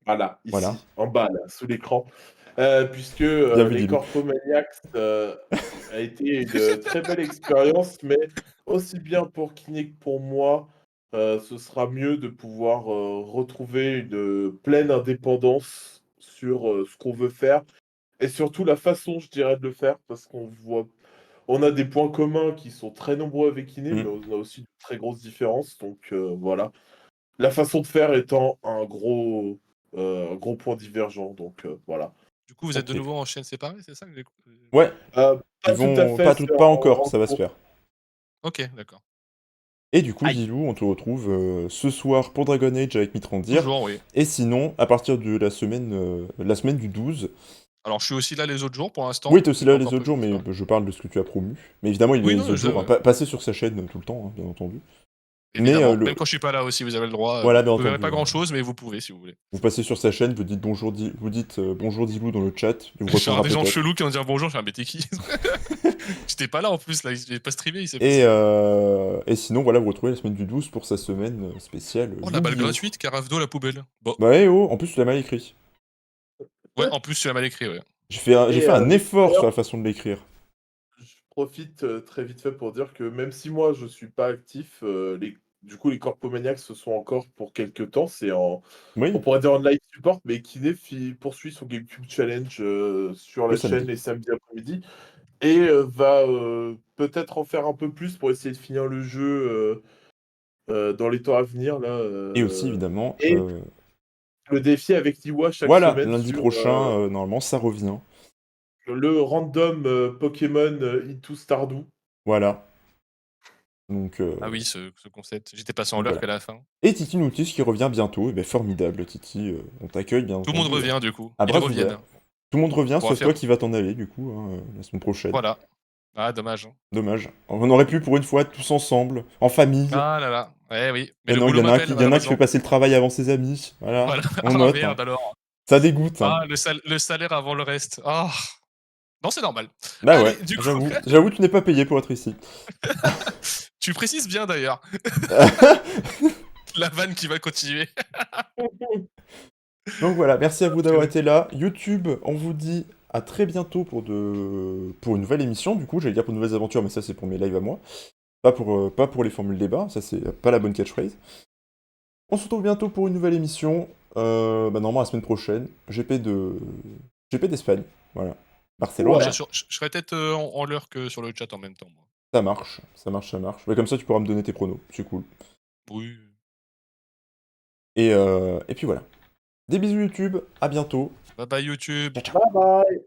voilà, Voilà. ici, en bas là, sous l'écran. Puisque, Bien vu, les Dilou. Corpomaniacs, a été une, très belle expérience, mais aussi bien pour Kiné que pour moi, ce sera mieux de pouvoir, retrouver une, pleine indépendance sur, ce qu'on veut faire et surtout la façon, je dirais, de le faire parce on a des points communs qui sont très nombreux avec Kiné, mais Mm. on a aussi de très grosses différences donc, voilà. La façon de faire étant un gros point divergent donc, voilà. Du coup, vous êtes de Ok. nouveau en chaîne séparée, c'est ça que j'ai Ouais, Pas tout à fait, c'est pas encore, en ça va se cours. faire. OK, d'accord. Et du coup, Aïe! Dilou, on te retrouve ce soir pour Dragon Age avec Mitrandir. Toujours, oui. Et sinon, à partir de la semaine du 12. Alors, je suis aussi là les autres jours pour Oui, l'instant, t'es aussi j'ai là pas les encore autres posé jours, de mais soir. je parle de ce que tu as promu. Mais évidemment, il y a Oui, les non, autres je jours, hein. ouais. Passez sur sa chaîne tout le temps, hein, bien entendu. Mais Évidemment. Même quand je suis pas là aussi, vous avez le droit. voilà, bien Vous verrez entendu. pas grand-chose, mais vous pouvez si vous voulez. Vous passez sur sa chaîne, vous dites bonjour, vous dites bonjour Dilou dans le chat, il vous Je vais avoir répondra des gens peut-être. chelous qui vont dire bonjour, je suis un mais t'es qui? J'étais pas là en plus, là, j'ai pas streamé, il s'est Et, passé. et sinon, voilà, vous retrouvez la semaine du 12 pour sa semaine spéciale Oh, la balle Yu-Gi-Oh! gratuite, carafe d'eau, la poubelle. Bon, Bah, eh oh, en plus, tu l'as mal écrit. ouais, en plus, tu l'as mal écrit, ouais. J'ai Et fait un effort sur d'ailleurs, la façon de l'écrire. je profite très vite fait pour dire que même si moi je suis pas actif, du coup les Corpomaniacs se sont encore pour quelques temps. On Oui, pourrait dire en live support, mais Kiné poursuit son GameCube Challenge sur le la chaîne samedi. les samedis après-midi et va peut-être en faire un peu plus pour essayer de finir le jeu dans les temps à venir là. Et aussi, évidemment, Et le défi avec Niwa chaque voilà, semaine lundi sur prochain, normalement, ça revient. le random Pokémon Into Stardew. Voilà. Donc, Ah oui, ce concept. J'étais passé en donc l'heure voilà. qu'à la fin. Et Titi Noutis qui revient bientôt. Et ben, formidable, Titi. On t'accueille, bien Tout le monde entendu, revient, du coup. à Ils bras reviennent. ouverts. Tout le monde revient, On pourra sauf faire. toi qui vas t'en aller, du coup, hein, la semaine prochaine. Voilà. Ah, dommage. Dommage. On aurait pu pour une fois être tous ensemble, en famille. Ah là là. Ouais, oui. Mais Mais le non, boulot m'appelle, il y en a qui fait malheureusement. passer le travail avant ses amis. Voilà, Voilà. on Ah note, hein. merde, alors. Ça dégoûte, hein. Ah, le salaire avant le reste. Ah. Non, c'est normal. Bah ouais, Allez, du coup, j'avoue, tu n'es pas payé pour être ici. tu précises bien d'ailleurs. La vanne qui va continuer. Donc voilà, merci à vous d'avoir Purée. été là. YouTube, on vous dit à très bientôt pour une nouvelle émission. Du coup, j'allais dire pour de nouvelles aventures, mais ça c'est pour mes lives à moi. Pas pour les formules débat, ça c'est pas la bonne catchphrase. On se retrouve bientôt pour une nouvelle émission. Normalement la semaine prochaine. GP d'Espagne. Voilà. Moi, Barcelone. je serais peut-être en l'heure que sur le chat en même temps, moi. Ça marche, ça marche, ça marche. Ouais, comme ça tu pourras me donner tes pronos, c'est cool. Oui. Et puis voilà. Des bisous YouTube, à bientôt. Bye bye YouTube. Ciao, ciao. Bye bye.